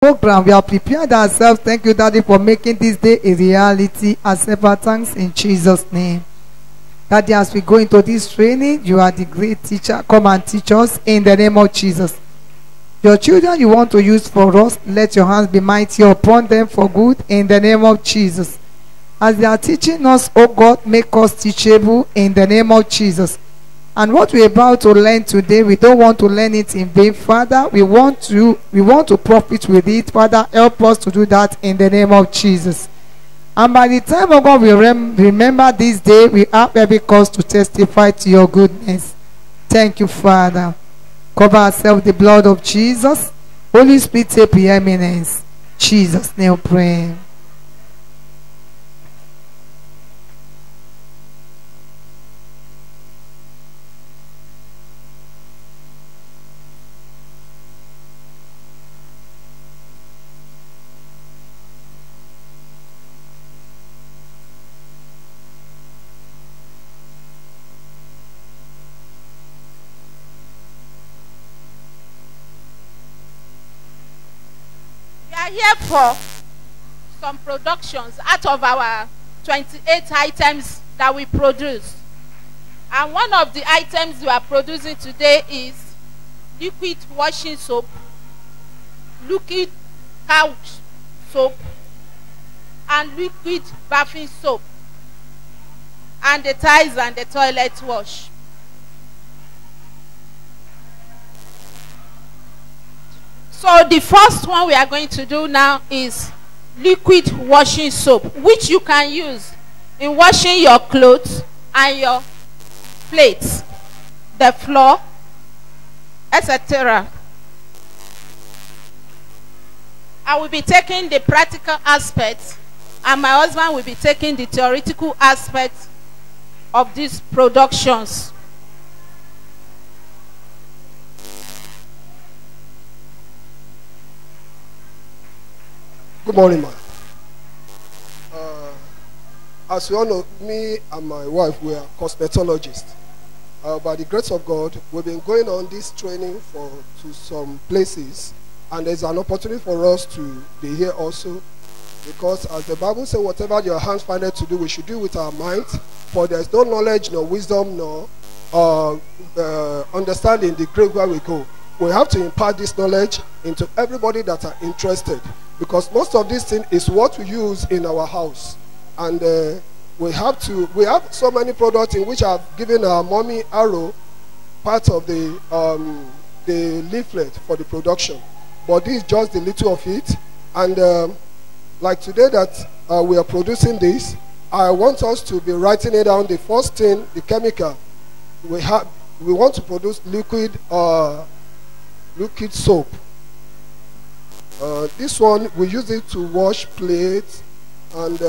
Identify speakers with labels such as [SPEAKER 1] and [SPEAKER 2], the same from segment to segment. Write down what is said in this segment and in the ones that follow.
[SPEAKER 1] Program. We have prepared ourselves. Thank you, Daddy, for making this day a reality. Accept our thanks in Jesus' name. Daddy, as we go into this training, you are the great teacher. Come and teach us in the name of Jesus. Your children you want to use for us, let your hands be mighty upon them for good in the name of Jesus. As they are teaching us, oh God, make us teachable in the name of Jesus. And what we're about to learn today, we don't want to learn it in vain. Father, we want to profit with it. Father, help us to do that in the name of Jesus. And by the time, oh God, we remember this day, we have every cause to testify to your goodness. Thank you, Father. Cover ourselves with the blood of Jesus. Holy Spirit, take preeminence. Jesus' name, pray.
[SPEAKER 2] Here for some productions out of our 28 items that we produce. And one of the items we are producing today is liquid washing soap, liquid couch soap, and liquid bathing soap, and the tiles and the toilet wash. So the first one we are going to do now is liquid washing soap, which you can use in washing your clothes and your plates, the floor, etc. I will be taking the practical aspects, and my husband will be taking the theoretical aspects of these productions.
[SPEAKER 3] Good morning, man. As you all know, me and my wife, we are cosmetologists. By the grace of God, we've been going on this training to some places, and there's an opportunity for us to be here also, because as the Bible says, whatever your hands find it to do, we should do with our minds, for there is no knowledge, nor wisdom, nor understanding the grave where we go. We have to impart this knowledge into everybody that are interested, because most of this thing is what we use in our house. And we have so many products in which I've given our mommy arrow part of the leaflet for the production. But this is just a little of it. And like today that we are producing this, I want us to be writing it down. The first thing, the chemical, we want to produce liquid soap. This one, we use it to wash plates and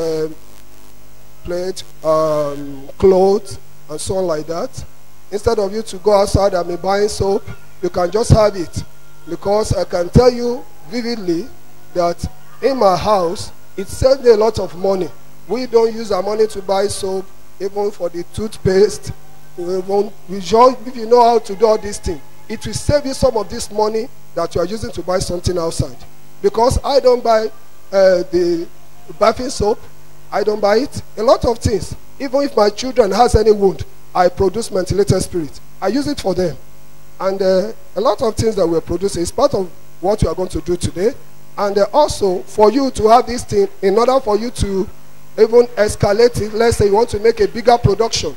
[SPEAKER 3] clothes and so on like that. Instead of you to go outside and be buying soap, you can just have it. Because I can tell you vividly that in my house, it saves me a lot of money. We don't use our money to buy soap, even for the toothpaste. If you know how to do all these things, it will save you some of this money that you are using to buy something outside. Because I don't buy the bathing soap, I don't buy it. A lot of things. Even if my children has any wound, I produce methylated spirit. I use it for them. And a lot of things that we're producing is part of what we are going to do today. And also, for you to have this thing, in order for you to even escalate it, let's say you want to make a bigger production.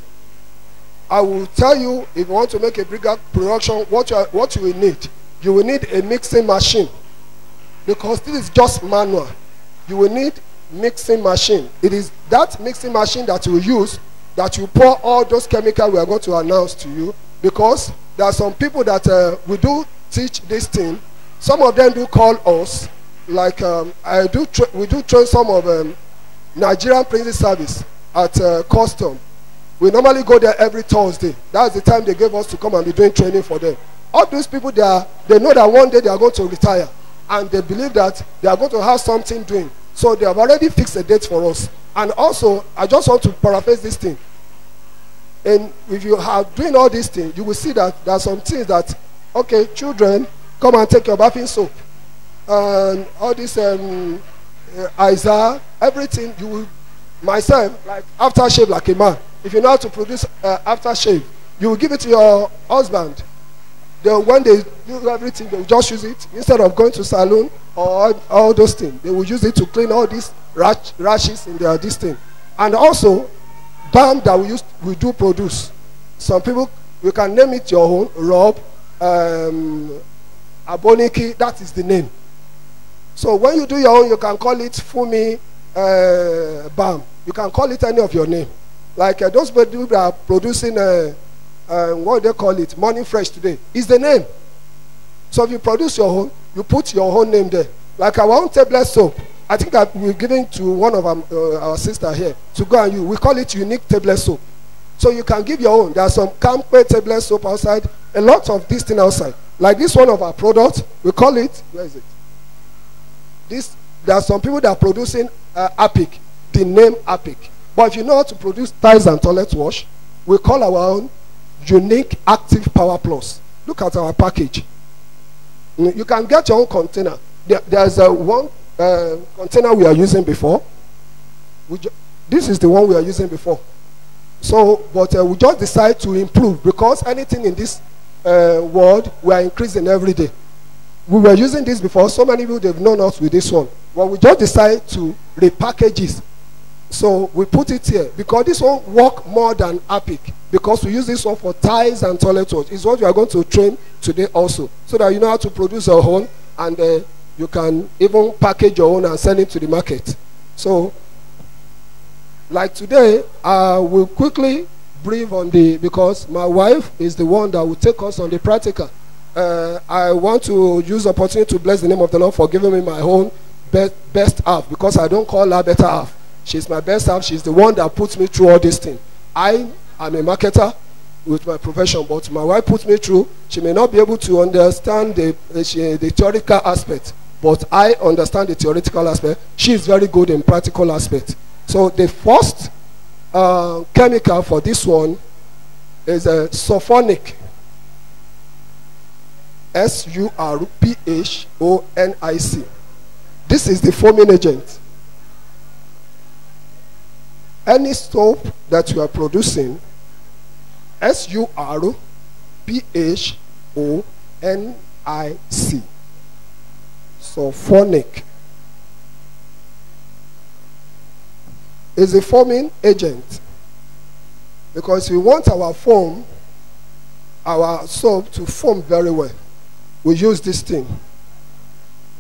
[SPEAKER 3] I will tell you, if you want to make a bigger production, what you will need. You will need a mixing machine. Because this is just manual. You will need mixing machine. It is that mixing machine that you use, that you pour all those chemicals we are going to announce to you. Because there are some people that we do teach this thing. Some of them do call us. Like we do train some of Nigerian Prison Service at Custom. We normally go there every Thursday. That's the time they gave us to come and be doing training for them. All those people, they know that one day they are going to retire. And they believe that they are going to have something doing. So they have already fixed a date for us. And also, I just want to paraphrase this thing. And if you are doing all these things, you will see that there are some things that, okay, children, come and take your bathing soap. and all this Isaiah, everything you will, myself, like aftershave like a man. If you know how to produce aftershave, you will give it to your husband. When they do everything, they will just use it instead of going to salon or all those things. They will use it to clean all these rashes in their this thing. And also, balm that we do produce. Some people, you can name it your own, Rob, Aboniki, that is the name. So when you do your own, you can call it Fumi Balm. You can call it any of your name. Like those people that are producing, what they call it, Morning Fresh today, is the name. So if you produce your own, you put your own name there. Like our own tablet soap, I think that we're giving to one of our sister here to go and use. We call it unique tablet soap. So you can give your own. There are some Campe tablet soap outside, a lot of this thing outside. Like this one of our products, we call it, where is it? There are some people that are producing Apic, the name Apic. But if you know how to produce tiles and toilet wash, we call our own Unique Active Power Plus. Look at our package. You can get your own container. There's one container we are using before. This is the one we are using before. So, but we just decide to improve because anything in this world, we are increasing every day. We were using this before. So many people, they've known us with this one. But we just decided to repackage it. So we put it here because this one work more than Apic, because we use this one for tiles and toilet wash. It's what we are going to train today also, so that you know how to produce your own, and you can even package your own and send it to the market. So like today, I will quickly brief on because my wife is the one that will take us on the practical. I want to use the opportunity to bless the name of the Lord for giving me my own best half, because I don't call her better half. She's my best half. She's the one that puts me through all this thing. I am a marketer with my profession, but my wife puts me through. She may not be able to understand the theoretical aspect, but I understand the theoretical aspect. She is very good in practical aspect. So the first chemical for this one is a sulfonic. S-U-R-P-H-O-N-I-C. This is the foaming agent. Any soap that you are producing, S-U-R-P-H-O-N-I-C, sulfonic, is a foaming agent. Because we want our foam, our soap to foam very well, we use this thing.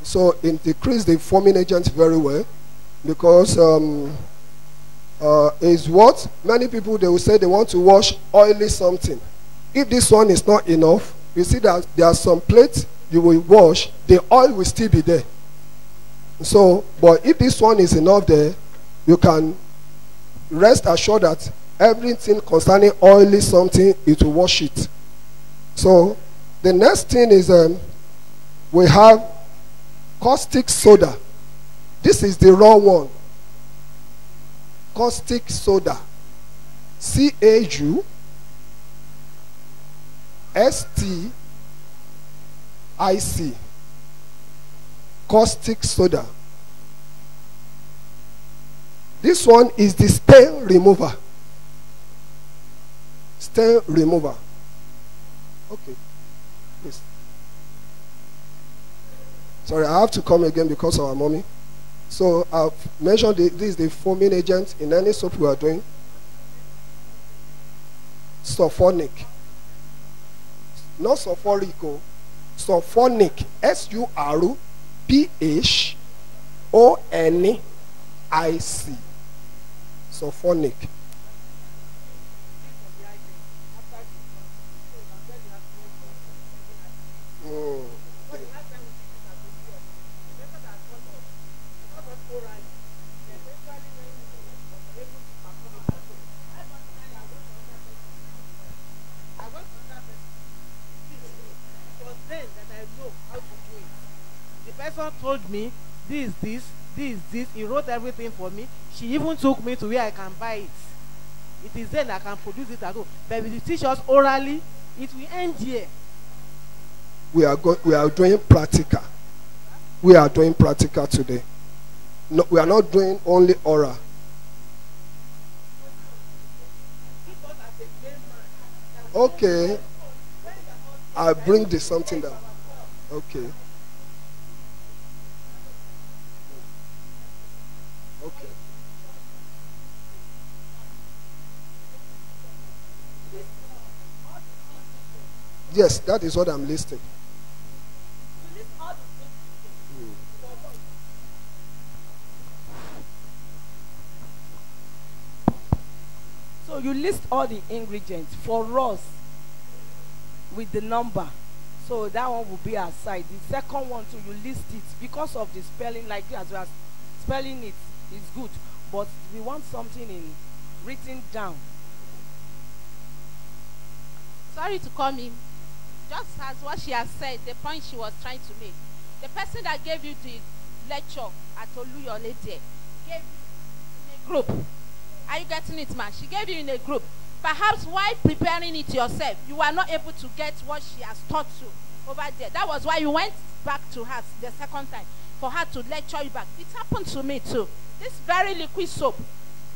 [SPEAKER 3] So it decreases the foaming agent very well, because is what many people, they will say they want to wash oily something. If this one is not enough, you see that there are some plates you will wash, the oil will still be there. So, but if this one is enough there, you can rest assured that everything concerning oily something, it will wash it. So the next thing is we have caustic soda. This is the raw one. Caustic soda, C-A-U-S-T-I-C, caustic soda. This one is the stain remover. Stain remover. Okay, please. Sorry, I have to come again because of our mommy. So I've mentioned this is the foaming agent in any soap we are doing. Sulfonic. Not sulfuric, sulfonic. S-U-R-P-H-O-N-I-C. Sulfonic.
[SPEAKER 4] Told me this. He wrote everything for me. She even took me to where I can buy it. It is then I can produce it at home. But if you teach us orally, it will end here.
[SPEAKER 3] We are doing practical. we are doing practical today. No, we are not doing only oral. Okay. I'll bring this something down. Okay. Okay. Yes, that is what I'm listing.
[SPEAKER 5] So you list all the ingredients for us with the number. So that one will be aside. The second one too, you list it because of the spelling, like as we are spelling it is good, but we want something in written down.
[SPEAKER 2] Sorry to come in. Just as what she has said, the point she was trying to make. The person that gave you the lecture at Oluyole there gave you in a group. Are you getting it, ma? She gave you in a group. Perhaps while preparing it yourself, you were not able to get what she has taught you over there. That was why you went back to her the second time, for her to lecture you back. It happened to me too. This very liquid soap,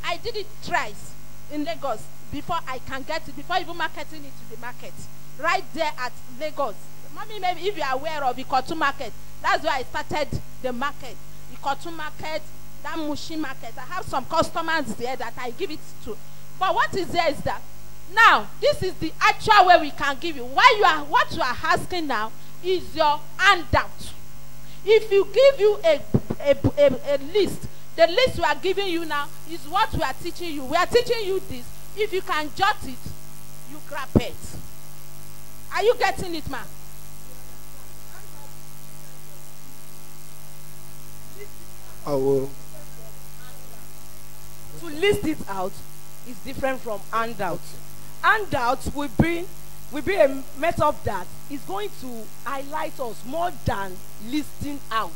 [SPEAKER 2] I did it thrice in Lagos before I can get it, before even marketing it to the market. Right there at Lagos. Mommy, maybe if you are aware of Ikotu market, that's where I started the market. Ikotu market, that Mushi market. I have some customers there that I give it to. But what is there is that now this is the actual way we can give you. What you are asking now is your handout. If you give you a list, the list we are giving you now is what we are teaching you. We are teaching you this. If you can jot it, you grab it. Are you getting it, ma'am?
[SPEAKER 3] I will.
[SPEAKER 5] To list it out is different from handout. Handout will be a method that is going to highlight us more than listing out.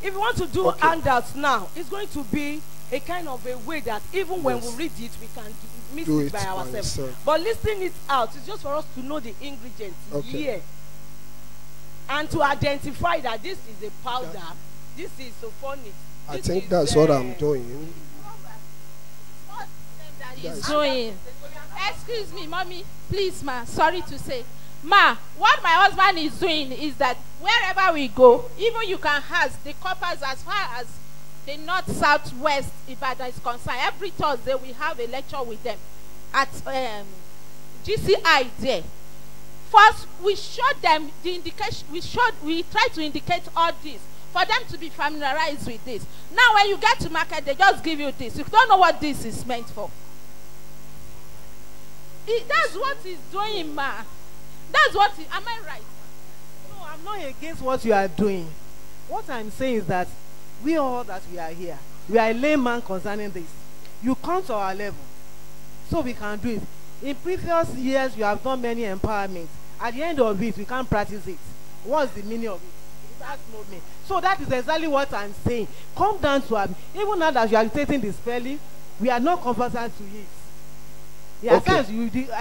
[SPEAKER 5] If you want to do handouts now, it's going to be a kind of a way that even when we read it, we can miss it by ourselves. But listing it out is just for us to know the ingredients here and to identify that this is a powder, this is sulfonic.
[SPEAKER 3] I think that's what I'm doing.
[SPEAKER 2] Doing. Excuse me, mommy, please, ma. Sorry to say, ma. What my husband is doing is that wherever we go, even you can ask the coppers as far as the north, south, west Ibadan is concerned. Every Thursday we have a lecture with them at GCI there. First, we showed them the indication. We try to indicate all this for them to be familiarized with this. Now, when you get to market, they just give you this. You don't know what this is meant for. That's what he's doing, ma. That's what am I right?
[SPEAKER 4] No, I'm not against what you are doing. What I'm saying is that we all that we are here, we are a layman concerning this. You come to our level, so we can do it. In previous years, you have done many empowerments. At the end of it, we can't practice it. What's the meaning of it? It has no meaning. So that is exactly what I'm saying. Come down to us. Even now that you are taking the spelling, we are not conversant to it.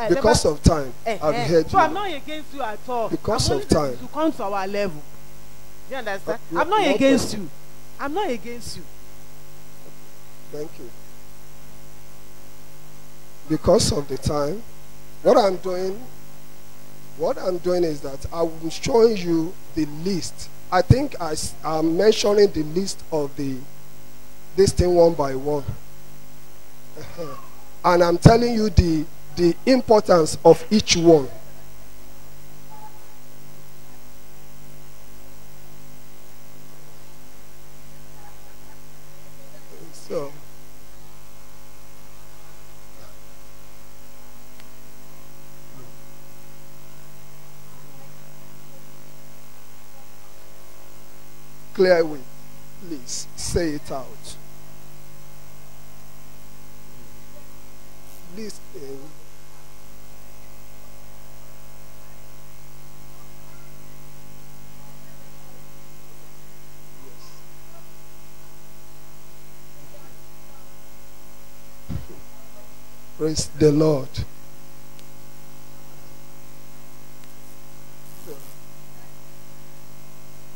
[SPEAKER 3] Because of time, I've heard you.
[SPEAKER 4] So I'm not against you at all.
[SPEAKER 3] Because of time.
[SPEAKER 4] To come to our level. Do you understand? I'm not against you. I'm not against you.
[SPEAKER 3] Thank you. Because of the time, what I'm doing is that I'm showing you the list. I think I'm mentioning the list of this thing one by one. And I'm telling you the importance of each one. So, clearly, please say it out. Listen. Praise the Lord.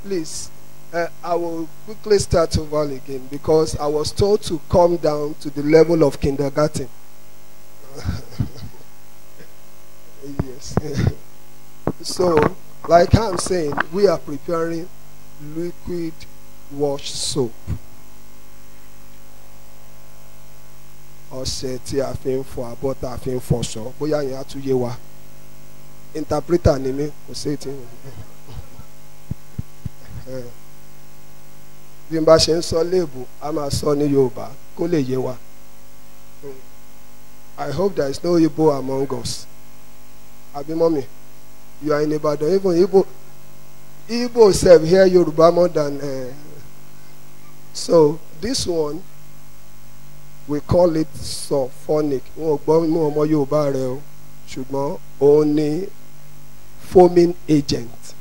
[SPEAKER 3] Please, I will quickly start over again because I was told to come down to the level of kindergarten. Yes. So, like I'm saying, we are preparing liquid wash soap. Ọṣẹ tí a fi ń fọ abọ́ tá a fi ń fọṣọ bóyá yẹn á tún yé wa. Interpreter ni mí kò sí ètí. Bí n bá ṣe ń sọ léèbù a máa sọ ní Yorùbá kó lè yé wa. I hope there is no Igbo among us. Abi mommy, you are in Ibadan, even Igbo self hear Yoruba more than. So this one we call it sulfonic. Wọ́n gbọ́ mú ọmọ Yorùbá rẹ o, ṣùgbọ́n òun ni foaming agent.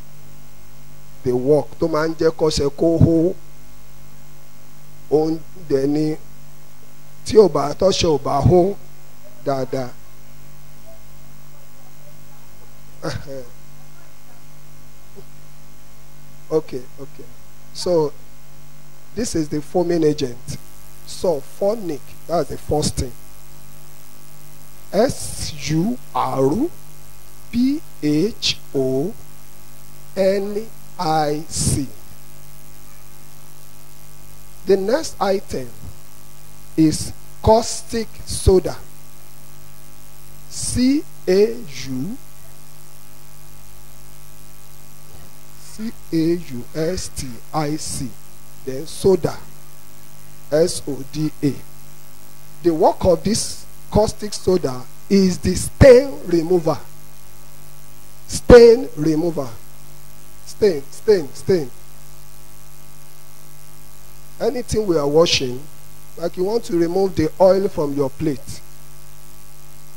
[SPEAKER 3] The work tó máa ń jẹ́ kọ́ṣẹ́ kó hó. Òun dẹ̀ ni tí ò bá tọ́ṣẹ́ ò bá hó dáadáa. Okay. So this is the foaming agent. Sulfonic, that's the first thing. SURPHONIC. The next item is caustic soda. CAUSTIC. Then soda. SODA. The work of this caustic soda is the stain remover. Stain remover. Stain. Anything we are washing, like you want to remove the oil from your plate.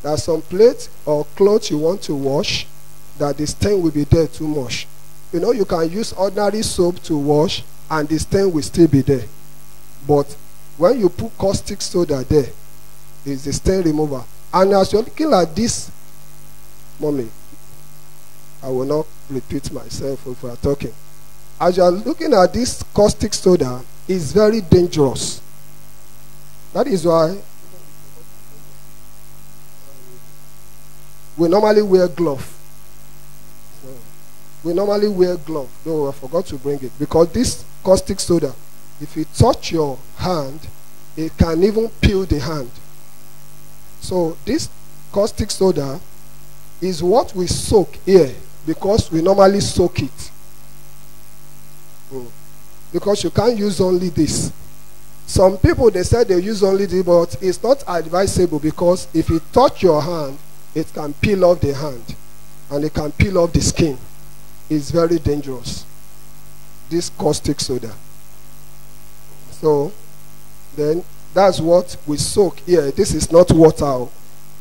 [SPEAKER 3] There's some plate or clothes you want to wash that the stain will be there too much. You know, you can use ordinary soap to wash and the stain will still be there. But when you put caustic soda there, it's the stain remover. And as you're looking at this, mommy, I will not repeat myself if we are talking. As you are looking at this caustic soda, it's very dangerous. That is why we normally wear gloves. Though I forgot to bring it. Because this caustic soda, if you touch your hand, it can even peel the hand. So this caustic soda is what we soak here because we normally soak it. Because you can't use only this. Some people, they said they use only this, but it's not advisable because if you touch your hand, it can peel off the hand and it can peel off the skin. It's very dangerous, this caustic soda. So then that's what we soak here. This is not water.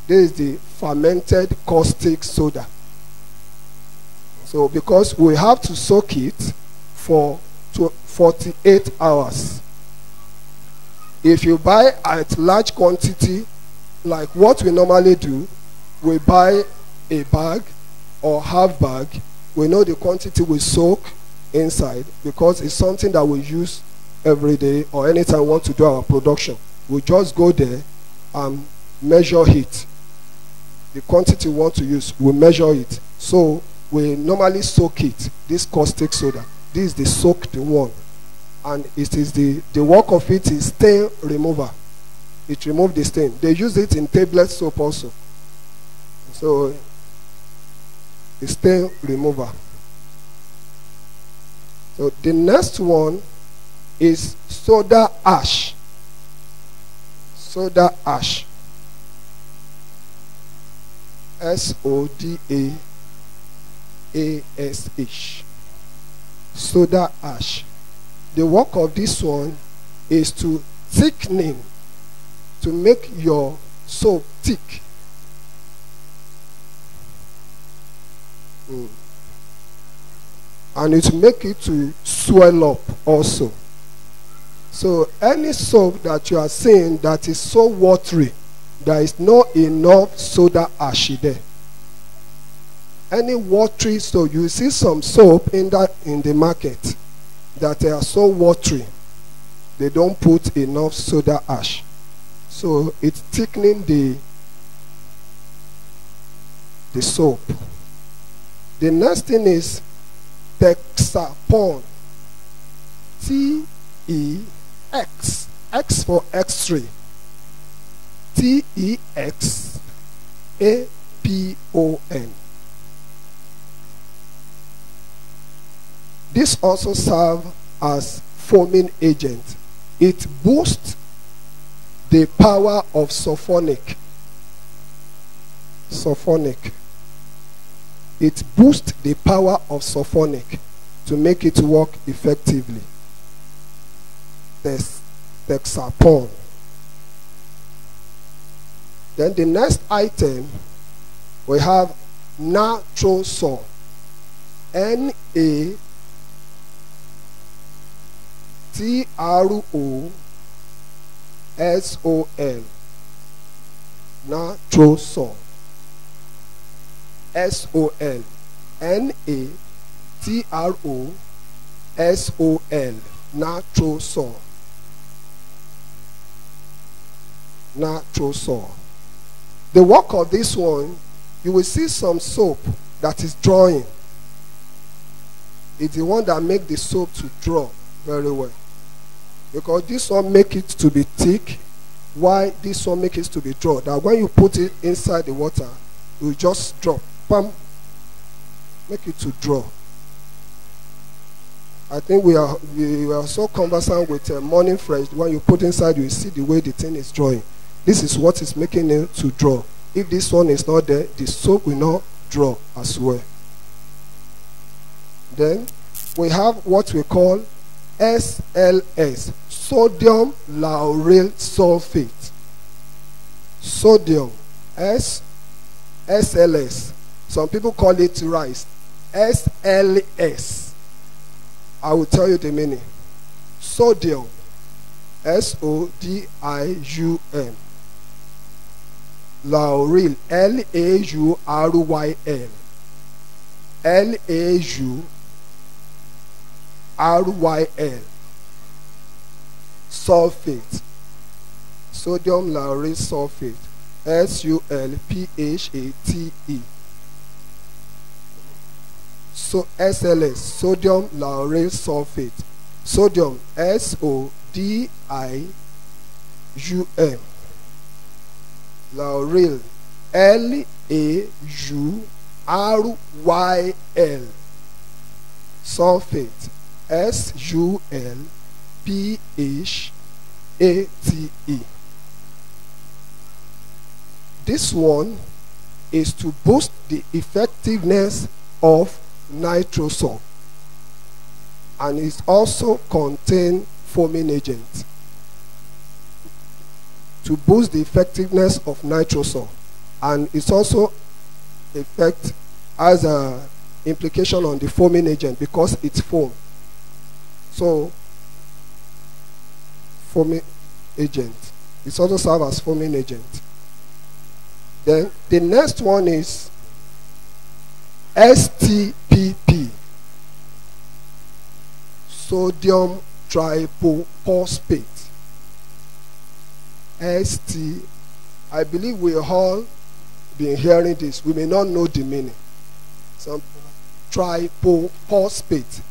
[SPEAKER 3] This is the fermented caustic soda. So because we have to soak it for 48 hours. If you buy at large quantity, like what we normally do, we buy a bag or half bag. We know the quantity we soak inside because it's something that we use every day or anytime we want to do our production. We just go there and measure it. The quantity we want to use, we measure it. So we normally soak it, this caustic soda. This is the soaked one. And it is the work of it is stain remover. It removes the stain. They use it in tablet soap also. So the stain remover. So the next one is soda ash. Soda ash. SODAASH. Soda ash. The work of this one is to thickening, to make your soap thick. And it make it to swell up also. So any soap that you are seeing that is so watery, there is not enough soda ash there. Any watery soap, you see some soap in the market. that are so watery, they don't put enough soda ash. So it's thickening the soap. The next thing is Texapon. T-E-X. X for X-ray. T-E-X-A-P-O-N. This also serves as foaming agent. It boosts the power of sulfonic. It boosts the power of sulfonic to make it work effectively. Texapon. Then the next item, we have Natrosol. N-A-T-R-O-S-O-L. Natrosol. S-O-L. N-A-T-R-O-S-O-L. Natrosol. Natrosol. The work of this one, you will see some soap that is drawing. It's the one that makes the soap to draw very well. Because this one make it to be thick, while this one make it to be draw. That when you put it inside the water, it will just drop. Bam, make it to draw. I think we are so conversant with Morning Fresh. When you put inside, you see the way the thing is drawing. This is what is making it to draw. If this one is not there, the soap will not draw as well. Then we have what we call SLS, sodium lauryl sulfate. Sodium, SLS. Some people call it rice. SLS. I will tell you the meaning. Sodium, S-O-D-I-U-M. Lauryl, L-A-U-R-Y-L. L-A-U-R-Y-L. Sulfate. Sodium lauryl sulfate. S-U-L-P-H-A-T-E. So SLS, sodium lauryl sulfate. Sodium, S-O-D-I-U-M. Lauryl, L-A-U-R-Y-L. Sulfate, S-U-L-P-H-A-T-E. This one is to boost the effectiveness of nitrosol, and it also contains foaming agent to boost the effectiveness of nitrosol, and it's also has an implication on the foaming agent because it's foam. So foaming agent, it also serves as foaming agent. Then the next one is STPP, sodium triphosphate. I believe we all been hearing this. We may not know the meaning. Some triphosphate.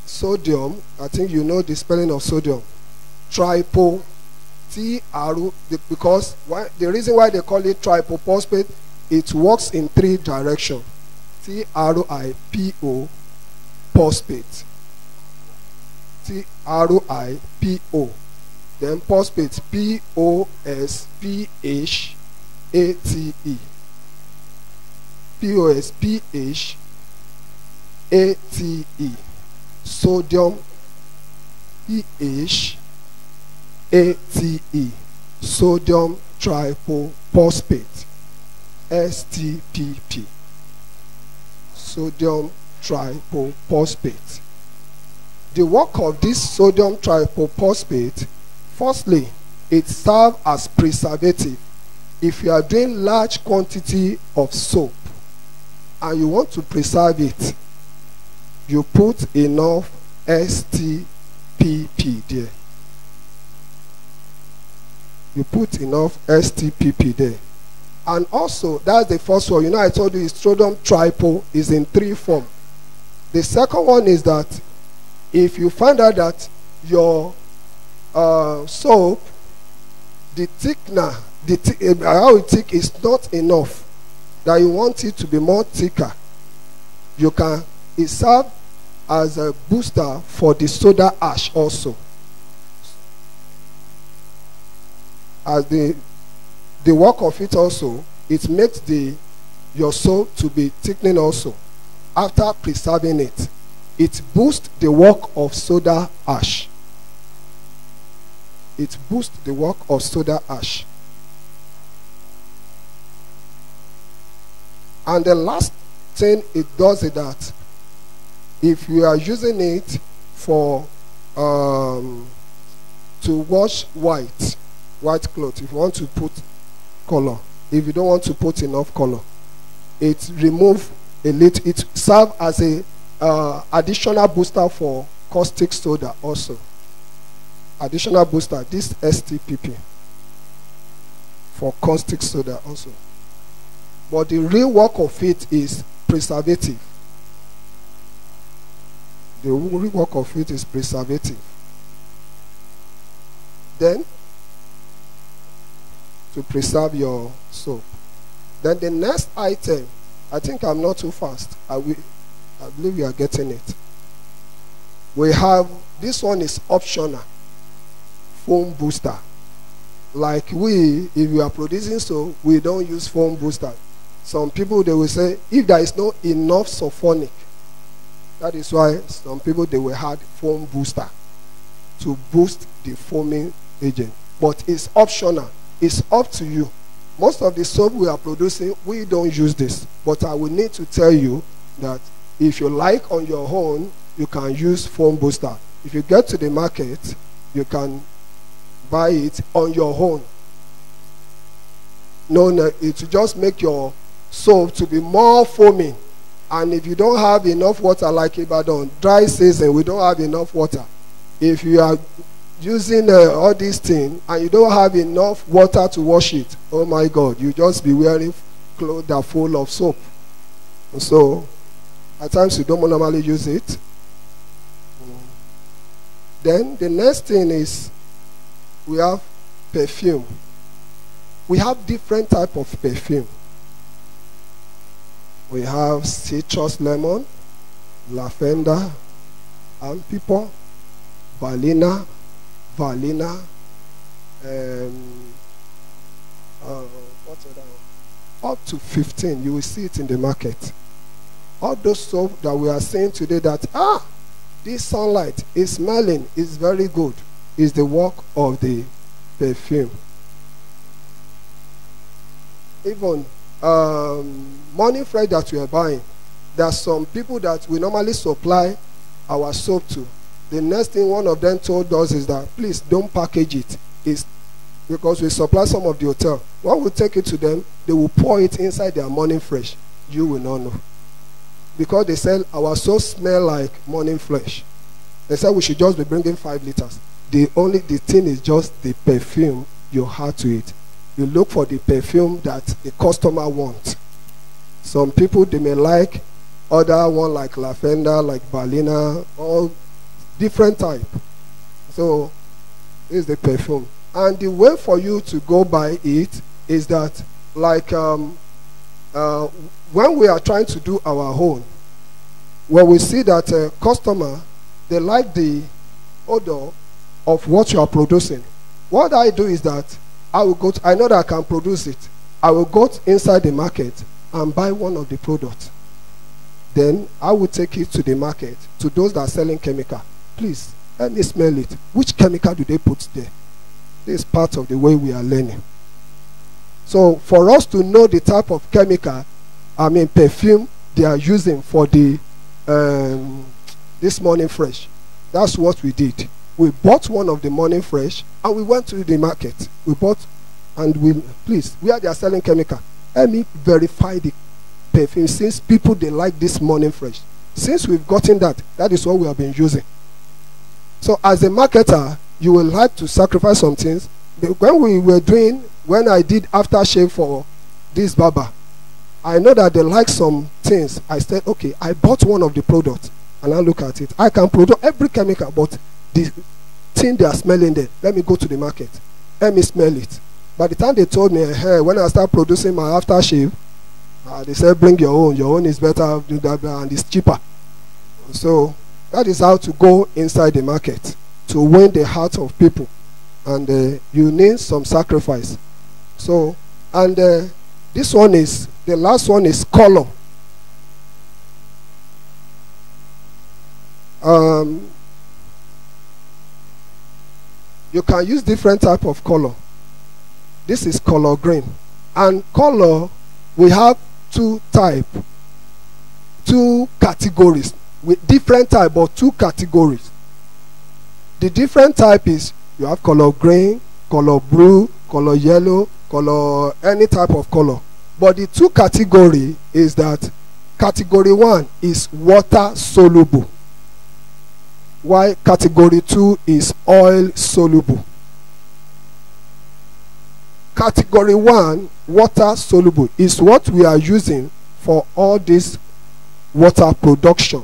[SPEAKER 3] Sodium, I think you know the spelling of sodium. Tripo, because the reason why they call it triphosphate, it works in three directions. Tripo phosphate. Tripo. Then phosphate, P-O-S-P-H-A-T-E. P-O-S-P-H-A-T-E. Sodium, P-H-A-T-E. Sodium triphosphate. STPP. Sodium triphosphate. The work of this sodium triphosphate, firstly, it serves as preservative. If you are doing large quantity of soap and you want to preserve it, you put enough STPP there. You put enough STPP there. And also, that's the first one. You know, I told you Strontium Triple is in 3 forms. The second one is that if you find out that your soap, the thickener, how it thick is not enough, that you want it to be more thicker, you can, it serves as a booster for the soda ash also. As the work of it also, it makes your soap to be thickening also. After preserving it, it boosts the work of soda ash. It boosts the work of soda ash. And the last thing it does is that if you are using it for to wash white cloth, if you want to put color, if you don't want to put enough color, it removes a little. It serves as a additional booster for caustic soda also. Additional booster, this STPP for caustic soda also. But the real work of it is preservative. The real work of it is preservative. Then, to preserve your soap. Then the next item, I think I'm not too fast. I believe you are getting it. We have, this one is optional. Foam booster. Like if we are producing soap, we don't use foam booster. Some people, they will say, if there is no enough sulfonic, that is why some people, they will add foam booster to boost the foaming agent. But it's optional. It's up to you. Most of the soap we are producing, we don't use this. But I will need to tell you that if you like on your own, you can use foam booster. If you get to the market, you can buy it on your own. No, it will just make your soap to be more foaming. And if you don't have enough water, like Ibadan, dry season, we don't have enough water. If you are using all these things and you don't have enough water to wash it, oh my God, you just be wearing clothes that are full of soap. And so at times you don't normally use it. Then the next thing is we have perfume. We have different type of perfume. We have citrus lemon, lavender, ampipo, vanilla, what's that? Up to 15. You will see it in the market. All those soap that we are saying today that this sunlight is smelling is very good is the work of the perfume. Even morning fresh that we are buying, there are some people that we normally supply our soap to. The next thing one of them told us is that please don't package it. It's because we supply some of the hotel. When we take it to them, they will pour it inside their morning fresh. You will not know. Because they said our soap smell like morning fresh. They said we should just be bringing 5 liters. The thing is just the perfume you add to it. You look for the perfume that the customer wants. Some people, they may like other one like lavender, like vanilla, all different type. So this is the perfume. And the way for you to go by it is that like when we are trying to do our own, when we see that a customer, they like the odor of what you are producing, what I do is that I will go to, I know that I can produce it. I will go inside the market and buy one of the products. Then I will take it to the market, to those that are selling chemical. Please, let me smell it. Which chemical do they put there? This is part of the way we are learning. So for us to know the type of chemical, perfume they are using for the this morning fresh, that's what we did. We bought one of the morning fresh and we went to the market. We bought and where they are selling chemical, let me verify the perfume since people they like this morning fresh. Since we've gotten that is what we have been using. So as a marketer, you will like to sacrifice some things. When I did aftershave for this barber, I know that they like some things. I said, okay, I bought one of the products and I look at it. I can produce every chemical, but the thing they are smelling there, let me go to the market. Let me smell it. By the time they told me, hey, when I start producing my aftershave, they said, bring your own. Your own is better and it's cheaper. So that is how to go inside the market to win the heart of people. And you need some sacrifice. So, and this one is, the last one is color. You can use different type of color. This is color green. And color, we have two categories with different type, but two categories. The different type is you have color green, color blue, color yellow, color any type of color. But the two category is that category 1 is water soluble, while category 2 is oil soluble. Category 1, water soluble, is what we are using for all this water production.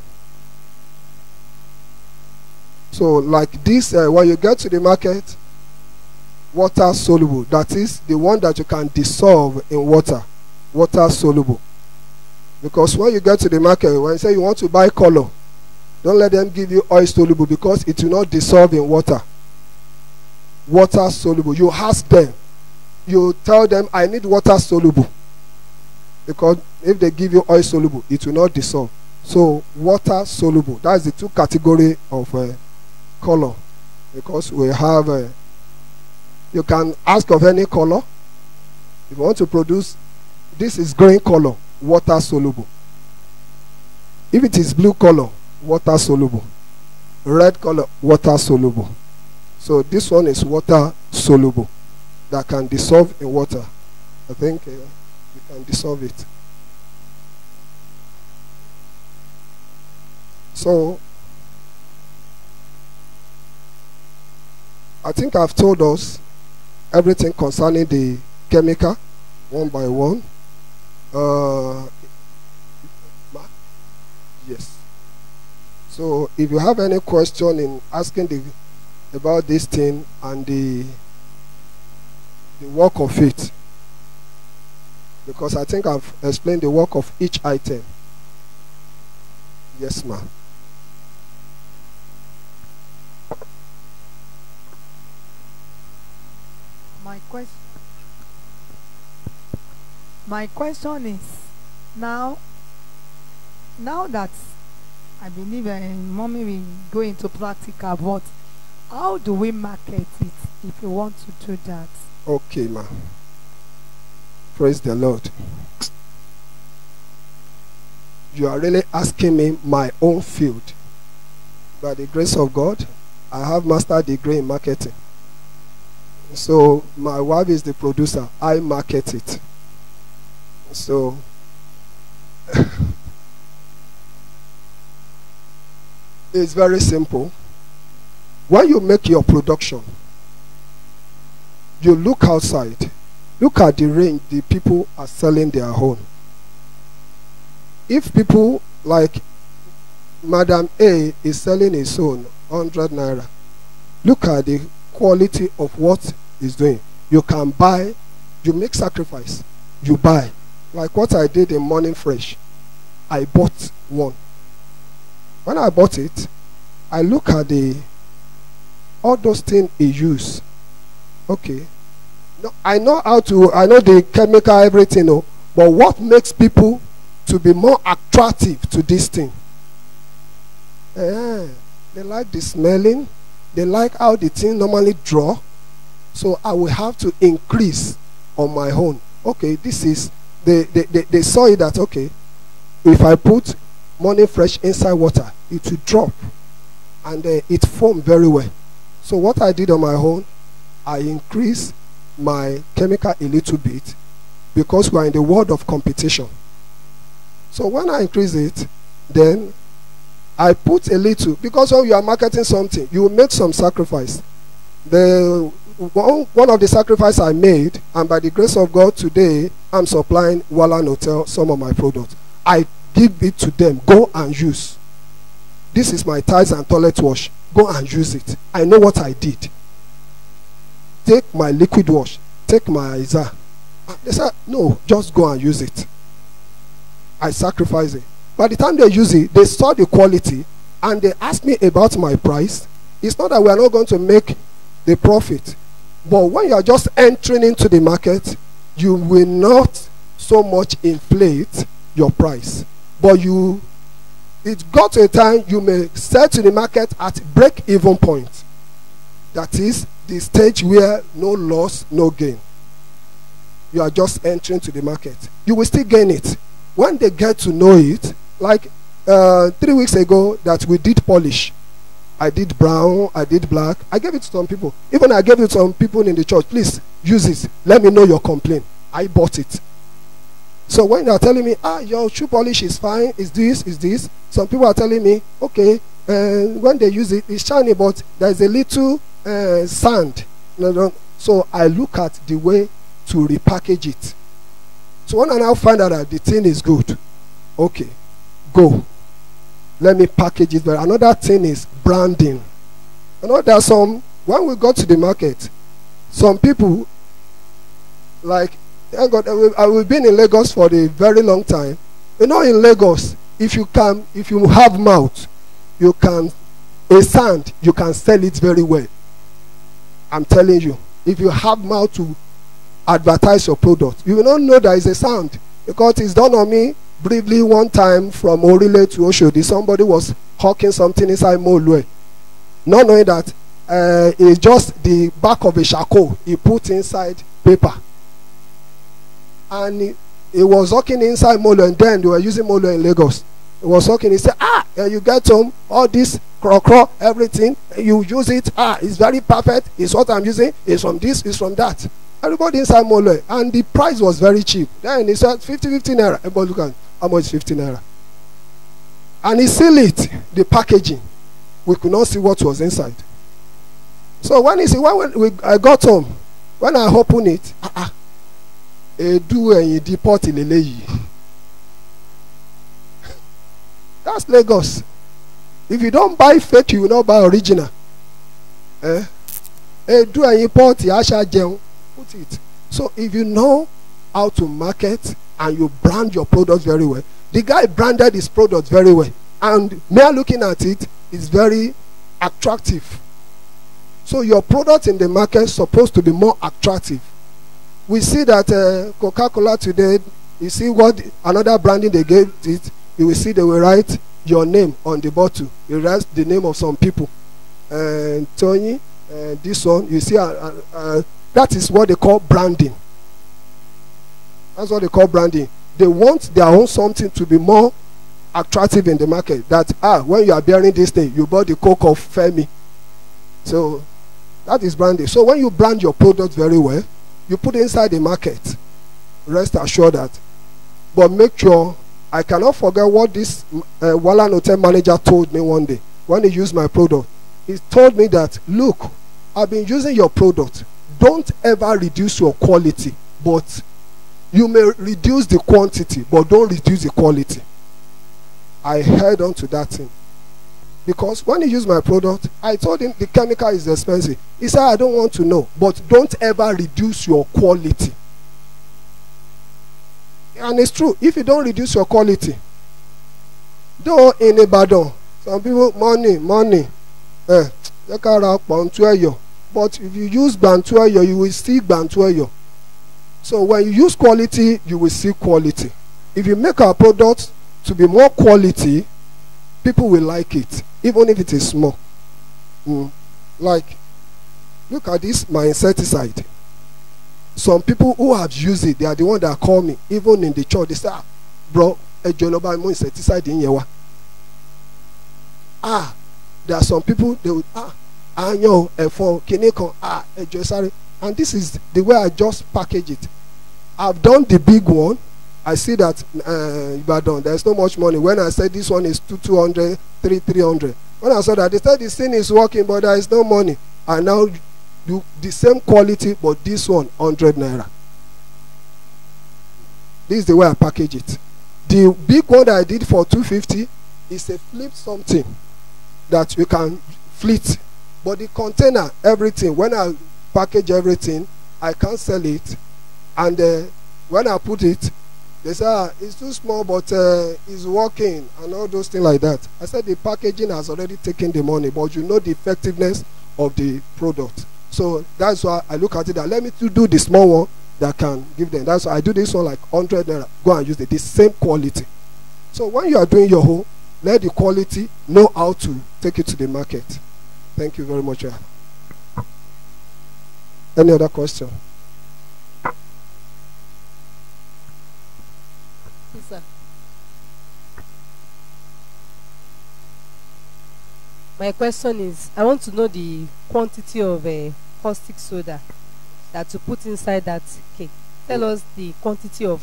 [SPEAKER 3] So like this, when you get to the market, water soluble, that is the one that you can dissolve in water, water soluble. Because when you get to the market, when you say you want to buy color, don't let them give you oil soluble, because it will not dissolve in water. Water soluble, you ask them, you tell them, I need water soluble, because if they give you oil soluble, it will not dissolve. So water soluble, that's the two category of color. Because we have you can ask of any color. If you want to produce, this is green color, water soluble. If it is blue color, water soluble. Red color, water soluble. So this one is water soluble, that can dissolve in water. I think you can dissolve it. So I think I've told us everything concerning the chemical one by one. Yes. So if you have any question in asking about this thing and the work of it, because I think I've explained the work of each item. Yes, ma'am.
[SPEAKER 1] My question is, now that I believe mommy will go into practical, but how do we market it if you want to do that?
[SPEAKER 3] Okay, ma'am. Praise the Lord. You are really asking me my own field. By the grace of God, I have master degree in marketing. So my wife is the producer. I market it. So it's very simple. When you make your production, you look outside. Look at the range the people are selling their own. If people like Madam A is selling his own 100 naira, look at the quality of what he's doing. You can buy, you make sacrifice, you buy. Like what I did in Morning Fresh. I bought one. When I bought it, I look at all those things he used. Okay. No, I know the chemical, everything, but what makes people to be more attractive to this thing? They like the smelling. They like how the thing normally draw. So I will have to increase on my own. Okay, this is, they saw it that, okay, if I put Morning Fresh inside water, it will drop. And it formed very well. So what I did on my own, I increased my chemical a little bit, because we are in the world of competition. So when I increase it, then I put a little, because when you are marketing something, you will make some sacrifice. One of the sacrifices I made, and by the grace of God today, I'm supplying Wallan Hotel some of my products. I give it to them. Go and use. This is my tiles and toilet wash. Go and use it. I know what I did. Take my liquid wash. Take my Isa. They said, no, just go and use it. I sacrifice it. By the time they use it, they saw the quality and they asked me about my price. It's not that we are not going to make the profit. But when you are just entering into the market, you will not so much inflate your price. But it got to a time you may sell to the market at break-even point. That is the stage where no loss, no gain. You are just entering to the market. You will still gain it. When they get to know it, like 3 weeks ago that we did polish. I did brown, I did black. I gave it to some people. Even I gave it to some people in the church. Please, use it. Let me know your complaint. I bought it. So when they are telling me, your shoe polish is fine, is this. Some people are telling me, okay, when they use it, it's shiny, but there's a little sand. So I look at the way to repackage it. So when I now find out that the thing is good, okay, go. Let me package it. But another thing is branding. You know, there are some, when we got to the market, some people, like, I've been in Lagos for a very long time. You know, in Lagos, if you have mouth, a sand, you can sell it very well. I'm telling you, if you have mouth to advertise your product, you will not know there is a sound, because it's done on me briefly one time from Orile to Oshodi. Somebody was hawking something inside Molue, not knowing that it's just the back of a charcoal he put inside paper, and he was hawking inside Molue, and then they were using Molue in Lagos. He was hawking. He said, you get some all this cro everything, you use it, it's very perfect, it's what I'm using, it's from this, it's from that. Everybody inside Molue, and the price was very cheap. Then he said 50 naira. Everybody look at how much is 50 naira. And he sealed it, the packaging. We could not see what was inside. So when I got home, when I opened it, that's Lagos. If you don't buy fake, you will not buy original. Do an import, put it. So if you know how to market and you brand your product very well, the guy branded his product very well, and mere looking at it is very attractive. So your product in the market is supposed to be more attractive. We see that Coca-Cola today, you see what another branding they gave it, you will see they will write your name on the bottle. You write the name of some people. Tony, this one, you see, that is what they call branding. That's what they call branding. They want their own something to be more attractive in the market. That, when you are bearing this thing, you bought the Coke of Femi. So, that is branding. So, when you brand your product very well, you put it inside the market. Rest assured that. But make sure, I cannot forget what this Wallan Hotel manager told me one day when he used my product. He told me that, look, I've been using your product. Don't ever reduce your quality, but you may reduce the quantity, but don't reduce the quality. I held on to that thing. Because when he used my product, I told him the chemical is expensive. He said, I don't want to know, but don't ever reduce your quality. And it's true, if you don't reduce your quality, though in Ibadan, some people, money, but if you use Bantuayo, you will see Bantuayo. So when you use quality, you will see quality. If you make our product to be more quality, people will like it, even if it is small. Like, look at this, my insecticide. Some people who have used it, they are the ones that call me, even in the church. They say, bro, more insecticide in here. There are some people, they would, and this is the way I just package it. I've done the big one, I see that Ibadan, there's no much money. When I said this one is 200, 300. When I saw that, they said this thing is working, but there is no money. I now do the same quality, but this one 100 naira. This is the way I package it. The big one that I did for 250 is a flip something that we can fleet. But the container, everything, when I package everything, I can't sell it. And when I put it, they say, it's too small, but it's working, and all those things like that. I said the packaging has already taken the money, but you know the effectiveness of the product. So that's why I look at it that let me do the small one that can give them. That's why I do this one like 100 naira. Go and use it, the same quality. So when you are doing your home, let the quality know how to take it to the market. Thank you very much. Any other question?
[SPEAKER 6] Yes, sir. My question is, I want to know the quantity of caustic soda that to put inside that cake. Tell us the quantity of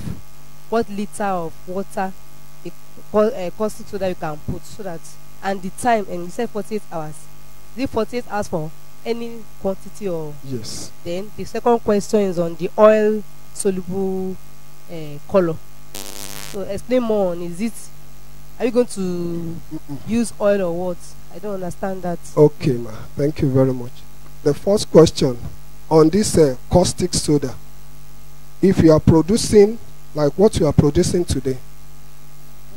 [SPEAKER 6] what liter of water the caustic soda you can put, so that, and the time, and you said 48 hours. Is it 48 hours for any quantity or?
[SPEAKER 3] Yes.
[SPEAKER 6] Then the second question is on the oil soluble color. So explain more on, is it, are you going to use oil or what? I don't understand that.
[SPEAKER 3] Okay, ma. Thank you very much. The first question on this caustic soda. If you are producing like what you are producing today,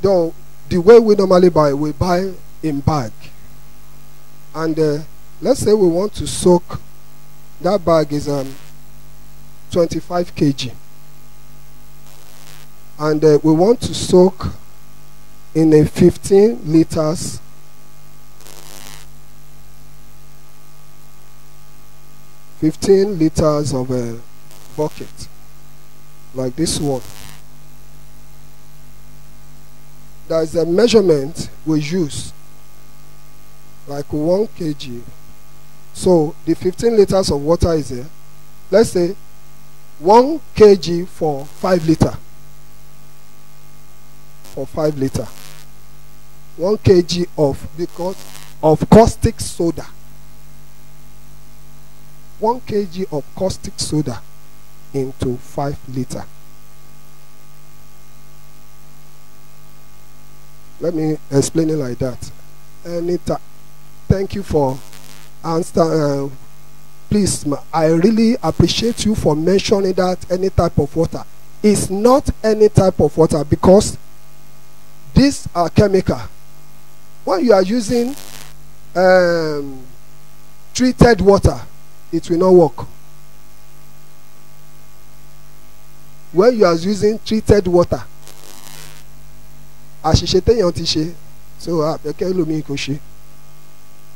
[SPEAKER 3] though the way we normally buy, we buy in bag. And let's say we want to soak, that bag is 25 kg. And we want to soak in a 15 liters 15 liters of a bucket, like this one. There is a measurement we use, like 1 kg. So the 15 liters of water is there. Let's say 1 kg for 5 liter. For 5 liter. 1 kg of caustic soda. 1 kg of caustic soda into 5 liter. Let me explain it like that. Thank you for answering. Please, I really appreciate you for mentioning that any type of water. It's not any type of water, because these are chemical. When you are using treated water, it will not work. When you are using treated water, so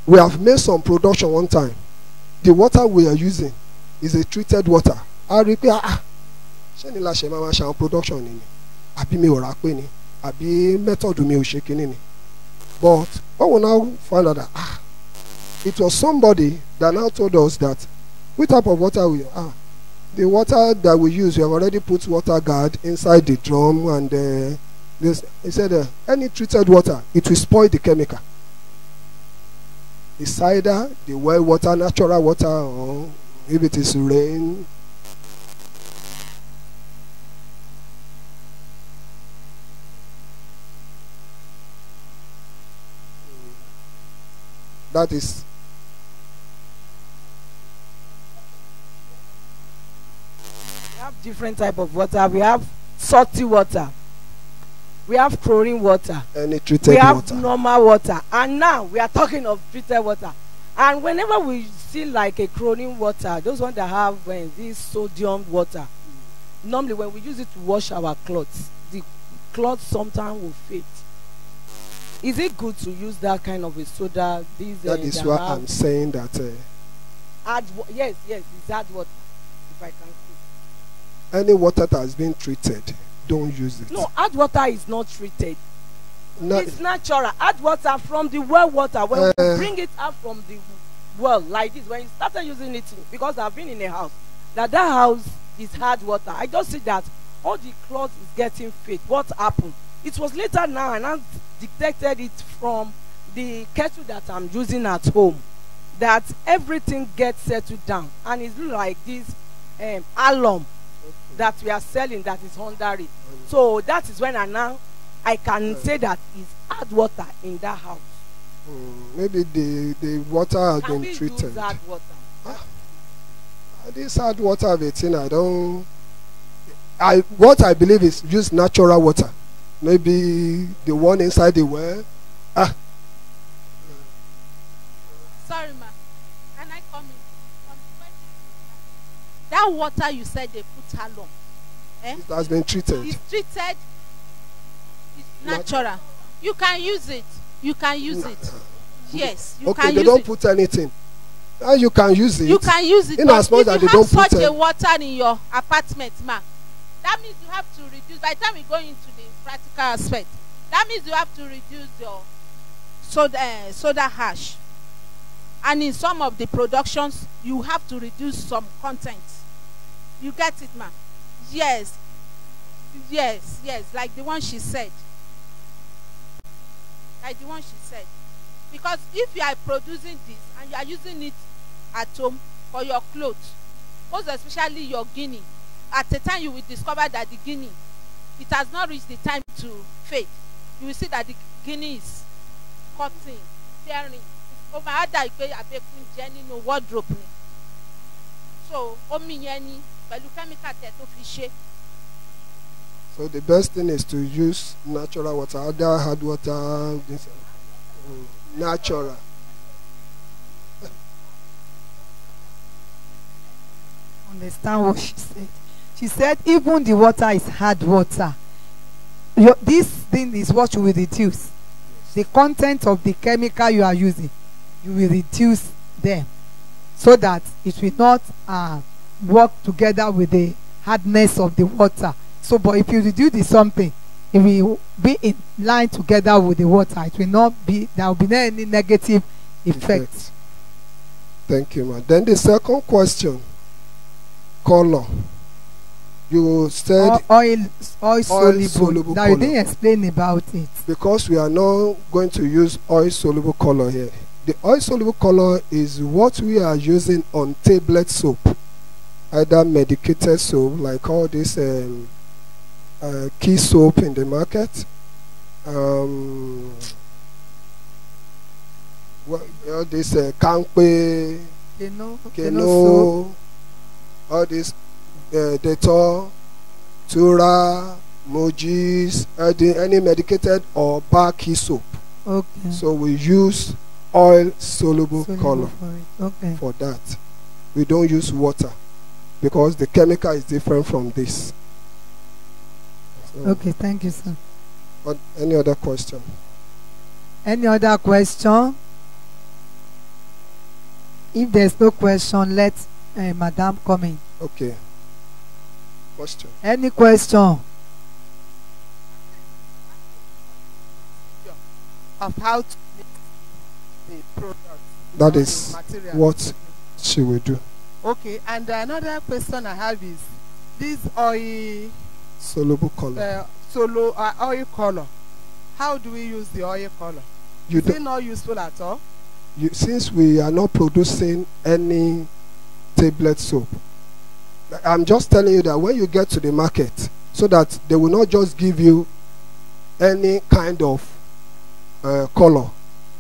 [SPEAKER 3] we have made some production one time. The water we are using is a treated water. I repeat, production ni abi mi ora pe ni abi method mi o se kini ni. But what we now find out that it was somebody that now told us that what type of water we the water that we use, we have already put water guard inside the drum, and this, he said any treated water, it will spoil the chemical. It's either the well water, natural water, or if it is rain. That is.
[SPEAKER 5] We have different type of water. We have salty water. We have chlorine water.
[SPEAKER 3] Any treated
[SPEAKER 5] we have
[SPEAKER 3] water.
[SPEAKER 5] Normal water. And now we are talking of treated water. And whenever we see like a chlorine water, those ones that have this sodium water, normally when we use it to wash our clothes, the clothes sometimes will fade. Is it good to use that kind of a soda?
[SPEAKER 3] That is why I'm saying that.
[SPEAKER 5] Yes, it's hard water. If I can see.
[SPEAKER 3] Any water that has been treated, don't use it.
[SPEAKER 5] No, hard water is not treated.
[SPEAKER 3] No,
[SPEAKER 5] it's natural. Hard water from the well water. When we bring it out from the well like this, when you started using it, because I've been in a house that house is hard water. I just see that all the cloth is getting fade. What happened? It was later now, and I detected it from the kettle that I'm using at home, that everything gets settled down, and it's like this alum that we are selling that is under it. So that is when I can say that it's hard water in that house.
[SPEAKER 3] Maybe the water has
[SPEAKER 5] Can
[SPEAKER 3] been
[SPEAKER 5] we
[SPEAKER 3] treated.
[SPEAKER 5] use hard water?
[SPEAKER 3] This hard water thing, what I believe is use natural water. Maybe the one inside the well.
[SPEAKER 2] Sorry, ma. Can I come in? That water you said they put alum.
[SPEAKER 3] It has been treated.
[SPEAKER 2] It's treated. It's natural. You can use it. You can use it. Yes, you can use it.
[SPEAKER 3] Okay, they don't put anything. You can use it.
[SPEAKER 2] You can use it.
[SPEAKER 3] In as much as they don't put
[SPEAKER 2] such a water in your apartment, ma, that means you have to reduce. By the time we go into the practical aspect, that means you have to reduce your soda ash. And in some of the productions, you have to reduce some content. You get it, ma? Yes. Yes, yes, like the one she said. Like the one she said. Because if you are producing this and you are using it at home for your clothes, most especially your guinea, at the time you will discover that the guinea, it has not reached the time to fade. You will see that the guinea is cutting, tearing. Oh, my other no wardrobe. So,
[SPEAKER 3] so the best thing is to use natural water, other hard water, natural.
[SPEAKER 1] Understand what she said. She said even the water is hard water. This thing is what you will reduce. The content of the chemical you are using, you will reduce them so that it will not work together with the hardness of the water. So, but if you reduce the something, it will be in line together with the water. It will not be, there will be no any negative effect.
[SPEAKER 3] Thank you, man. Then the second question, color. You said
[SPEAKER 1] oil soluble. Now you didn't explain about it.
[SPEAKER 3] Because we are not going to use oil soluble color here. The oil soluble color is what we are using on tablet soap, either medicated soap like all this key soap in the market. All this Kampe, Keno, all this Dettol, Tura, Mojis, any medicated or bar key soap.
[SPEAKER 1] Okay.
[SPEAKER 3] So we use oil soluble color for that. We don't use water because the chemical is different from this. So,
[SPEAKER 1] okay, thank you, sir.
[SPEAKER 3] But any other question?
[SPEAKER 1] Any other question? If there's no question, let Madam come in.
[SPEAKER 3] Okay. Question.
[SPEAKER 1] Any question?
[SPEAKER 7] Of how to make the product.
[SPEAKER 3] That is what she will do.
[SPEAKER 7] Okay, and another question I have is this oil
[SPEAKER 3] soluble color.
[SPEAKER 7] Oil color. How do we use the oil color? Is it not useful at all?
[SPEAKER 3] Since we are not producing any tablet soap, I'm just telling you that when you get to the market, so that they will not just give you any kind of color.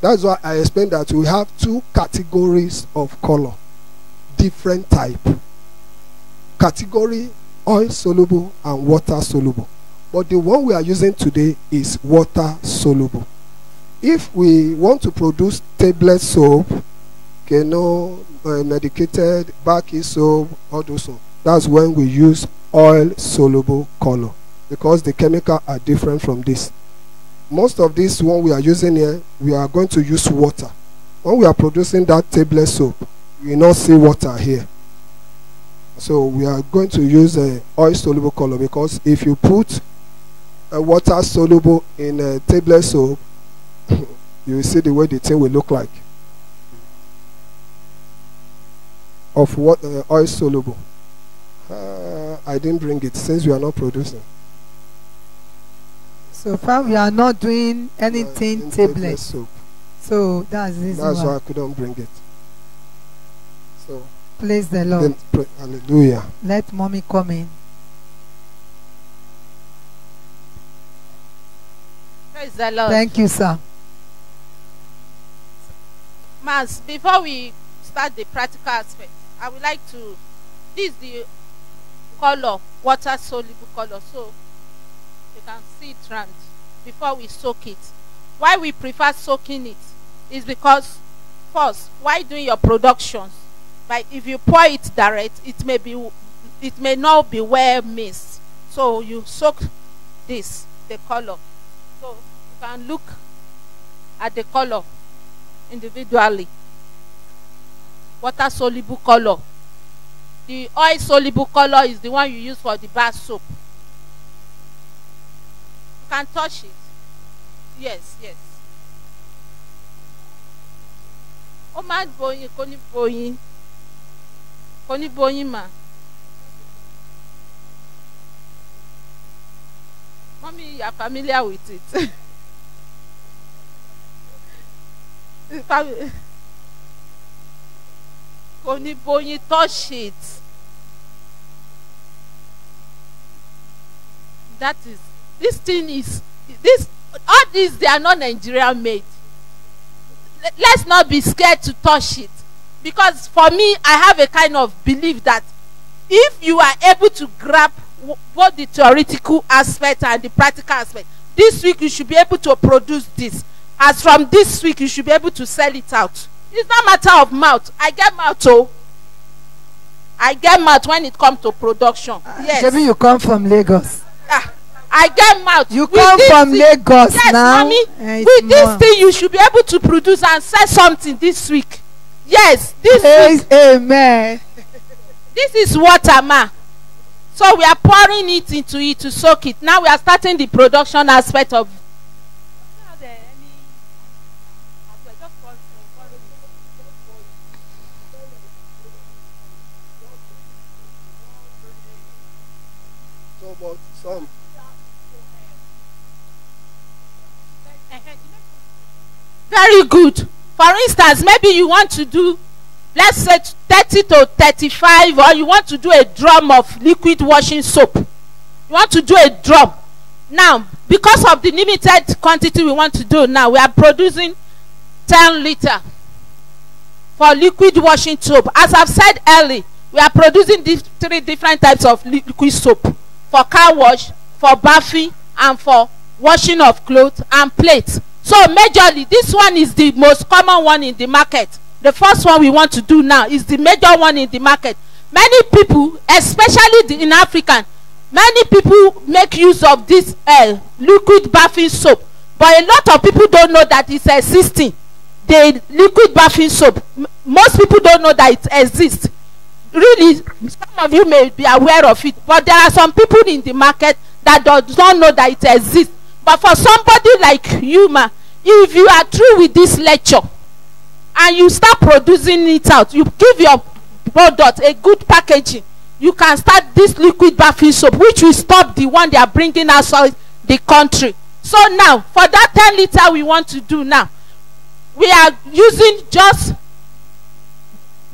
[SPEAKER 3] That's why I explained that we have two categories of color, different type. Category oil soluble and water soluble. But the one we are using today is water soluble. If we want to produce tablet soap, medicated, Baki soap, all those soap, that's when we use oil soluble color because the chemical are different from this. Most of this one we are using here, we are going to use water. When we are producing that tablet soap, you will not see water here. So we are going to use a oil soluble color because if you put a water soluble in a tablet soap, you will see the way the thing will look like. Of what oil soluble? I I didn't bring it since we are not producing.
[SPEAKER 1] So far we are not doing anything tablet.
[SPEAKER 3] Soap.
[SPEAKER 1] So that's the reason
[SPEAKER 3] That's
[SPEAKER 1] why.
[SPEAKER 3] why I couldn't bring it. So
[SPEAKER 1] Praise the Lord.
[SPEAKER 3] then pray, hallelujah.
[SPEAKER 1] Let mommy come in.
[SPEAKER 2] Praise the Lord.
[SPEAKER 1] Thank you, sir.
[SPEAKER 2] Mas, before we start the practical aspect, I would like to, this is the color, water soluble color, so you can see it round before we soak it. Why we prefer soaking it is because, first, while doing your productions, but if you pour it direct, it may not be well mixed. So you soak this, the color. So you can look at the color individually. Water soluble color. The oil soluble color is the one you use for the bar soap. You can touch it. Yes, yes. Oh man, boyin, koni boyin. Koni boyin ma. Mommy, you are familiar with it. Koni boyin, touch it. That is, this thing is, this, all these, they are not Nigerian made. Let's not be scared to touch it, because for me, I have a kind of belief that if you are able to grab both the theoretical aspect and the practical aspect, this week you should be able to produce this. As from this week, you should be able to sell it out. It's not a matter of mouth. I get mouth, oh. I get mouth when it comes to production. Yes.
[SPEAKER 1] Maybe you come from Lagos.
[SPEAKER 2] I get mouth.
[SPEAKER 1] You come from Lagos
[SPEAKER 2] yes,
[SPEAKER 1] now.
[SPEAKER 2] Mommy, with this thing, you should be able to produce and sell something this week. Yes, this week.
[SPEAKER 1] Amen.
[SPEAKER 2] This is water, ma. So we are pouring it into it to soak it. Now we are starting the production aspect of.
[SPEAKER 3] So about some.
[SPEAKER 2] Very good. For instance, maybe you want to do, let's say 30 to 35, or you want to do a drum of liquid washing soap. You want to do a drum. Now, because of the limited quantity we want to do now, we are producing 10 liters for liquid washing soap. As I've said earlier, we are producing these 3 different types of liquid soap for car wash, for bathing, and for washing of clothes and plates. So majorly, this one is the most common one in the market. The first one we want to do now is the major one in the market. Many people, especially in Africa, many people make use of this liquid bathing soap. But a lot of people don't know that it's existing. The liquid bathing soap, most people don't know that it exists. Really, some of you may be aware of it, but there are some people in the market that don't know that it exists. But for somebody like you, ma, if you are through with this lecture and you start producing it out, you give your product a good packaging, you can start this liquid bathing soap, which will stop the one they are bringing outside the country. So now, for that 10 liter we want to do now, we are using just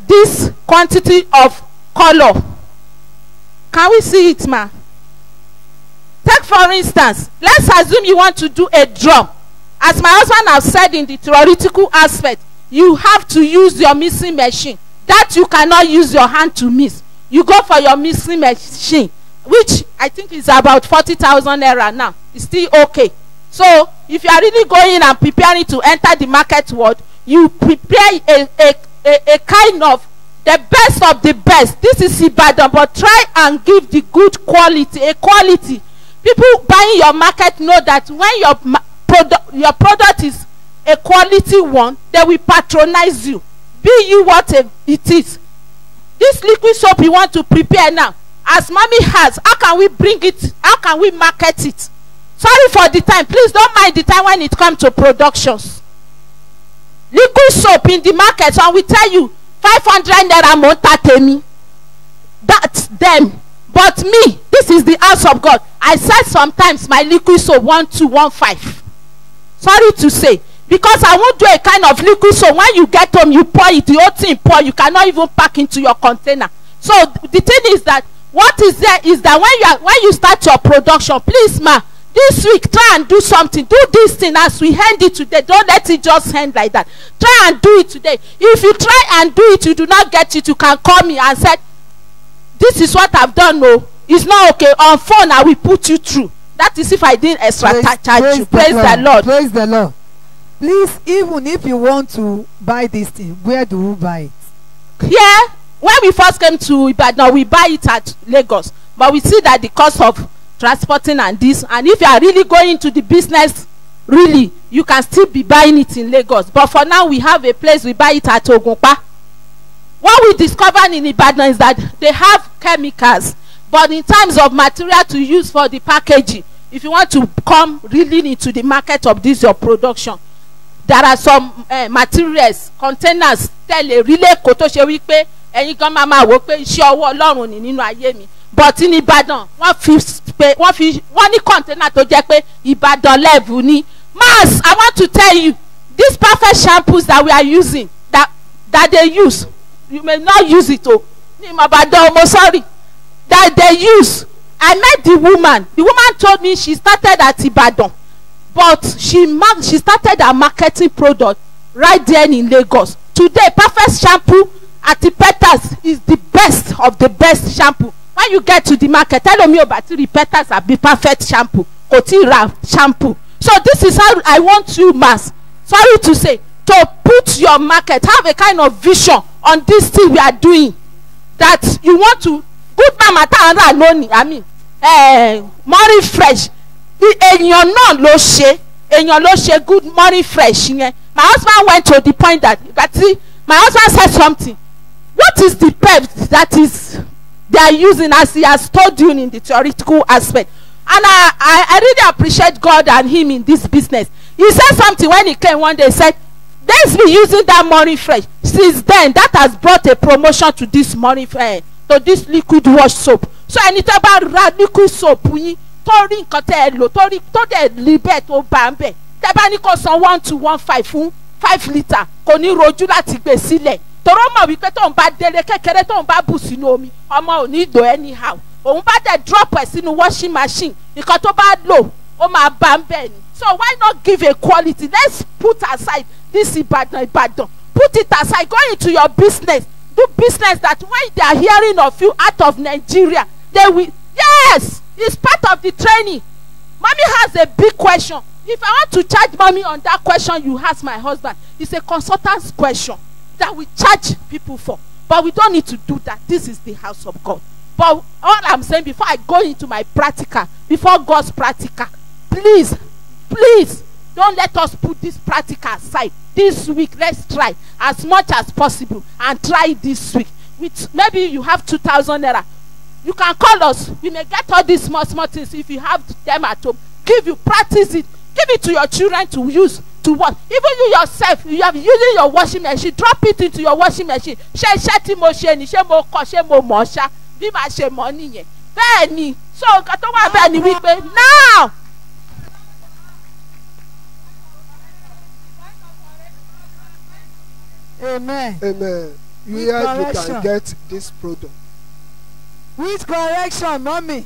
[SPEAKER 2] this quantity of color. Can we see it, ma? Take for instance, let's assume you want to do a drum. As my husband has said in the theoretical aspect, you have to use your mixing machine. That you cannot use your hand to mix. You go for your mixing machine, which I think is about 40,000 naira now. It's still okay. So if you are really going and preparing to enter the market world, you prepare a kind of the best of the best. This is Ibadan, but try and give the good quality, a quality. People buying your market know that when your product is a quality one, they will patronize you. Be you what it is. This liquid soap you want to prepare now, as mommy has, how can we bring it? How can we market it? Sorry for the time. Please don't mind the time when it comes to productions. Liquid soap in the market, so we tell you 500 naira monta temi. That's them. But me, this is the house of God. I said sometimes my liquid soap 1215. Sorry to say, because I won't do a kind of liquid soap. When you get home, you pour it, the whole thing pour. You cannot even pack into your container. So the thing is that what is there is that when you start your production, please, ma, this week try and do something. Do this thing as we hand it today. Don't let it just end like that. Try and do it today. If you try and do it, you do not get it, you can call me and say, this is what I've done. No, it's not okay. On phone, I will put you through. That is if I didn't extra charge you. Praise the Lord.
[SPEAKER 1] Praise the Lord. Please, even if you want to buy this thing, where do you buy it?
[SPEAKER 2] Yeah, when we first came to Ibadan, we buy it at Lagos. But we see that the cost of transporting and this, and if you are really going to the business, really, you can still be buying it in Lagos. But for now, we have a place we buy it at Ogunpa. What we discovered in Ibadan is that they have chemicals, but in terms of material to use for the packaging, if you want to come really into the market of this your production, there are some materials, containers, tẹ́lẹ̀ relay kò tó ṣe wípé ẹ̀yin gan máa wò pé iṣẹ́ ọwọ́ Ọlọ́run ni nínú ayé mi. But in Ibadan, wọ́n ní container tó jẹ́ pé Ibadan level ni. Mas, I want to tell you, these perfect shampoos that we are using, that they use, you may not use it. Oh, sorry, that they use. I met the woman. The woman told me she started at Ibadan, but she started a marketing product right there in Lagos. Today, perfect shampoo at Ipetas is the best of the best shampoo. When you get to the market, tell me about the Ipetas are be perfect shampoo, Kotira shampoo. So this is how I want you, Mas, sorry to say, to put your market, have a kind of vision on this thing we are doing, that you want to good mama ta noni, I mean morning fresh. Èèyàn ló ṣe good morning fresh. My husband went to the point that my husband said something. What is the pep that is they are using, as he has told you in the theoretical aspect? And I really appreciate God and him in this business. He said something when he came one day. He said, let's be using that morning fresh. Since then, that has brought a promotion to this morning fresh, to this liquid wash soap. So anything about liquid soap, torí nǹkan tẹ́ ẹ lò torí tó dẹ̀ libẹ̀ tó bá ń bẹ̀ tẹ́ bá ní kó san 1215 fún 5 litre kò ní rojú láti gbé sílẹ̀ toró mọ̀ wípé tóun bá délé kékeré tóun bá bù sínú omi ọmọ ò ní lò anyhow òun bá dẹ̀ drop ẹ̀ sínú washing machine nǹkan tó bá lò ó máa bá ń bẹ̀ ni. So why not give a quality? Let's put aside this Ibadan, put it aside, go into your business, do business that when they are hearing of you out of Nigeria, they will, yes, it's part of the training. Mommy has a big question. If I want to charge mommy on that question you ask my husband, it's a consultant's question that we charge people for. But we don't need to do that. This is the house of God. But all I'm saying, before I go into my practical, before God's practical, please, don't let us put this practical aside. This week, let's try as much as possible and try this week. With maybe you have 2,000 naira. You can call us. We may get all these small things if you have them at home. Practice it. Give it to your children to use, to what? Even you yourself, you are using your washing machine. Drop it into your washing machine. Benny. So, now.
[SPEAKER 1] Amen.
[SPEAKER 3] Amen. Where you can get this product.
[SPEAKER 1] Which correction, mommy?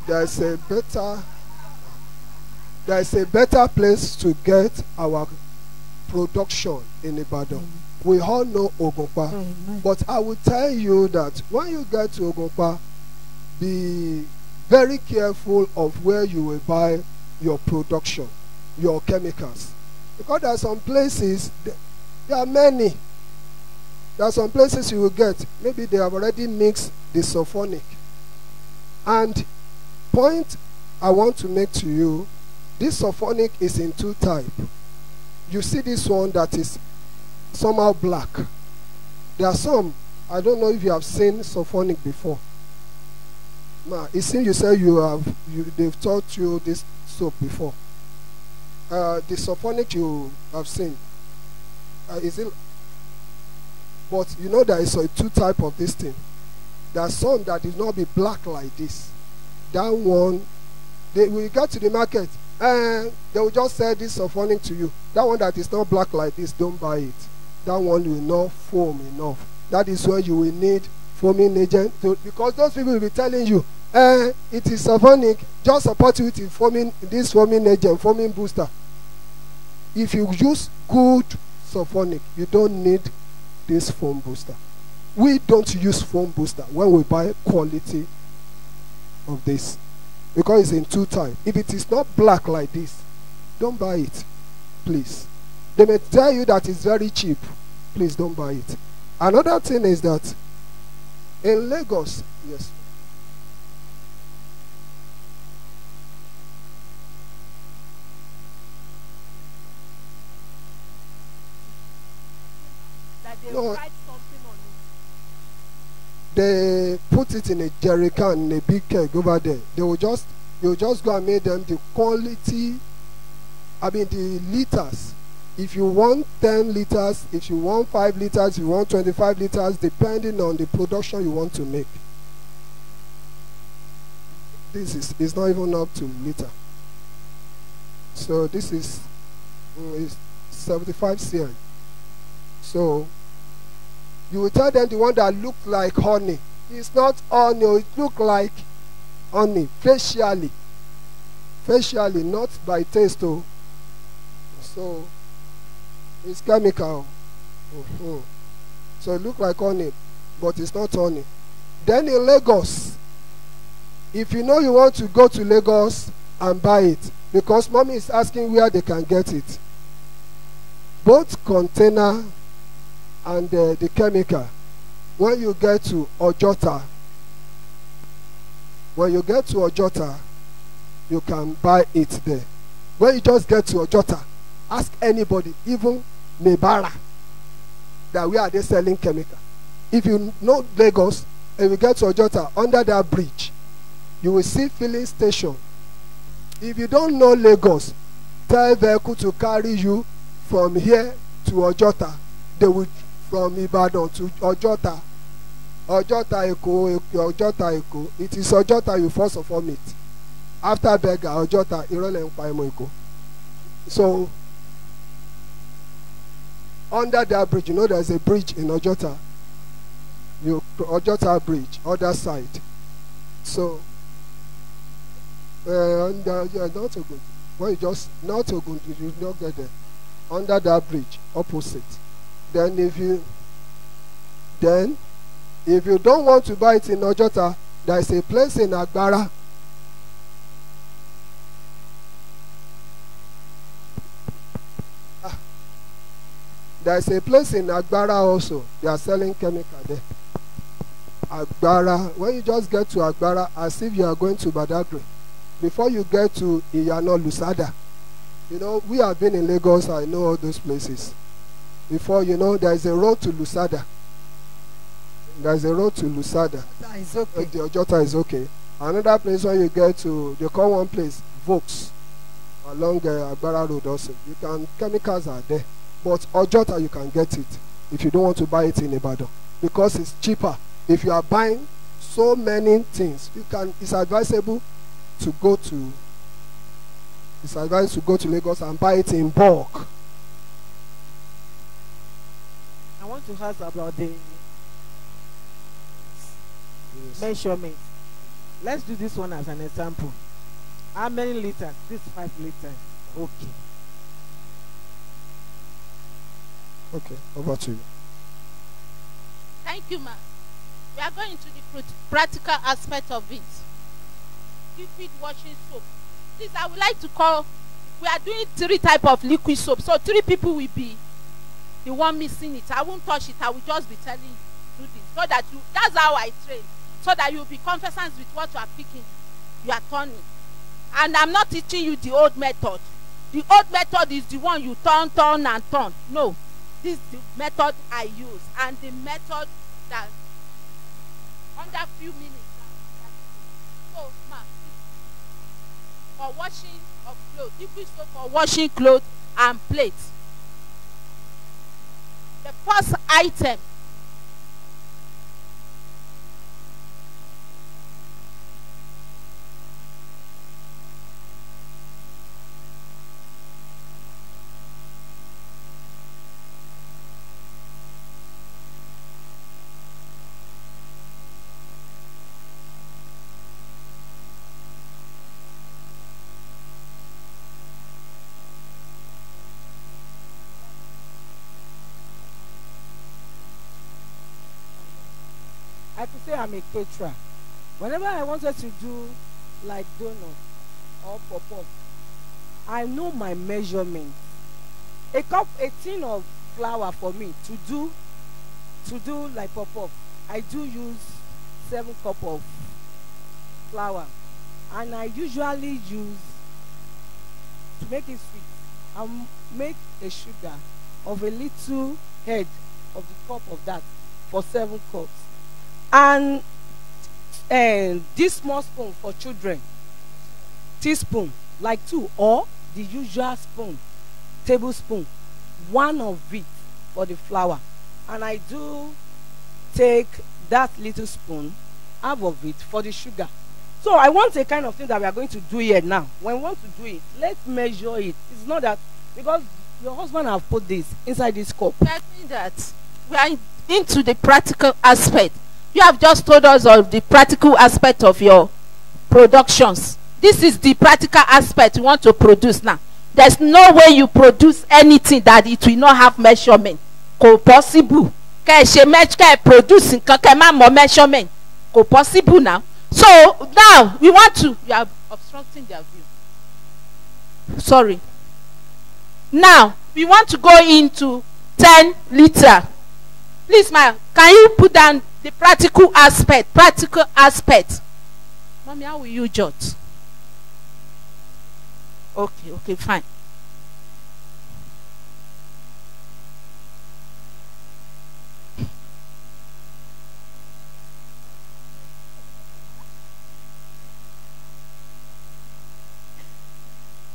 [SPEAKER 3] There's a better place to get our production in Ibadan. We all know Ogunpa, but I will tell you that when you get to Ogunpa, be very careful of where you will buy your production, your chemicals, because there are some places, there are many. There are some places you will get, maybe they have already mixed the sulfonic. And point I want to make to you, this sulfonic is in two types. You see this one that is somehow black. There are some I don't know if you have seen sulfonic before. Ma, it seems you say they've taught you this soap before. The sulfonic you have seen, is it? But you know there is two type of this thing. There's some that will not be black like this. That one, they will get to the market and they will just sell this sulfonic to you. That one that is not black like this, don't buy it. That one will not foam enough. That is where you will need foaming agent because those people will be telling you, it is sulfonic, just support it with this foaming agent, foaming booster. If you use good sulfonic, you don't need this foam booster. We don't use foam booster when we buy quality of this because it's in two types. If it is not black like this, don't buy it, please. They may tell you that it's very cheap. Please don't buy it. Another thing is that in Lagos, yes.
[SPEAKER 5] That they
[SPEAKER 3] No.
[SPEAKER 5] write something on it.
[SPEAKER 3] They put it in a jerry can, in a big keg over there. You just go and make them the quality, the liters. If you want 10 liters, if you want 5 liters, if you want 25 liters, depending on the production you want to make. This is not even up to liter. So this is 75 cl. So you will tell them the one that looks like honey. It's not honey, it looks like honey, facially. Facially, not by taste. Oh. So it's chemical. So it looks like honey, but it's not honey. Then in Lagos, if you know you want to go to Lagos and buy it, because mommy is asking where they can get it. Both container and the chemical, when you get to Ojota, you can buy it there. When you just get to Ojota, ask anybody, even Nebara, that where are they selling chemical. If you know Lagos and you get to Ojota, under that bridge, you will see filling station. If you don't know Lagos, tell vehicle to carry you from here to Ojota. They will from Ibadan to Ojota. Ojota Eko. It is Ojota you first of all meet. After Bega, Ojota, Irole Npaimo Eko. So under that bridge, you know there's a bridge in Ojota. Ojota bridge, other side. So not so good. When you just not so good, you don't get there. Under that bridge, opposite. Then if you don't want to buy it in Ojota, there is a place in Agbara. There is a place in Agbara also. They are selling chemical there. Agbara. When you just get to Agbara, as if you are going to Badagry, before you get to Iyano Lusada, you know, we have been in Lagos. I know all those places. Before, you know, there is a road to Lusada. There is a road to Lusada.
[SPEAKER 1] It's okay.
[SPEAKER 3] The Ojota is okay. Another place where you get to, they call one place Vokes, along Agbara Road also. You can, chemicals are there. But Ojota, you can get it if you don't want to buy it in Ibadan, because it's cheaper. If you are buying so many things, it's advisable to go to Lagos and buy it in bulk.
[SPEAKER 4] I want to ask about the measurement. Let's do this one as an example. How many liters? This 5 liters. Okay.
[SPEAKER 3] Okay, over to you.
[SPEAKER 2] Thank you, ma'am. We are going to the practical aspect of it. Liquid washing soap. This I would like to call, we are doing 3 types of liquid soap. So 3 people will be the one missing it. I won't touch it. I will just be telling you do this. So that that's how I train. So that you'll be conversant with what you are picking. You are turning. And I'm not teaching you the old method. The old method is the one you turn and turn. No. This is the method I use, and the method that under few minutes now. So ma, for washing of clothes, liquid soap for washing clothes and plates. The first item
[SPEAKER 5] I could say I'm a caterer. Whenever I wanted to do like donut or pop-up, I know my measurement. A tin of flour for me to do like pop-up, I do use 7 cups of flour, and I usually use, to make it sweet, I'll make a sugar of a little head of the cup of that for 7 cups. And this small spoon for children, teaspoon, like 2, or the usual spoon, tablespoon, 1 of it for the flour. And I do take that little spoon, half of it for the sugar. So I want a kind of thing that we are going to do here now. When we want to do it, let's measure it. It's not that because your husband have put this inside this cup.
[SPEAKER 2] I think that we are into the practical aspect. You have just told us of the practical aspect of your productions. This is the practical aspect you want to produce now. There's no way you produce anything that it will not have measurement. Ko possible. Produce measurement. Ko possible now. So now we want to. You are obstructing their view. Sorry. Now we want to go into 10 liter. Please, ma, can you put down the practical aspect? Practical aspect. Mommy, how will you jot? Okay, fine.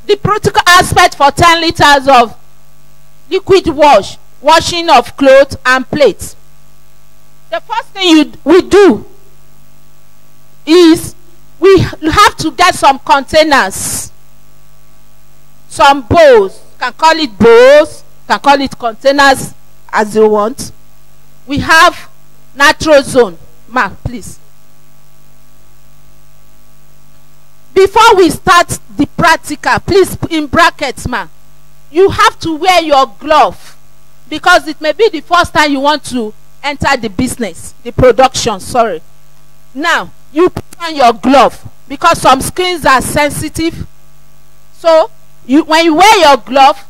[SPEAKER 2] The practical aspect for 10 liters of liquid washing of clothes and plates. The first thing we do is we have to get some containers, some bowls. You can call it bowls, you can call it containers as you want. We have nitrogen. Ma, please. Before we start the practical, please, in brackets, ma, you have to wear your glove because it may be the first time you want to enter the business, the production, sorry. Now, you put on your glove because some skins are sensitive. So, when you wear your glove,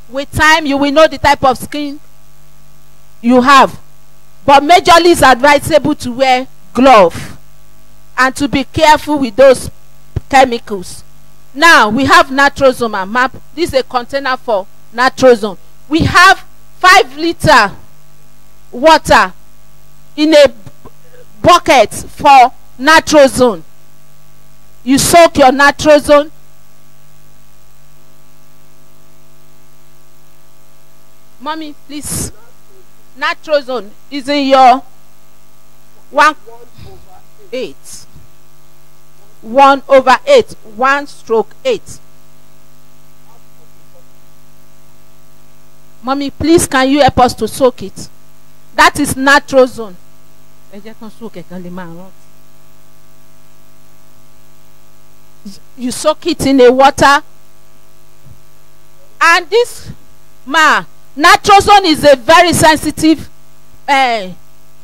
[SPEAKER 2] with time, you will know the type of skin you have. But majorly, it's advisable to wear glove and to be careful with those chemicals. Now, we have nitrogen and map. This is a container for nitrogen. We have 5 liter water in a bucket for nitrogen. You soak your nitrogen. Mommy, please. Nitrogen is in your 1/8. 1/8. 1/8. Mommy, please, can you help us to soak it? That is nitrogen. You soak it in a water. And this, nitrogen is a very sensitive,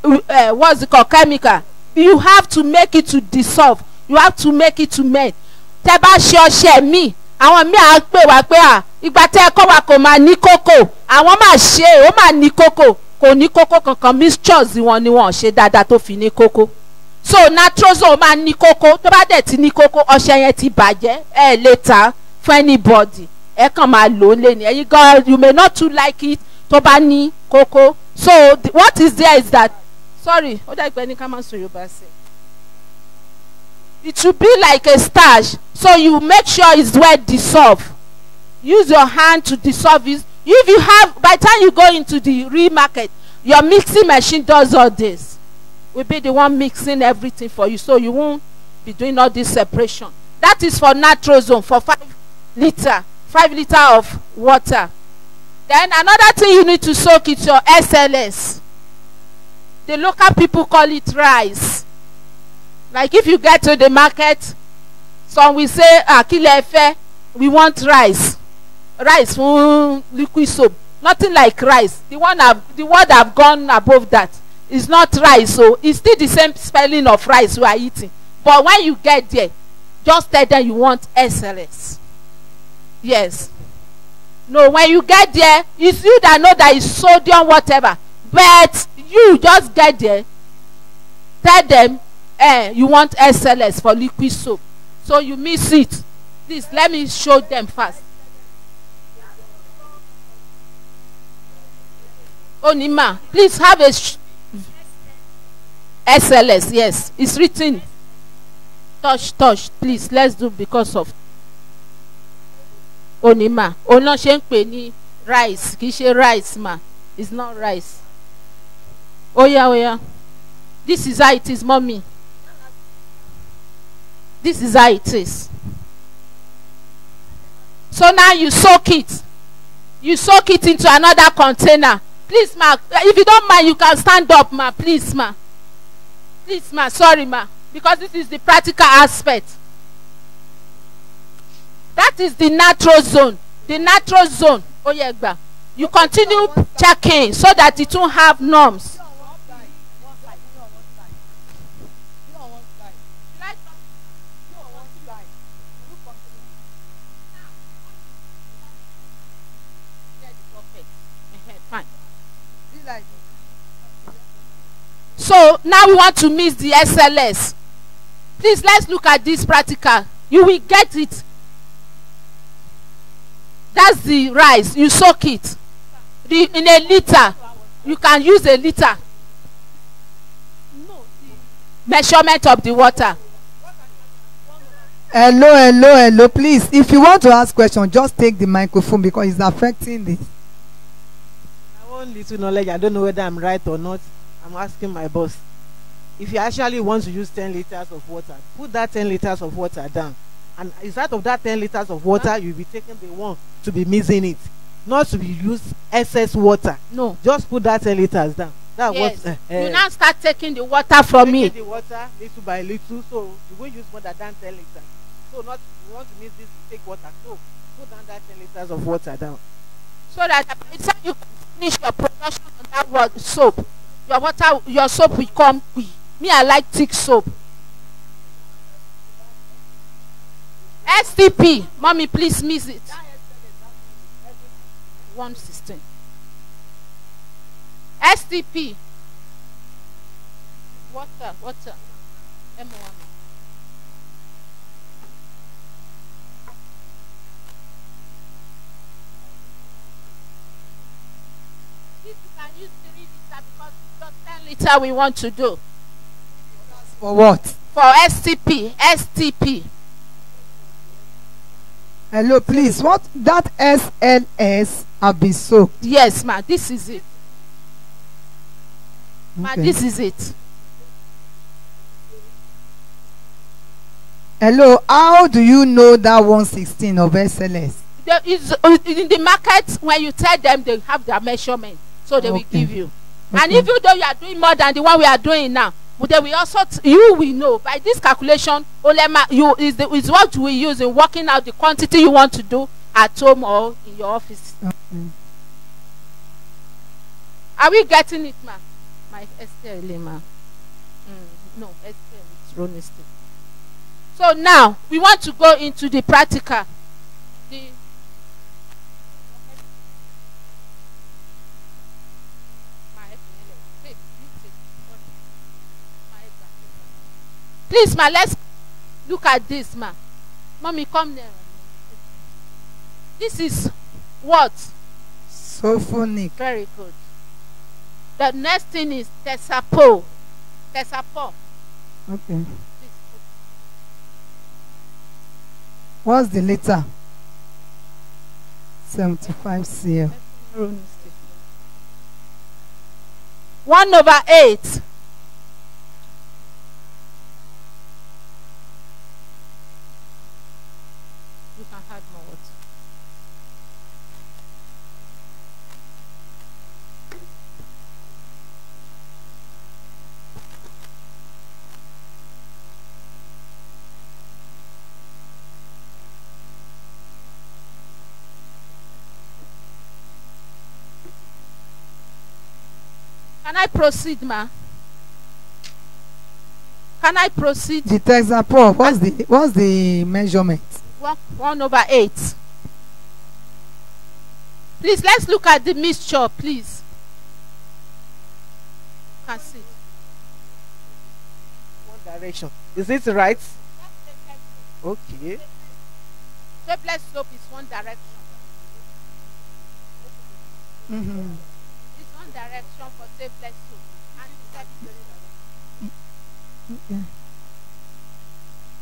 [SPEAKER 2] what's it called, chemical. You have to make it to dissolve. You have to make it to melt. Teba ṣe mi, àwọn mi á pè wá pé ìgbà tẹ́ kọ́ wa kò máa ní kókó. Àwọn máa ṣe ó máa ní kókó. Kò ní kókó kankan, mixtures wọn ni wọ́n ṣe dáadáa tó fi ní kókó. So nitrogen máa ní kókó. Tó bá dẹ̀ ti ní kókó, ọṣẹ yẹn ti bàjẹ́. Ẹ lè ta fún anybody. Ẹ kàn máa lò ó lé ní. Ẹ̀yin gan, you may not too like it tó bá ní kókó. So what is there is that Sorry, it should be like a starch, so you make sure it's well dissolved. Use your hand to dissolve it. If you have, by the time you go into the real market, your mixing machine does all this. Will be the one mixing everything for you, so you won't be doing all this separation. That is for natural zone, for 5 liter of water. Then another thing you need to soak is your SLS. The local people call it rice. Like if you get to the market, some will say, Kilefe, we want rice. Rice, liquid soap. Nothing like rice. The word have gone above that. It's not rice, so it's still the same spelling of rice we are eating. But when you get there, just tell them you want SLS. Yes. No, when you get there, it's you that know that it's sodium, whatever. But you just get there, tell them, you want SLS for liquid soap. So you mix it. Please, let me show them first. Onima, please have a SLS, yes. It's written. Touch, please. Let's do because of Onima. Ona shenkpe ni rice. Kishe rice, ma. It's not rice. Oh yeah. This is how it is, mommy. This is how it is. So now you soak it. You soak it into another container. Please, ma. If you don't mind, you can stand up, ma. Please, ma. Please, ma. Sorry, ma. Because this is the practical aspect. That is the natural zone. The natural zone. Oh, yeah. You continue checking so that it won't have norms. So now we want to mix the SLS. Please, let's look at this practical. You will get it. That's the rice. You soak it. In a liter. You can use a liter. Measurement of the water.
[SPEAKER 1] Hello. Please, if you want to ask questions, just take the microphone because it's affecting this.
[SPEAKER 4] I want little knowledge. I don't know whether I'm right or not. I'm asking my boss. If you actually want to use 10 liters of water, put that 10 liters of water down. And instead of that 10 liters of water, you'll be taking the one to be mixing it. Not to be used excess water.
[SPEAKER 2] No.
[SPEAKER 4] Just put that 10 liters down. That
[SPEAKER 2] yes.
[SPEAKER 4] was,
[SPEAKER 2] you now start taking the water from me.
[SPEAKER 4] The water little by little, so you won't use more than 10 liters. So not you want to mix this, take water. So put down that 10 liters of water down.
[SPEAKER 2] So that by the time you finish your production on that word soap, your soap will come quick. Me, I like thick soap. STP, mommy, please mix it. 116. STP. Water. M1. This you can use 3 liter because it's just 10 liter we want to do.
[SPEAKER 1] For what?
[SPEAKER 2] For STP.
[SPEAKER 1] Hello, please. What that SLS have been soaked?
[SPEAKER 2] Yes, ma. This is it. Ma,
[SPEAKER 1] Okay.
[SPEAKER 2] this is it.
[SPEAKER 1] Hello, how do you know that 116 of SLS?
[SPEAKER 2] In the market, when you tell them, they have their measurement, so they will give you.
[SPEAKER 1] Okay.
[SPEAKER 2] And even though you are doing more than the one we are doing now, but they will also you will know by this calculation. Olema, is what we use in working out the quantity you want to do at home or in your office.
[SPEAKER 1] Okay.
[SPEAKER 2] Are we getting it, ma? My Esther Lema. No, Esther is Ronnie still. So now we want to go into the practical. Please, ma, let's look at this, ma. Mommy, come there. This is what?
[SPEAKER 1] Sulfonic.
[SPEAKER 2] Very good. The next thing is Tesapo. Tesapo.
[SPEAKER 1] Okay. What's the liter? 75 cl.
[SPEAKER 2] 1/8. You can add more water. Can I proceed, ma? Can I proceed?
[SPEAKER 1] The Texapo, what's the measurement?
[SPEAKER 2] 1/8. Please, let's look at the mixture, please. You can see.
[SPEAKER 4] One direction. Is it right? Okay.
[SPEAKER 2] Staples soap is one direction.
[SPEAKER 1] Mm-hmm.
[SPEAKER 2] It's one direction for staples soap.
[SPEAKER 1] Okay.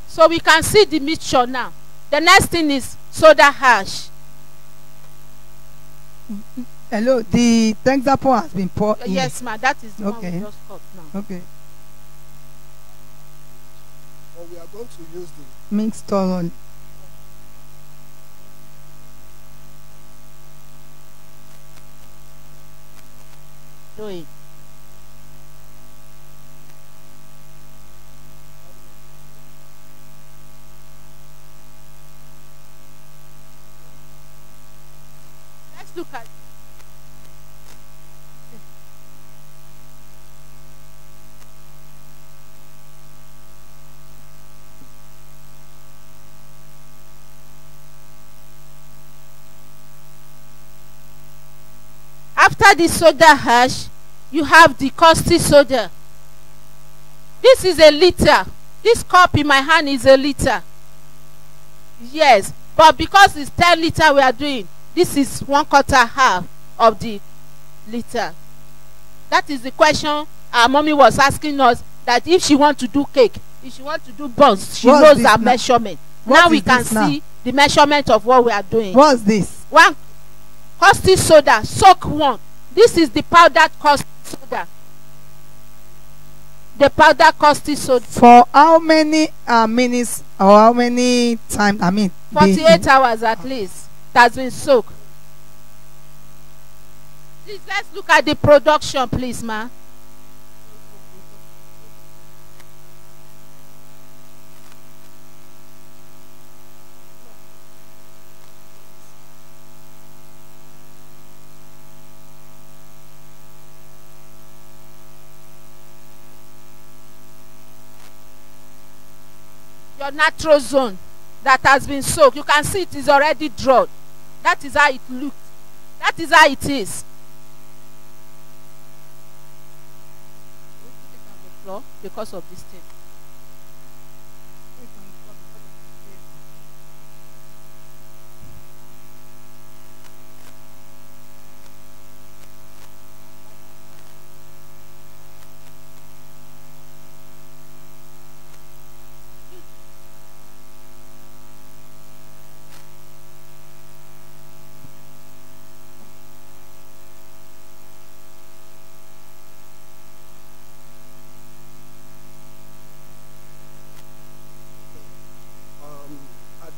[SPEAKER 2] So we can see the mixture now. The next thing is soda ash.
[SPEAKER 1] Hello, the Texapo has been poured in.
[SPEAKER 2] Yes, ma. That is the one
[SPEAKER 1] Okay.
[SPEAKER 2] we just cut now.
[SPEAKER 1] Okay.
[SPEAKER 3] But we are going to use the
[SPEAKER 1] Mix thoroughly.
[SPEAKER 2] Do it. Let's look at. After the soda ash, you have the caustic soda. This is a liter. This cup in my hand is a liter. Yes, but because it's 10 liter we are doing, this is 1/4 half of the liter. That is the question our mommy was asking us, that if she want to do cake, if she want to do buns, she knows her measurement. Now we can see the measurement of what we are doing.
[SPEAKER 1] What's this?
[SPEAKER 2] One caustic soda, soak one. This is the powdered caustic soda. The powdered caustic soda.
[SPEAKER 1] For how many minutes or how many time? I mean,
[SPEAKER 2] 48 hours at least. It has been soaked. Please, let's look at the production, please, ma. Your natural zone that has been soaked, you can see it is already dried. That is how it looks. That is how it is. We put it on the floor because of this thing.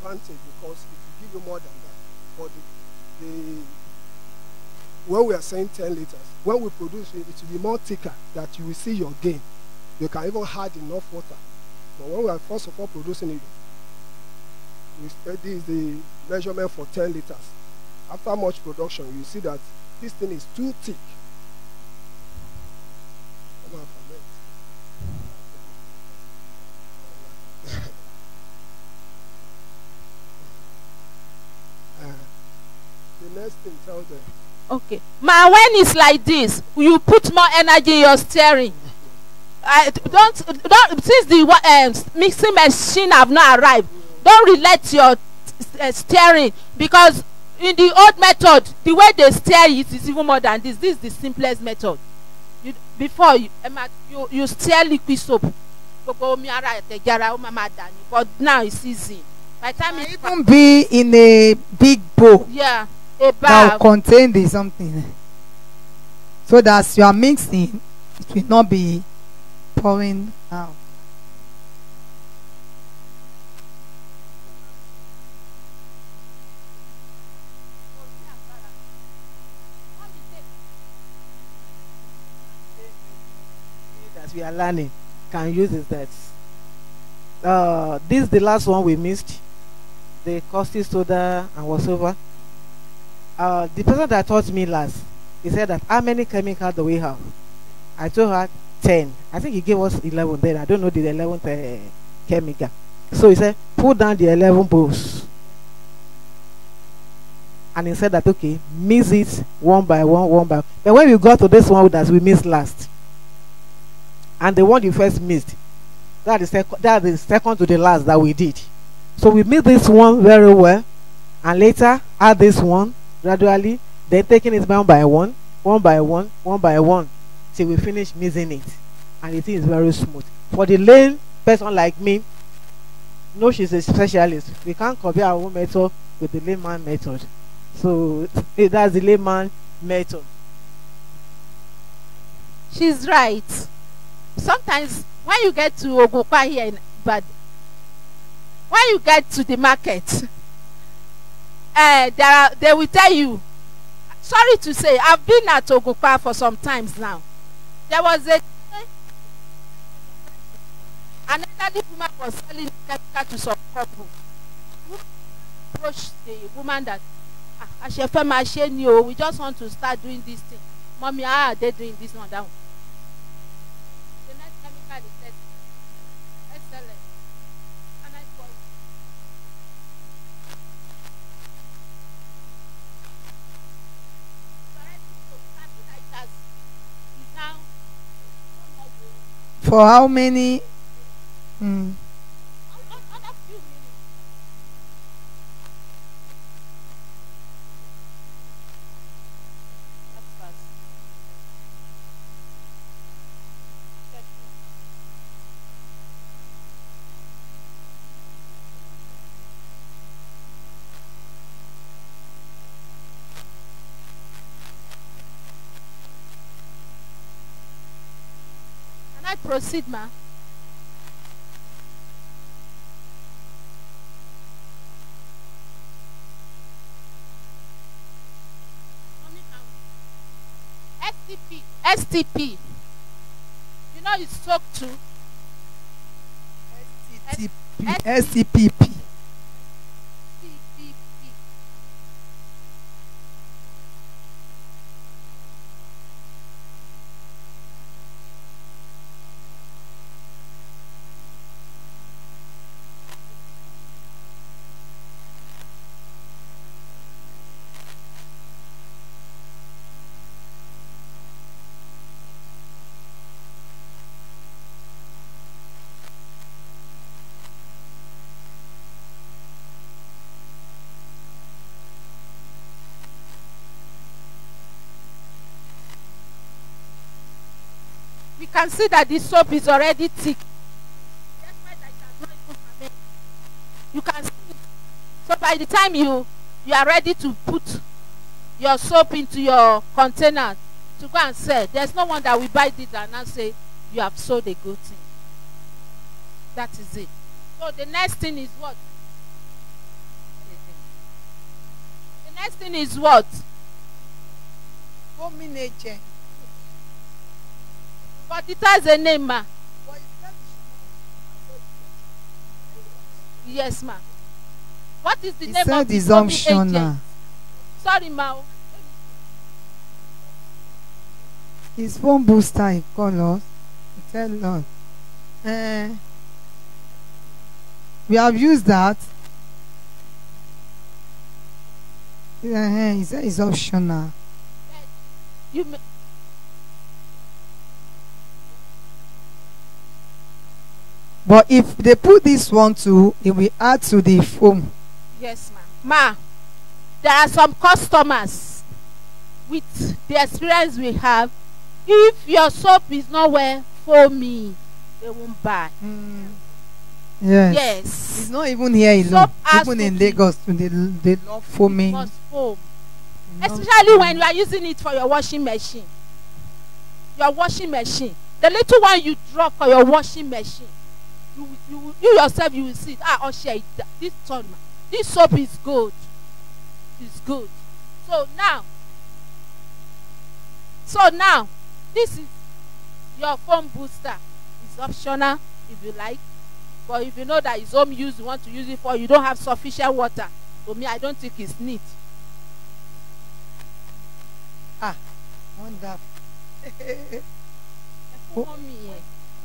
[SPEAKER 3] advantage, because it will give you more than that. But when we are saying 10 liters, when we produce it, it will be more thicker, that you will see your gain. You can even add enough water. But when we are first of all producing it, this is the measurement for 10 liters. After much production, you see that this thing is too thick. The next thing, tell them.
[SPEAKER 2] Okay, ma, when it's like this, you put more energy in your steering. Don't since the mixing machine have not arrived, don't relate your steering, because in the old method, the way they steer it is even more than this. This is the simplest method. before you stir liquid soap, gbogbo omi ara ẹ̀tẹ̀jára ó máa dà ní, but now it's easy. By the time
[SPEAKER 1] It
[SPEAKER 2] it
[SPEAKER 1] even be in a big bowl
[SPEAKER 2] yeah, a
[SPEAKER 1] that
[SPEAKER 2] bag.
[SPEAKER 1] will contain the something, so that as you are mixing, it will not be pouring out.
[SPEAKER 4] That we are learning can use is that this is the last one we missed, the caustic soda and whatsoever. The person that taught me last, he said that how many chemicals do we have? I told her 10. I think he gave us 11 then. I don't know the 11th chemical. So he said put down the 11 bowls, and he said that okay, mix it one by one by one. But when we got to this one that we missed last, and the one you first missed, that is the second to the last that we did. So we mix this one very well, and later add this one gradually, then taking it one by one by one, till we finish mixing it, and the thing is very smooth. For the lame person like me, no, she's a specialist. We can't compare our own method with the layman method. So that's the layman method.
[SPEAKER 2] She's right. Sometimes when you get to Ogunpa here in Bad, when you get to the market, they will tell you, sorry to say, I've been at Ogunpa for some times now. There was an elderly woman was selling chemical to some couple. Who approached the woman that, we just want to start doing this thing. Mommy, how are they doing this one down? The next chemical is that excellent. And I call
[SPEAKER 1] For how many?
[SPEAKER 2] Can I proceed, ma? STP. You know it's soaked to
[SPEAKER 1] STPP.
[SPEAKER 2] We can see that the soap is already thick. You can see it. So by the time you are ready to put your soap into your container to go and sell, there's no one that will buy it and now say you have sold a good thing. That is it. So the next thing is what? The next thing is what? But it has a name, ma. Yes, ma. What is the name of the foaming agent? Sorry, ma.
[SPEAKER 1] His phone booster, he call us. He tell us. We have used that. He said it's optional.
[SPEAKER 2] You may.
[SPEAKER 1] But if they put this one too, it will add to the foam.
[SPEAKER 2] Yes, ma'am. Ma, there are some customers with the experience we have. If your soap is not well foamy, they won't buy.
[SPEAKER 1] Yes.
[SPEAKER 2] Yes.
[SPEAKER 1] It's not even here alone.
[SPEAKER 2] Soap has
[SPEAKER 1] Even
[SPEAKER 2] to
[SPEAKER 1] in
[SPEAKER 2] be-
[SPEAKER 1] Lagos, they love foaming.
[SPEAKER 2] Must foam.
[SPEAKER 1] They love
[SPEAKER 2] Especially when
[SPEAKER 1] foaming.
[SPEAKER 2] you are using it for your washing machine. Your washing machine. The little one you drop for your washing machine. You yourself, you will see it. Ah, Oshe, this soap is good. It's good. So now, this is your foam booster. It's optional if you like. But if you know that it's home use, you want to use it for, you don't have sufficient water. To me, I don't think it's neat.
[SPEAKER 1] Wonderful.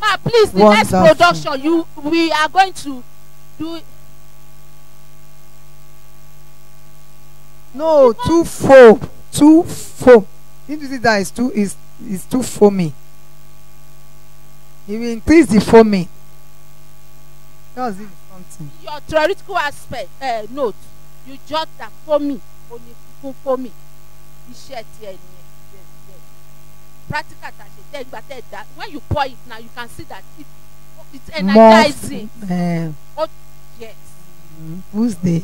[SPEAKER 2] Ma, please, the next
[SPEAKER 1] Wonderful.
[SPEAKER 2] production, we are going to do.
[SPEAKER 1] No, too foam. Too foam. Didn't you see that is too foamy? It will increase the foaming. Just it something.
[SPEAKER 2] Your theoretical aspect note, you jot that for me, only for me. Iṣẹ́ ti ẹ nìyẹn. Yes. Practical that when you pour it now, you can see that it's energizing. Oh, yes.
[SPEAKER 1] Who's there?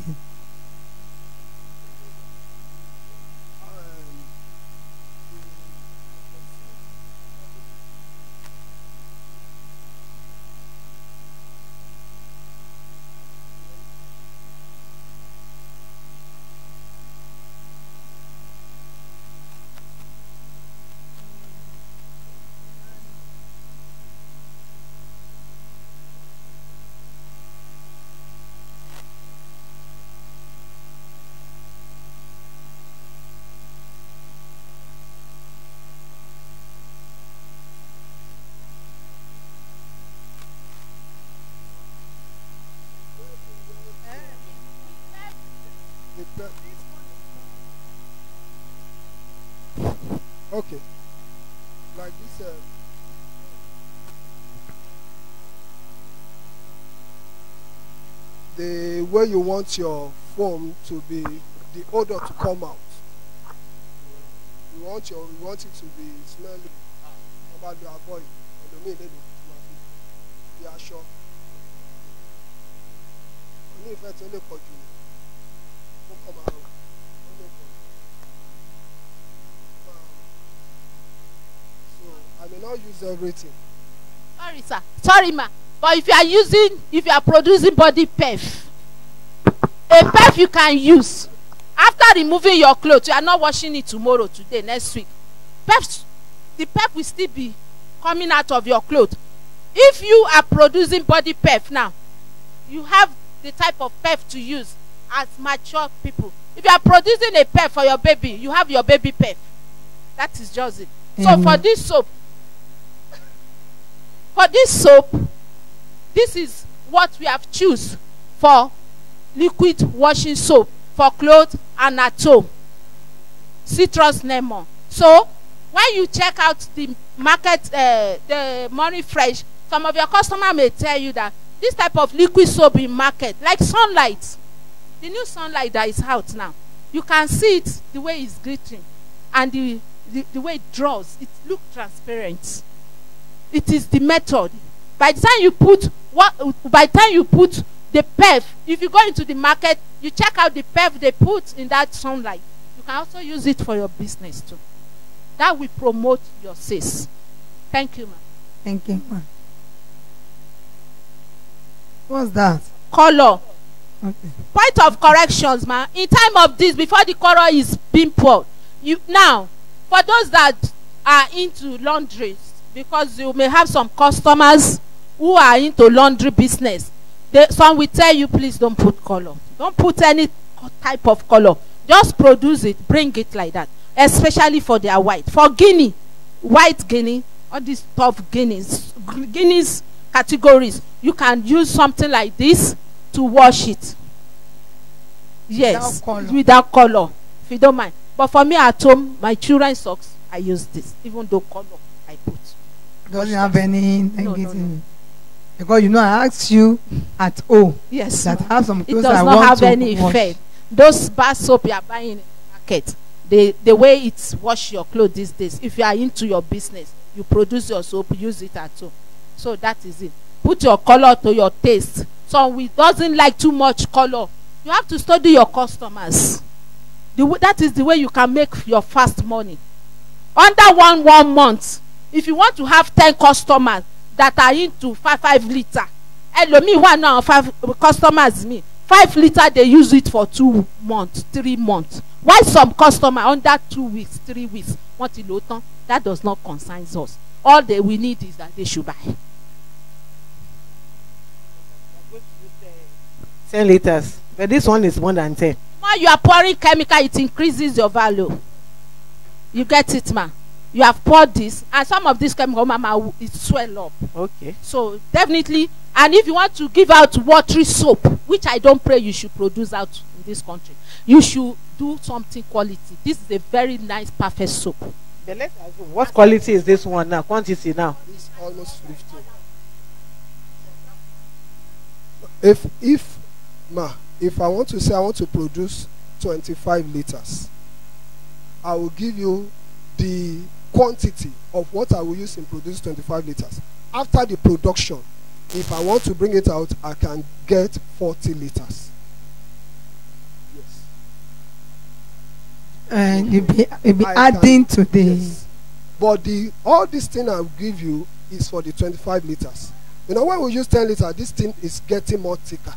[SPEAKER 3] Okay. Like this, the way you want your foam to be, the odor to come out. You want it to be smelly. About the avoid. The aṣọ. Only if it's only for you. Don't come out. I may not use everything.
[SPEAKER 2] Sorry, sir. Sorry, ma. But if you are producing body perf, a perf you can use after removing your clothes. You are not washing it tomorrow, today, next week. The perf will still be coming out of your clothes. If you are producing body perf now, you have the type of perf to use as mature people. If you are producing a perf for your baby, you have your baby perf. That is just it. So for this soap, this is what we have choose for liquid washing soap for clothes and at home. Citrus lemon. So when you check out the market, the Morning Fresh, some of your customers may tell you that this type of liquid soap in market, like Sunlight, the new Sunlight that is out now, you can see it the way it's glittering and the way it draws. It looks transparent. It is the method. By the time you put the perf, if you go into the market, you check out the perf they put in that Sunlight. You can also use it for your business too. That will promote your sales. Thank you, ma'am.
[SPEAKER 1] Thank you, ma'am. What's that?
[SPEAKER 2] Color.
[SPEAKER 1] Okay.
[SPEAKER 2] Point of corrections, ma'am. In time of this, before the color is being poured, now, for those that are into laundries, because you may have some customers who are into laundry business, some will tell you, please don't put color. Don't put any type of color. Just produce it, bring it like that. Especially for their white. For Guinea, white Guinea, all these tough Guineas categories, you can use something like this to wash it. Yes, without color, if you don't mind. But for me at home, my children's socks, I use this, even though color I put.
[SPEAKER 1] Doesn't have any negative.
[SPEAKER 2] No.
[SPEAKER 1] Because I asked you at home.
[SPEAKER 2] Yes.
[SPEAKER 1] That have some
[SPEAKER 2] It
[SPEAKER 1] clothes
[SPEAKER 2] does
[SPEAKER 1] I
[SPEAKER 2] not
[SPEAKER 1] want
[SPEAKER 2] have
[SPEAKER 1] to
[SPEAKER 2] any
[SPEAKER 1] wash.
[SPEAKER 2] effect. Those bar soap you are buying in the market the way it's wash your clothes these days. If you are into your business, you produce your soap, use it at home. So that is it. Put your color to your taste. Some we doesn't like too much color. You have to study your customers. That is the way you can make your fast money. Under one month, if you want to have 10 customers that are into 5 liter, me 1 now 5 customers me 5 liter, they use it for 2 months, 3 months. Why some customer under 2 weeks, 3 weeks want to load on? That does not concern us. All that we need is that they should buy.
[SPEAKER 4] 10 liters, but this one is more than 10.
[SPEAKER 2] When you are pouring chemical, it increases your value. You get it, ma? You have poured this, and some of this chemical, mama, it swell up.
[SPEAKER 4] Okay.
[SPEAKER 2] So definitely, and if you want to give out watery soap, which I don't pray you should produce out in this country, you should do something quality. This is a very nice, perfect soap.
[SPEAKER 4] But let's assume, what quality is this one now? Quantity now?
[SPEAKER 3] It's almost 50. If I want to say I want to produce 25 liters, I will give you the quantity of what I will use in produce 25 liters. After the production, if I want to bring it out, I can get 40 liters. Yes.
[SPEAKER 1] And you'll be adding to the...
[SPEAKER 3] Yes. But all this thing I'll give you is for the 25 liters. You know, when we use 10 liters, this thing is getting more thicker.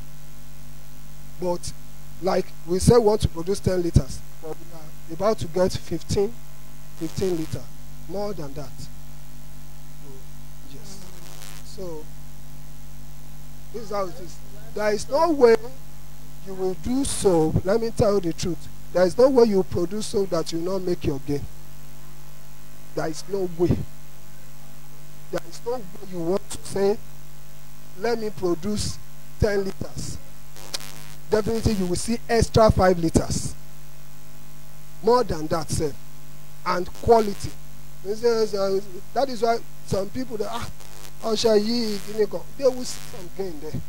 [SPEAKER 3] But like we say, we want to produce 10 liters, but we are about to get 15 liters, more than that. Yes. So this is how it is. There is no way you will do so. Let me tell you the truth. There is no way you produce so that you will not make your gain. There is no way. There is no way you want to say, let me produce 10 liters. Definitely you will see extra 5 liters. More than that, sir. And quality. That is why some people, they will see some gain there.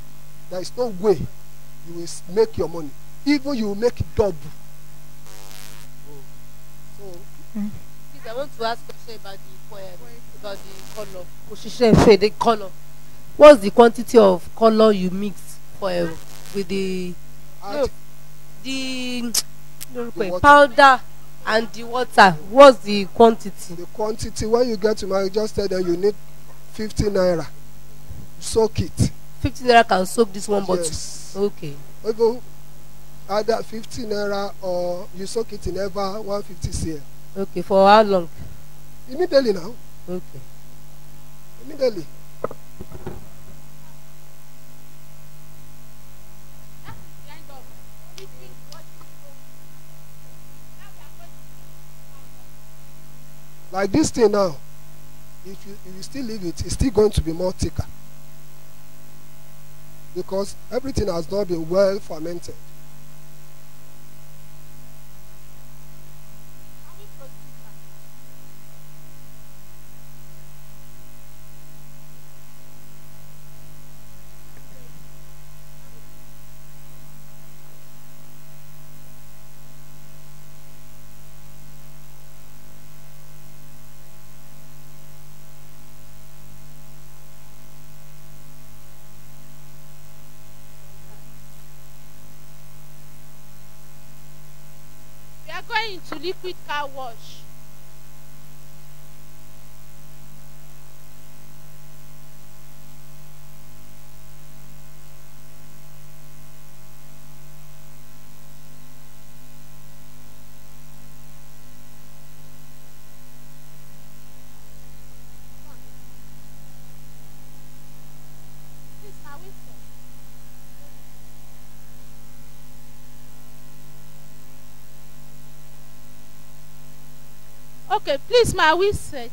[SPEAKER 3] There is no way you will make your money. Even you will make it double. So,
[SPEAKER 6] Please, I want to ask a question about the color. What's the quantity of color you mix with the powder and the water? What's the quantity?
[SPEAKER 3] The quantity, when you get to marry, just tell them you need 50 naira. Soak it.
[SPEAKER 6] 50 naira can soak this one bottle?
[SPEAKER 3] Yes.
[SPEAKER 6] Okay.
[SPEAKER 3] Go either 50 naira or you soak it in ever 150 cl.
[SPEAKER 6] Okay, for how long?
[SPEAKER 3] Immediately now.
[SPEAKER 6] Okay.
[SPEAKER 3] Immediately. Like this thing now, if you still leave it, it's still going to be more thicker. Because everything has not been well fermented.
[SPEAKER 2] Going into liquid car wash. Okay, please, ma, we set.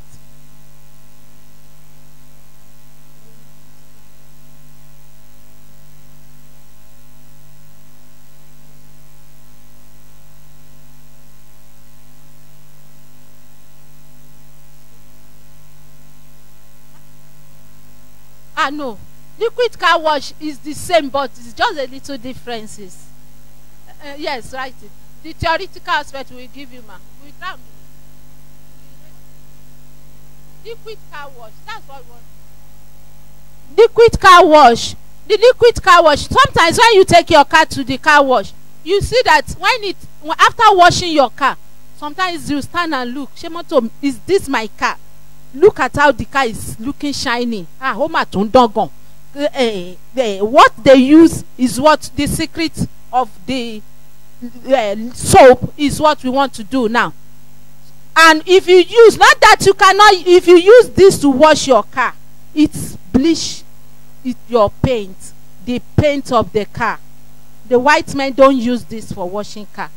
[SPEAKER 2] No. Liquid car wash is the same, but it's just a little differences. Yes, right. The theoretical aspect we give you, ma. We try. Liquid car wash. That's what we want. Liquid car wash. The liquid car wash. Sometimes when you take your car to the car wash, you see that after washing your car, sometimes you stand and look. Shemoto, is this my car? Look at how the car is looking shiny. What they use is what the secret of the soap is what we want to do now. And if you use, not that you cannot, if you use this to wash your car, it's bleach your paint, the paint of the car. The white men don't use this for washing car.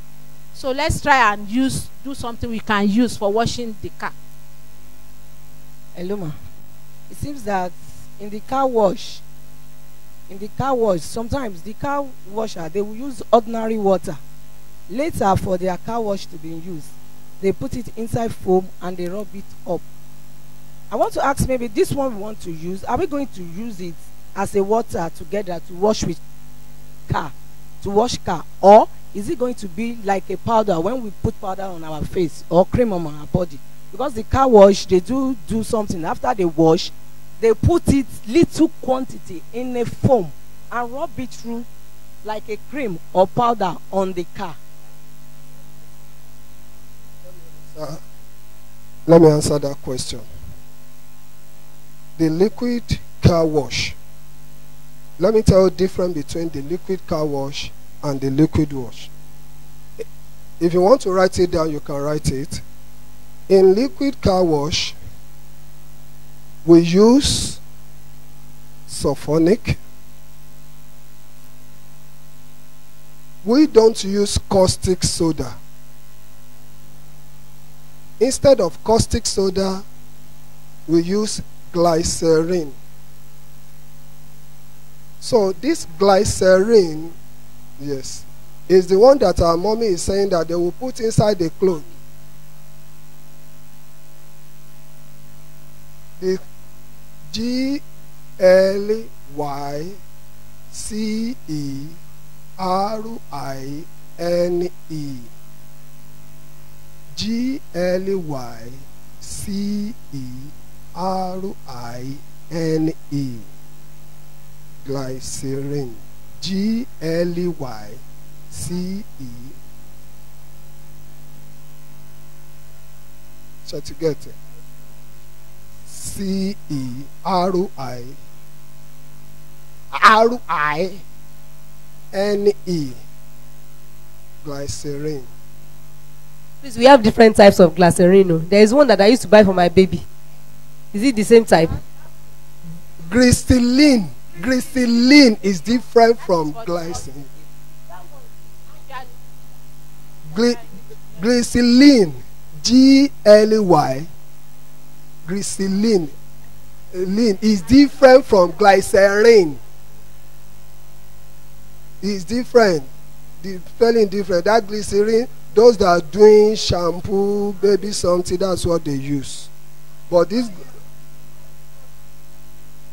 [SPEAKER 2] So let's try and do something we can use for washing the car.
[SPEAKER 5] Hello, ma. It seems that in the car wash, sometimes the car washer, they will use ordinary water. Later, for their car wash to be used, they put it inside foam and they rub it up. I want to ask, maybe this one we want to use, are we going to use it as a water together to wash car, or is it going to be like a powder when we put powder on our face or cream on our body? Because the car wash, they do something. After they wash, they put it little quantity in a foam and rub it through like a cream or powder on the car.
[SPEAKER 3] Let me answer that question. The liquid car wash. Let me tell you the difference between the liquid car wash and the liquid wash. If you want to write it down, you can write it. In liquid car wash, we use sulfonic. We don't use caustic soda. Instead of caustic soda, we use glycerin. So this glycerin, yes, is the one that our mommy is saying that they will put inside the clothes. The glycerinE. GlycerinE. Glycerin. GlycerinE. So to get it. CERINE. Glycerin.
[SPEAKER 6] Please, we have different types of glycerin. There is one that I used to buy for my baby. Is it the same type?
[SPEAKER 3] Glycerin. Glycerin is different from glycerin. Glycerin. GLY. Glycerin is different from glycerin. It's different. The spelling different. That glycerin, those that are doing shampoo, baby something, that's what they use. But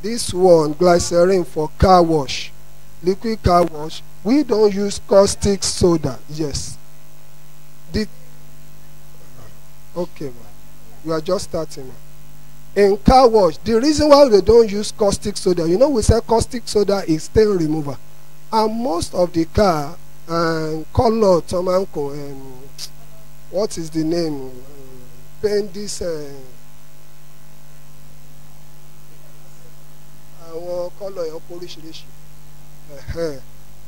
[SPEAKER 3] this one, glycerin for car wash, liquid car wash, we don't use caustic soda. Yes. Okay, man. You are just starting, man. In car wash, the reason why we don't use caustic soda, you know, we say caustic soda is stain remover. And most of the car, color, tomanko, what is the name? Paint this, color,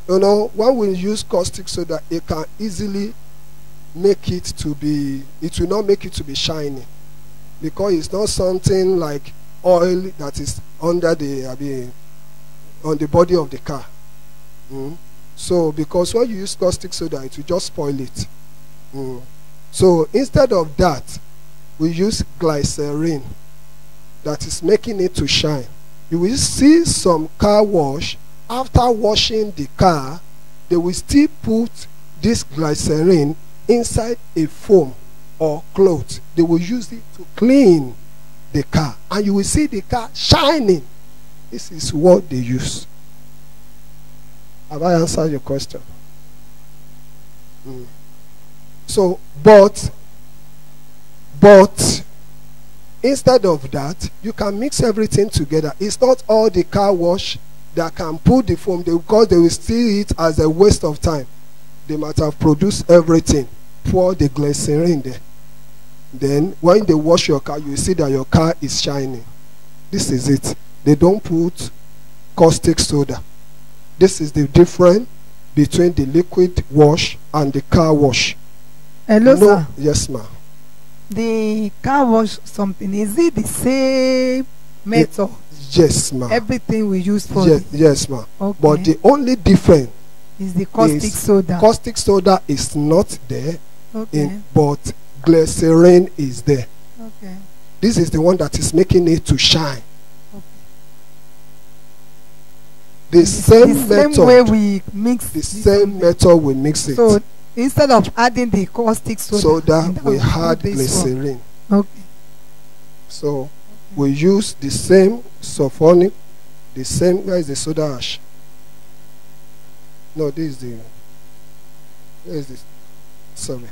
[SPEAKER 3] you know, when we use caustic soda, it can easily make it to be, it will not make it to be shiny. Because it's not something like oil that is under the, on the body of the car. So, because when you use caustic soda, it will just spoil it. So, instead of that, we use glycerin that is making it to shine. You will see some car wash, after washing the car, they will still put this glycerin inside a foam or cloth. They will use it to clean the car, and you will see the car shining. This is what they use. Have I answered your question? So, but instead of that, you can mix everything together. It's not all the car wash that can put the foam because they will see it as a waste of time. They might have produced everything, pour the glycerin there. Then when they wash your car, you see that your car is shining. This is it. They don't put caustic soda. This is the difference between the liquid wash and the car wash.
[SPEAKER 1] Hello, sir.
[SPEAKER 3] Yes, ma'am.
[SPEAKER 1] The car wash something, is it the same method?
[SPEAKER 3] Yes, ma'am.
[SPEAKER 1] Everything we use for
[SPEAKER 3] yes, ma'am.
[SPEAKER 1] Okay.
[SPEAKER 3] But the only difference
[SPEAKER 1] is the caustic soda.
[SPEAKER 3] Caustic soda is not there,
[SPEAKER 1] Okay.
[SPEAKER 3] but glycerin is there.
[SPEAKER 1] Okay.
[SPEAKER 3] This is the one that is making it to shine.
[SPEAKER 1] Okay.
[SPEAKER 3] The same method.
[SPEAKER 1] Way we mix.
[SPEAKER 3] The same method we mix it.
[SPEAKER 1] So instead of adding the caustic soda,
[SPEAKER 3] we had glycerin.
[SPEAKER 1] Okay.
[SPEAKER 3] So we use the same sulfonic, the same. Where is the soda ash? No, this is the. Where is this? Sorry.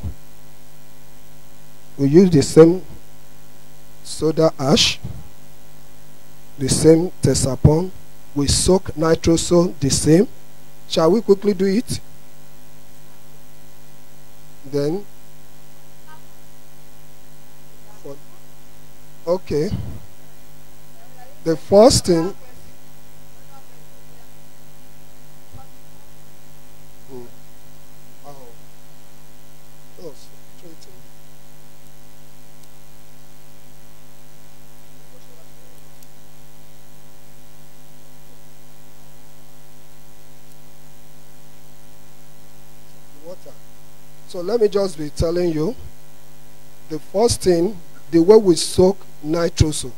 [SPEAKER 3] We use the same soda ash, the same tesapon. We soak nitrosol the same. Shall we quickly do it? Then, okay. The first thing. So let me just be telling you, the first thing, the way we soak nitrosol.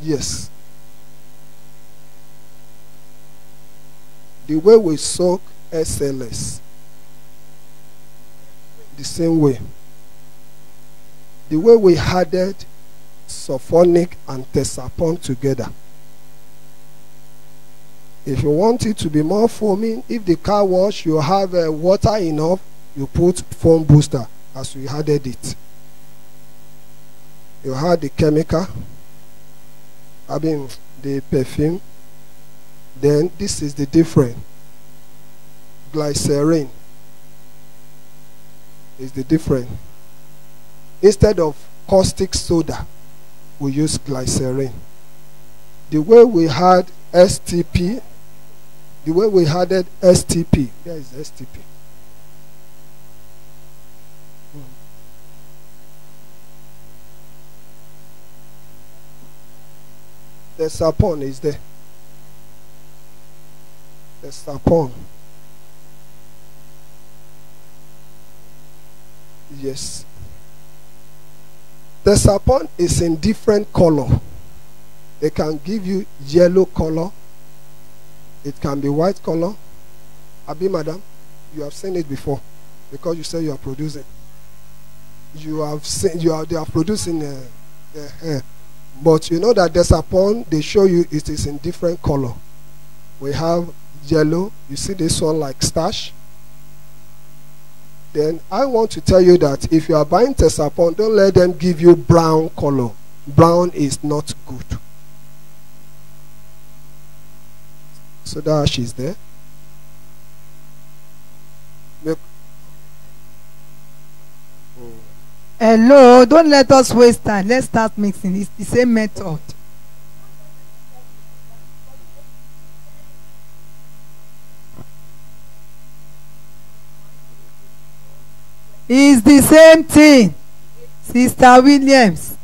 [SPEAKER 3] Yes. The way we soak SLS. The same way. The way we added sulfonic and tesapon together. If you want it to be more foaming, if the car wash, you have water enough, you put foam booster as we added it. You had the chemical, the perfume. Then this is the difference. Glycerin is the difference. Instead of caustic soda, we use glycerin. The way we had STP, the way we added STP, there is STP. The sapon is there. The sapon. Yes. The sapon is in different color. They can give you yellow color. It can be white color. Abi, madam, you have seen it before because you say you are producing. You have seen they are producing but you know that there's upon they show you it is in different color. We have yellow. You see this one like starch. Then I want to tell you that if you are buying Tesapon, don't let them give you brown color. Brown is not good. So that ash is there.
[SPEAKER 1] Hello, don't let us waste time. Let's start mixing. It's the same method. It's the same thing, Sister Williams.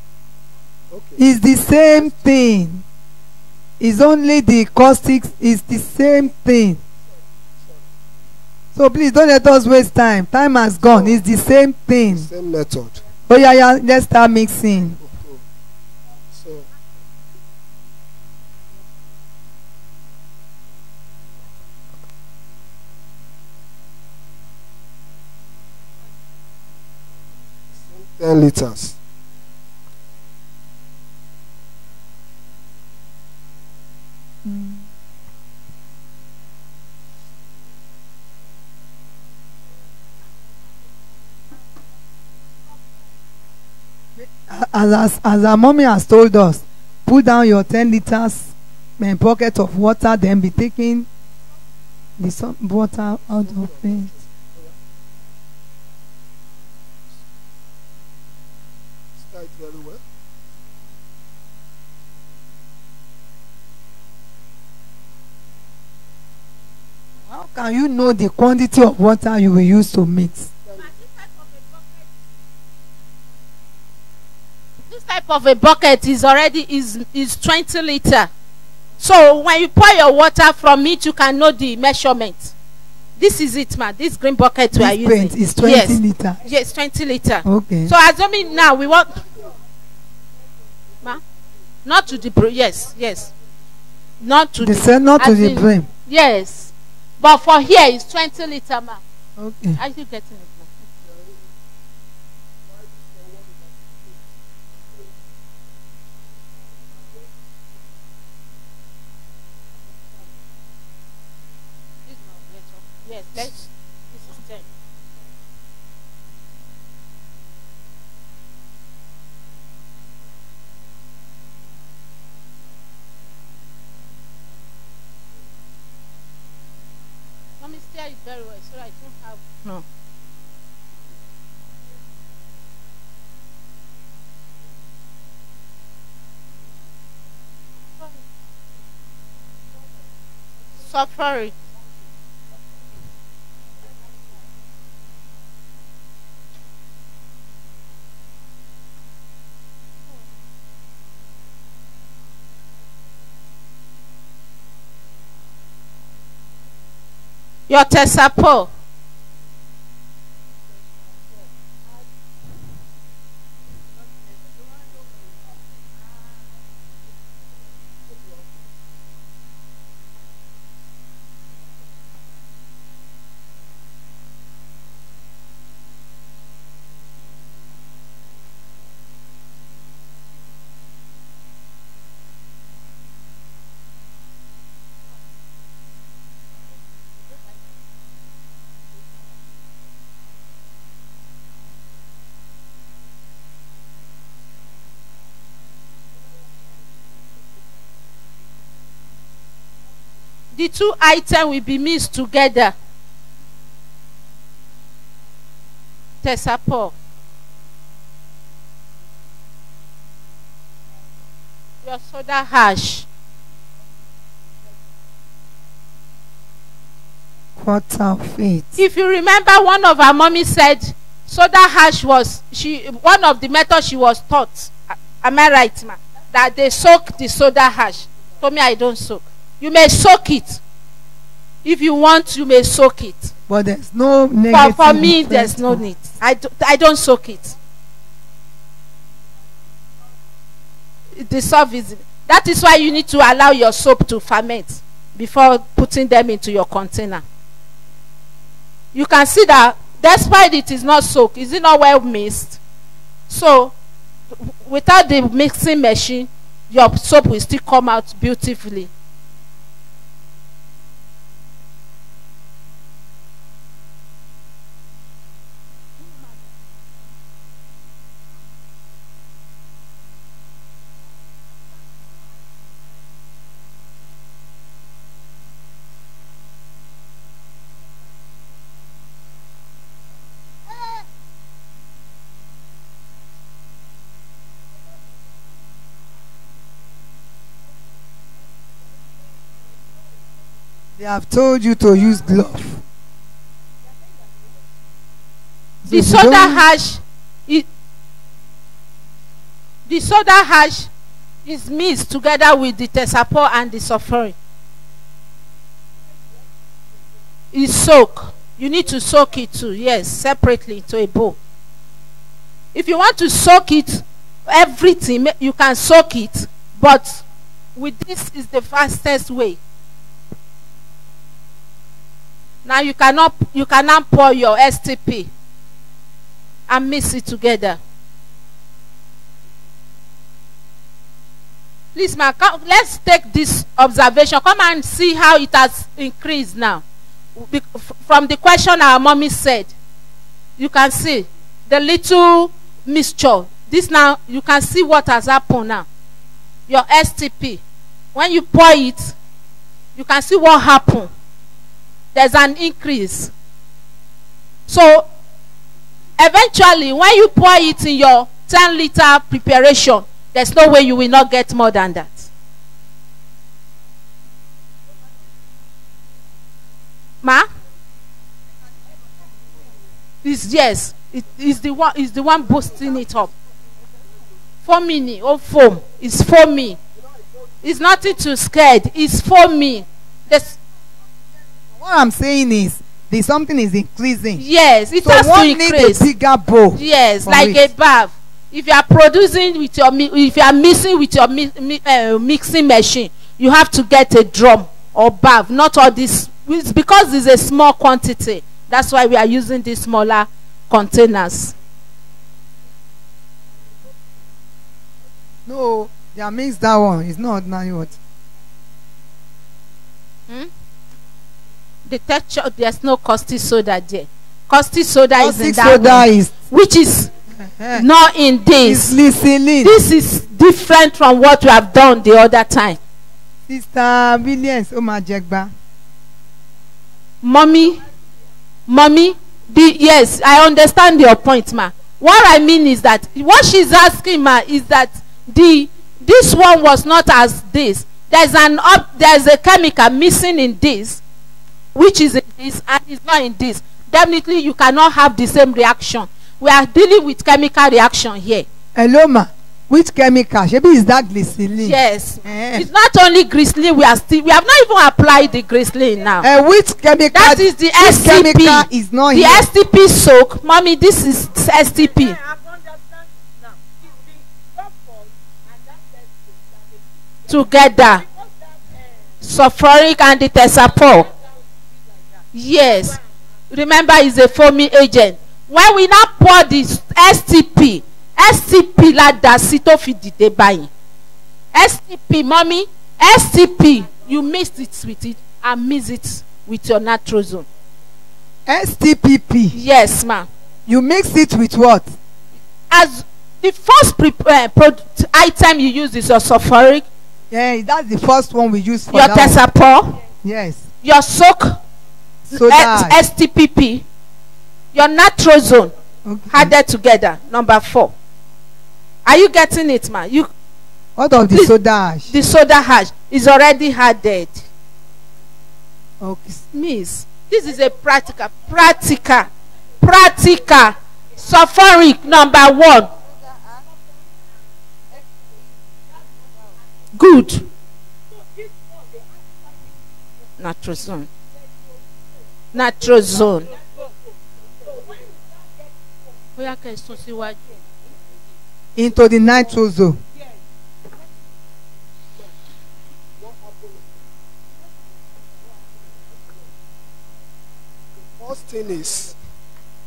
[SPEAKER 3] Okay.
[SPEAKER 1] It's the same thing. It's only the caustics is the same thing. So please don't let us waste time. Time has gone. It's the same thing.
[SPEAKER 3] Same method.
[SPEAKER 1] Oh yeah, let's start mixing.
[SPEAKER 3] So $10 liters.
[SPEAKER 1] as our mommy has told us, put down your 10 liters bucket of water, then be taking the water out of it.
[SPEAKER 3] Start very well.
[SPEAKER 1] How can you know the quantity of water you will use to mix?
[SPEAKER 2] This type of a bucket is already is 20 liter. So when you pour your water from it, you can know the measurement. This is it, man. This green bucket we are using.
[SPEAKER 1] Paint is 20 liter.
[SPEAKER 2] Yes, 20 liter.
[SPEAKER 1] Okay.
[SPEAKER 2] So assuming now we want, ma, not to the brim. Yes. Not to
[SPEAKER 1] They
[SPEAKER 2] the.
[SPEAKER 1] said not to
[SPEAKER 2] as
[SPEAKER 1] the
[SPEAKER 2] in-
[SPEAKER 1] brim.
[SPEAKER 2] Yes, but for here it's 20 liter, ma.
[SPEAKER 1] Okay.
[SPEAKER 2] Are you getting it, ma? Yes, this is 10. Mommy, steer it very well so I don't have. No. Sorry. Your tesapo. The two items will be mixed together. Tesapo. Your soda ash.
[SPEAKER 1] Quarter of it.
[SPEAKER 2] If you remember, one of our mommy said soda ash was one of the methods she was taught. Am I right, ma? That they soak the soda ash. For me, I don't soak. You may soak it. If you want, you may soak it.
[SPEAKER 1] But there's no negative.
[SPEAKER 2] For me,
[SPEAKER 1] effect.
[SPEAKER 2] there's no need. I don't soak it. The soap is. That is why you need to allow your soap to ferment before putting them into your container. You can see that despite it is not soaked, is it not well mixed? So, without the mixing machine, your soap will still come out beautifully.
[SPEAKER 1] They have told you to use glove.
[SPEAKER 2] The
[SPEAKER 1] So
[SPEAKER 2] soda
[SPEAKER 1] you don't-
[SPEAKER 2] ash, the soda ash is mixed together with the tesapo and the sulfuric. It's soak. You need to soak it too. Yes, separately into a bowl. If you want to soak it, everything you can soak it, but with this is the fastest way. Now you cannot pour your STP and mix it together. Please, ma, let's take this observation. Come and see how it has increased now. From the question our mommy said, you can see the little mixture. This now, you can see what has happened now. Your STP. When you pour it, you can see what happened. There's an increase. So, eventually, when you pour it in your 10-liter preparation, there's no way you will not get more than that. Ma? Yes. It is the one boosting it up. Foaming, oh foam. It's foaming. It's nothing too scared. It's foaming.
[SPEAKER 1] What I'm saying is, something is increasing.
[SPEAKER 2] Yes, it has to increase.
[SPEAKER 1] So one need a bigger bowl.
[SPEAKER 2] Yes, like a bath. If you are producing with your, if you are mixing with your mixing machine, you have to get a drum or bath. Not all this. It's because it's a small quantity. That's why we are using these smaller containers.
[SPEAKER 1] No, they are mixed that one. It's not ordinary water.
[SPEAKER 2] The texture, there's no caustic soda there. Caustic soda is in that
[SPEAKER 1] soda
[SPEAKER 2] one,
[SPEAKER 1] is,
[SPEAKER 2] which is not in this. This is different from what we have done the other time.
[SPEAKER 1] Sister Williams, Omajegba.
[SPEAKER 2] Mommy, yes, I understand your point, ma. What I mean is that what she's asking, ma, is that this one was not as this. There's a chemical missing in this, which is in this, and it's not in this. Definitely, you cannot have the same reaction. We are dealing with chemical reaction here.
[SPEAKER 1] Hello, ma. Which chemical? Maybe is that glycerin?
[SPEAKER 2] Yes. It's not only glycerin. We have not even applied the glycerin now.
[SPEAKER 1] Which chemical?
[SPEAKER 2] That is the STP.
[SPEAKER 1] Is not
[SPEAKER 2] the
[SPEAKER 1] here.
[SPEAKER 2] STP soak. Mommy, this is STP. Together. Sulfuric and the Tesapol. Yes. Remember, it's a foaming agent. When we now pour this STP la da sito fi dide bayi. STP, mommy, STP, you mix it with it and mix it with your nitrogen.
[SPEAKER 1] STPP.
[SPEAKER 2] Yes, ma'am.
[SPEAKER 1] You mix it with what?
[SPEAKER 2] As the first product item you use is your sulfuric.
[SPEAKER 1] Yeah, that's the first one we use for
[SPEAKER 2] your
[SPEAKER 1] that
[SPEAKER 2] Tesapol.
[SPEAKER 1] Yes.
[SPEAKER 2] Your soak. STPP. Your nitrogen. Okay. Added together. Number 4. Are you getting it, man?
[SPEAKER 1] What of the soda ash?
[SPEAKER 2] The soda ash is already added.
[SPEAKER 1] Okay.
[SPEAKER 2] Miss, this is a practical. Sulfuric, number 1. Good. Nitrogen.
[SPEAKER 1] Into the nitrogen.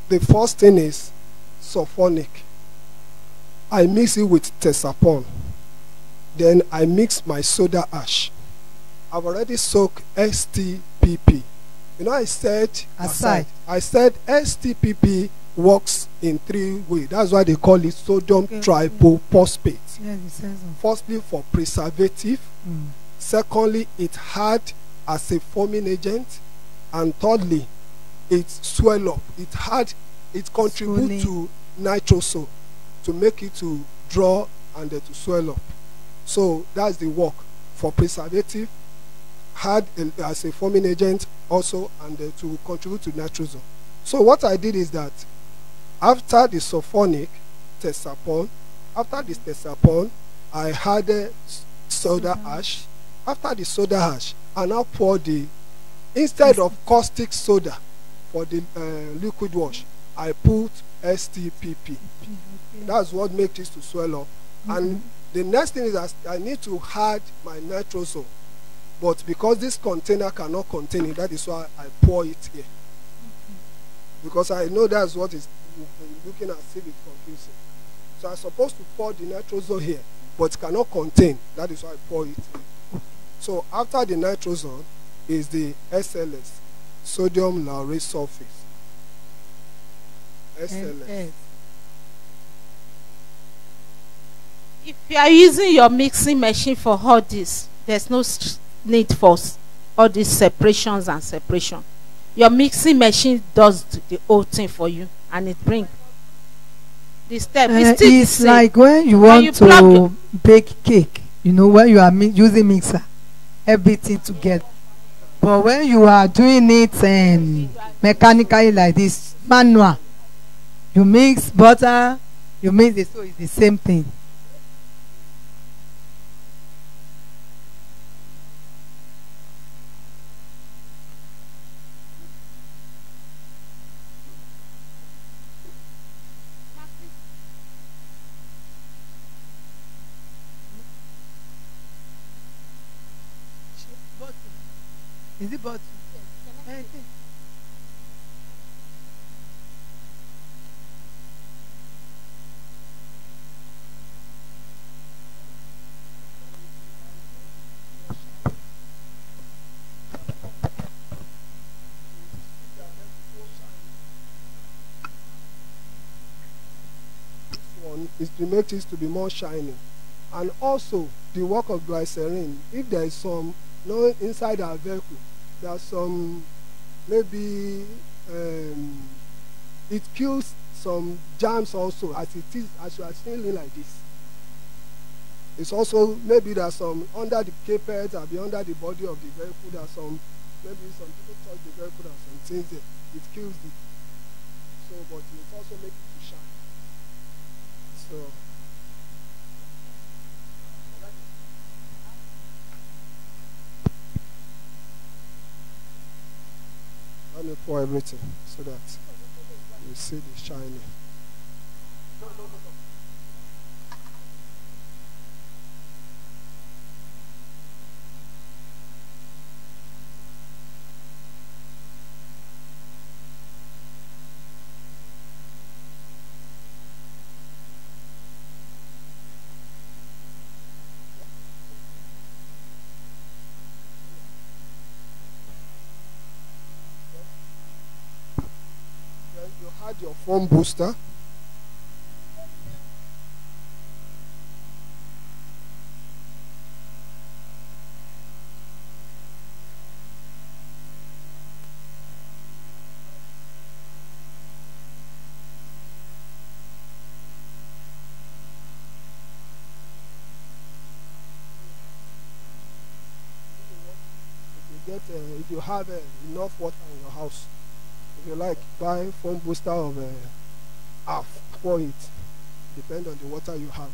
[SPEAKER 3] The first thing is sulfonic. I mix it with Tesapol. Then I mix my soda ash. I've already soaked STPP. You know, I said aside. I said STPP works in 3 ways. That's why they call it sodium tribophosphate. Firstly, for preservative. Secondly, it had as a foaming agent. And thirdly, it swell up. It contributes to nitroso to make it to draw and to swell up. So that's the work for preservative, had as a foaming agent also, and to contribute to nitrogen. So what I did is that after the sulfonic Tesapol, I had soda ash. After the soda ash, I now pour instead of caustic soda for the liquid wash, I put STPP. That's what makes it to swell up. And the next thing is that I need to add my nitroso. But because this container cannot contain it, that is why I pour it here. Because I know that's what is looking at see it confusing. So I'm supposed to pour the nitroso here, but it cannot contain. That is why I pour it here. So after the nitroso is the SLS, sodium laurate sulfate. SLS.
[SPEAKER 2] If you are using your mixing machine for all this, there's no need for all these separations and separation. Your mixing machine does the whole thing for you, and it brings the step.
[SPEAKER 1] It's like when you want to bake cake, you know, when you are using mixer, everything together. But when you are doing it mechanically like this, manual, you mix butter, you mix it, so it's the same thing. Is it bottle? Yes.
[SPEAKER 3] One is to make this to be more shiny, and also the work of glycerin. If there is some inside our vehicle, there's some maybe it kills some germs also, as it is, as you are feeling like this. It's also maybe there's some under the carpet or under the body of the vehicle. There's some, maybe some people touch the vehicle and some things there. It kills it. So, but it also makes it to shine. So. Let me pour everything so that you see the shining. Add your foam booster. If you have enough water in your house, if you like, buy foam booster of half, pour it. Depend on the water you have.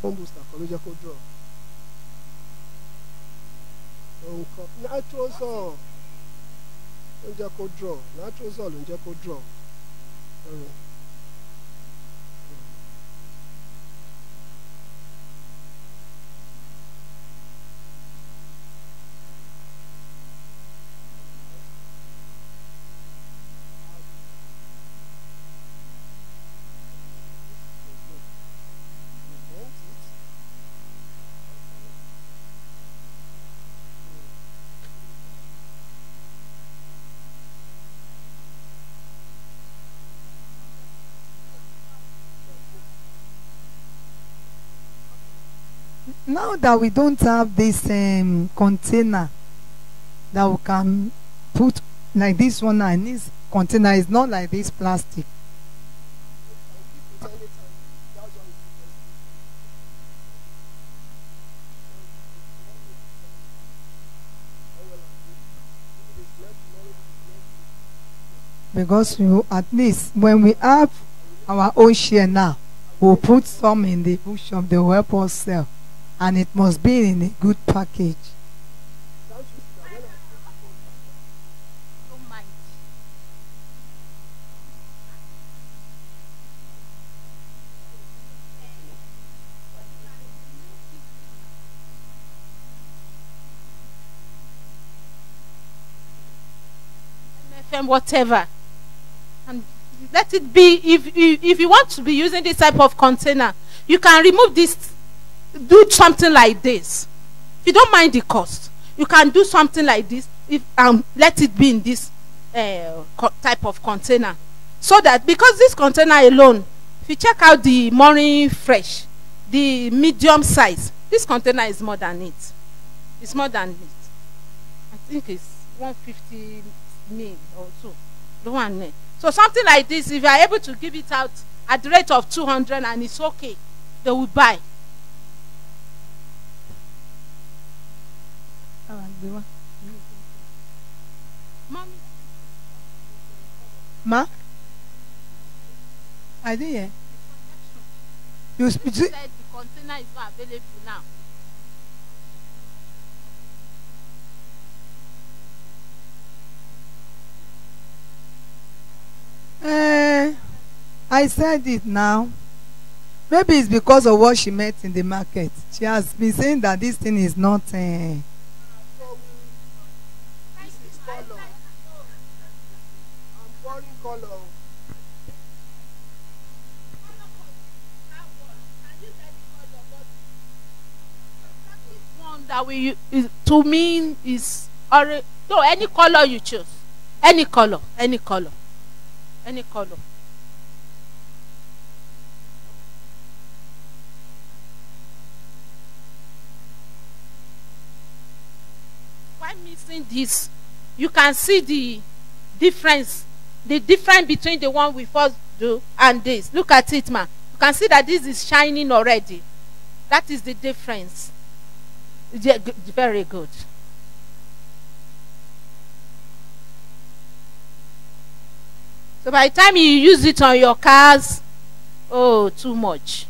[SPEAKER 3] Foam booster, collegial draw. Nitrosol. Collegial draw. Nitrosol, collegial draw.
[SPEAKER 1] Now that we don't have this container that we can put like this one, and this container is not like this plastic. Because at least when we have our own share now, we'll put some in the bookshop, they will help us sell. And it must be in a good package.
[SPEAKER 2] Mfm whatever. And let it be, if you want to be using this type of container, you can remove this, do something like this. If you don't mind the cost, you can do something like this, if let it be in this type of container. So that, because this container alone, if you check out the Morning Fresh, the medium size, this container is more than it. It's more than it. I think it's 150 mil or so. The one there. So something like this, if you are able to give it out at the rate of 200 and it's okay, they will buy. Mommy.
[SPEAKER 1] Ma? I didn't hear. You
[SPEAKER 2] said the container is not available now.
[SPEAKER 1] I said it now. Maybe it's because of what she met in the market. She has been saying that this thing is not.
[SPEAKER 3] This is color. I'm pouring color.
[SPEAKER 2] One that we is, to me is already, no, any color you choose, any color, any color, any color. Why missing this? You can see the difference between the one we first do and this. Look at it, man. You can see that this is shining already. That is the difference. Yeah, very good. So by the time you use it on your cars, oh, too much.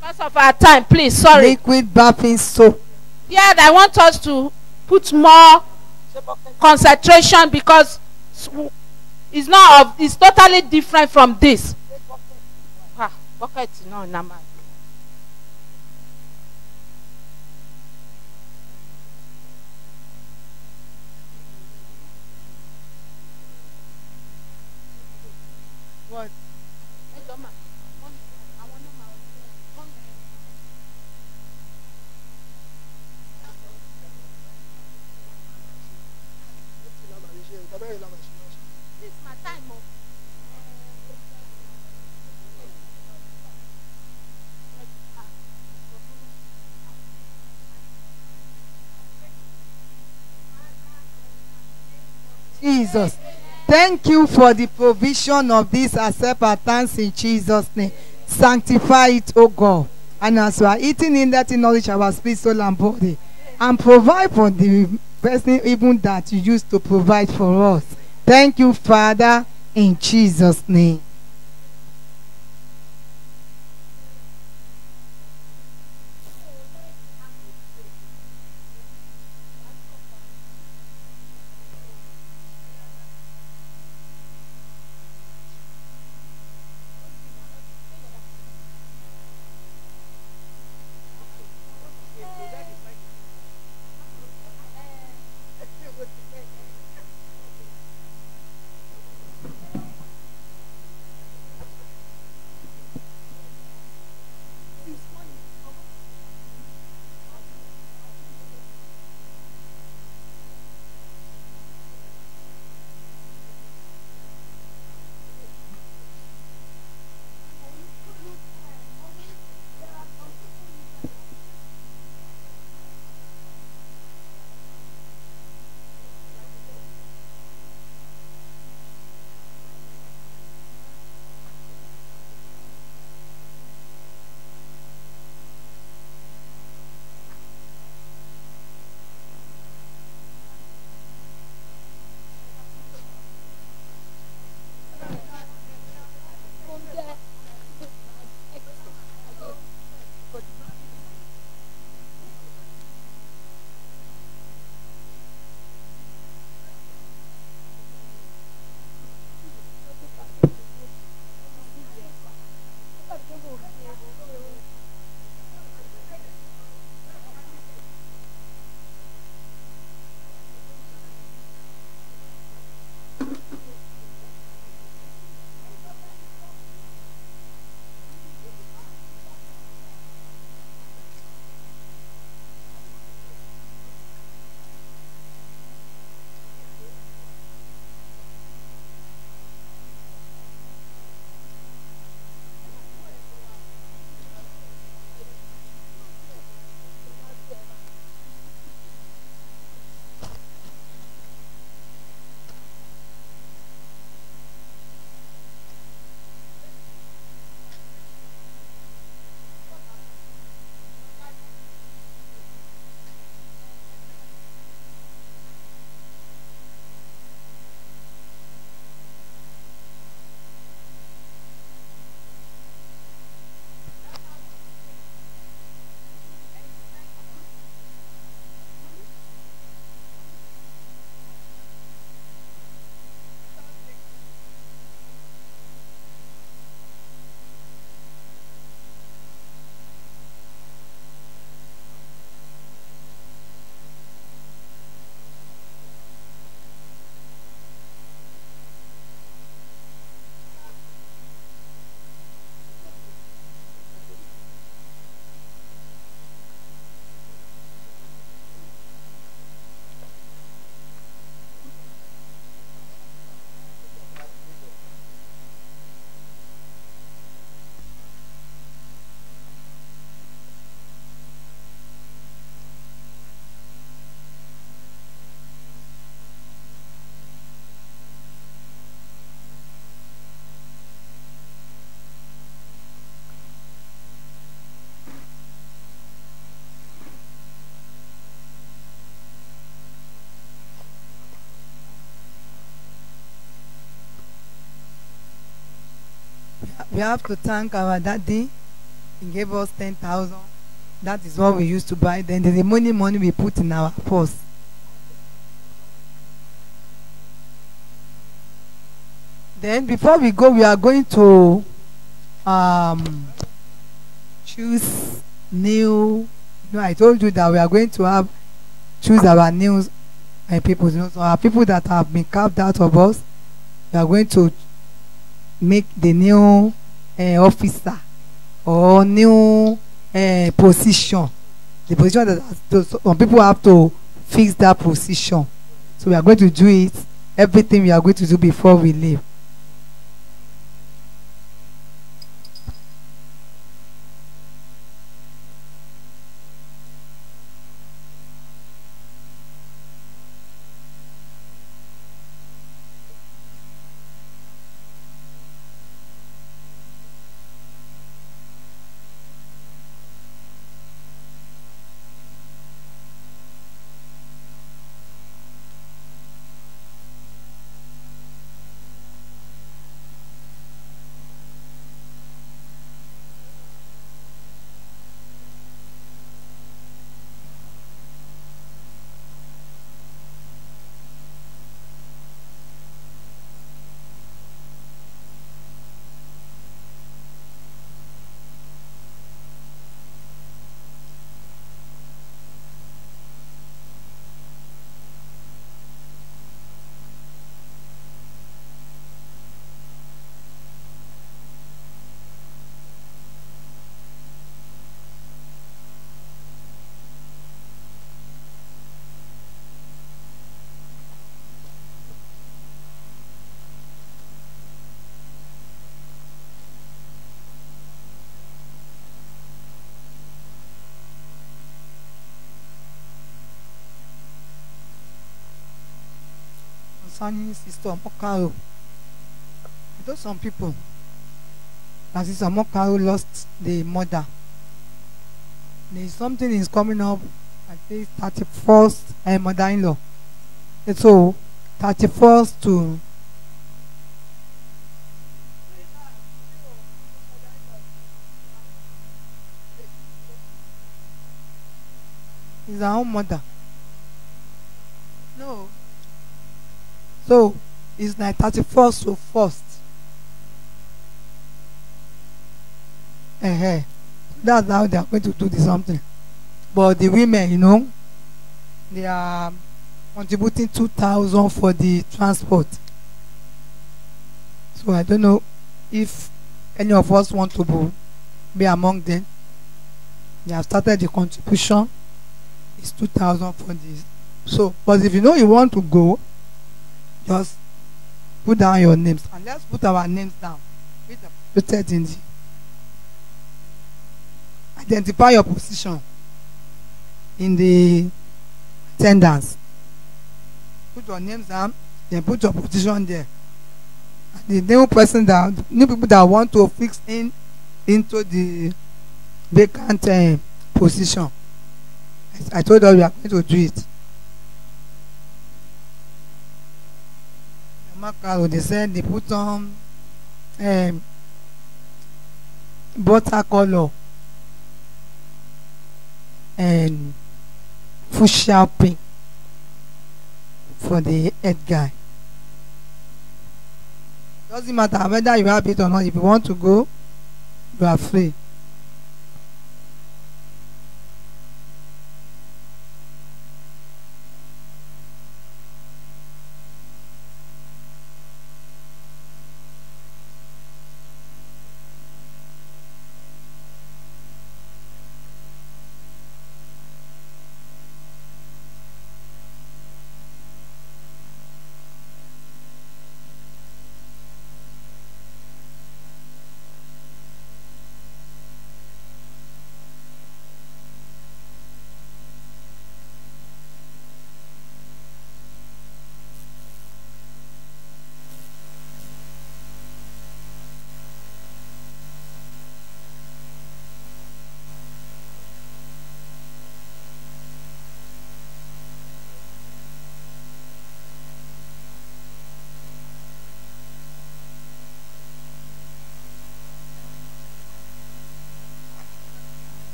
[SPEAKER 2] Because of our time, please, sorry.
[SPEAKER 1] Liquid bathing soap.
[SPEAKER 2] Yeah, I want us to put more concentration because it's not it's totally different from this. Bucket, no, nama.
[SPEAKER 1] What?
[SPEAKER 2] This is my time.
[SPEAKER 1] Jesus. Thank you for the provision of this acceptance in Jesus' name. Sanctify it, O God. And as we are eating in that knowledge our spirit, soul, and body, and provide for the person even that you used to provide for us. Thank you, Father, in Jesus' name. We have to thank our daddy. He gave us 10,000. That is what we used to buy. Then the remaining money we put in our purse. Then before we go, we are going to choose new. I told you that we are going to choose our new people. So our people that have been carved out of us, we are going to make the new officer or new position. The position that some people have to fix that position. So we are going to do it. Everything we are going to do before we leave. Concerning Sister Mokaro, I know some people that Sister Mokaro lost the mother. There is something is coming up. I think 31st mother-in-law. And so 31st to is our own mother. No. So it's like 31st to 1st. That's how they are going to do the something. But the women, they are contributing 2,000 for the transport. So I don't know if any of us want to be among them. They have started the contribution. It's 2,000 for this. So, but if you want to go, just put down your names and let's put our names down. Put in the identify your position in the attendance. Put your names down, then put your position there. And the new people that want to fix into the vacant position. I told them we are going to do it. They said they put on butter color and fuchsia pink for the head guy. Doesn't matter whether you have it or not. If you want to go, you are free.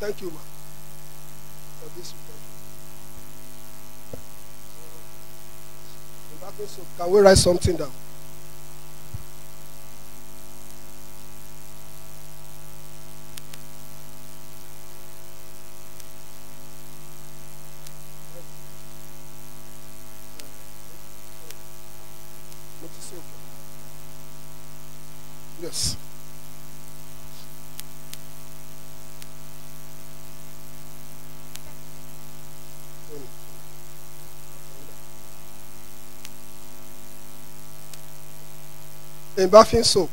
[SPEAKER 3] Thank you, ma. For this. So can we write something down? Yes. In bathing soap.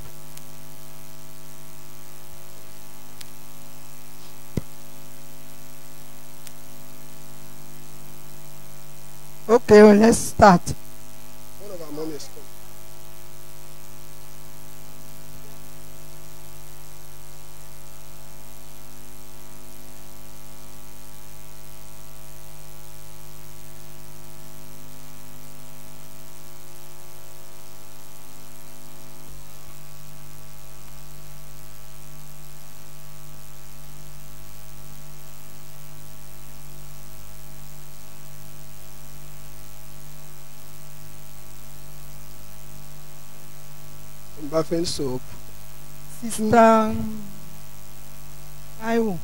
[SPEAKER 1] Okay, well, let's start.
[SPEAKER 3] One of our money is coming. In bathing soap.
[SPEAKER 1] Sister Aiwo.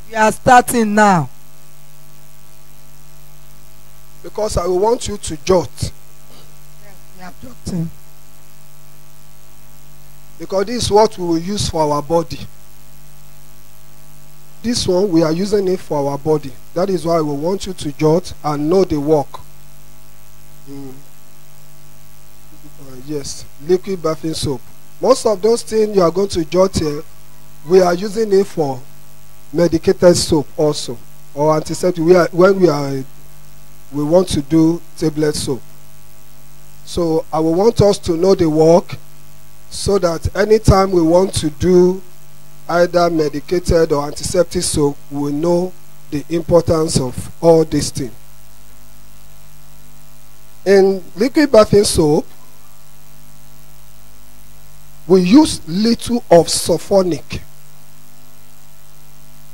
[SPEAKER 1] We are starting now.
[SPEAKER 3] Because I will want you to jot.
[SPEAKER 1] Yes, we are jotting.
[SPEAKER 3] Because this is what we will use for our body. This one, we are using it for our body. That is why we want you to jot and know the work. Yes, liquid bathing soap. Most of those things you are going to jot here, we are using it for medicated soap also, or antiseptic. We want to do tablet soap. So I will want us to know the work, so that anytime we want to do either medicated or antiseptic soap, we know the importance of all these things. In liquid bathing soap, we use little of sulfonic.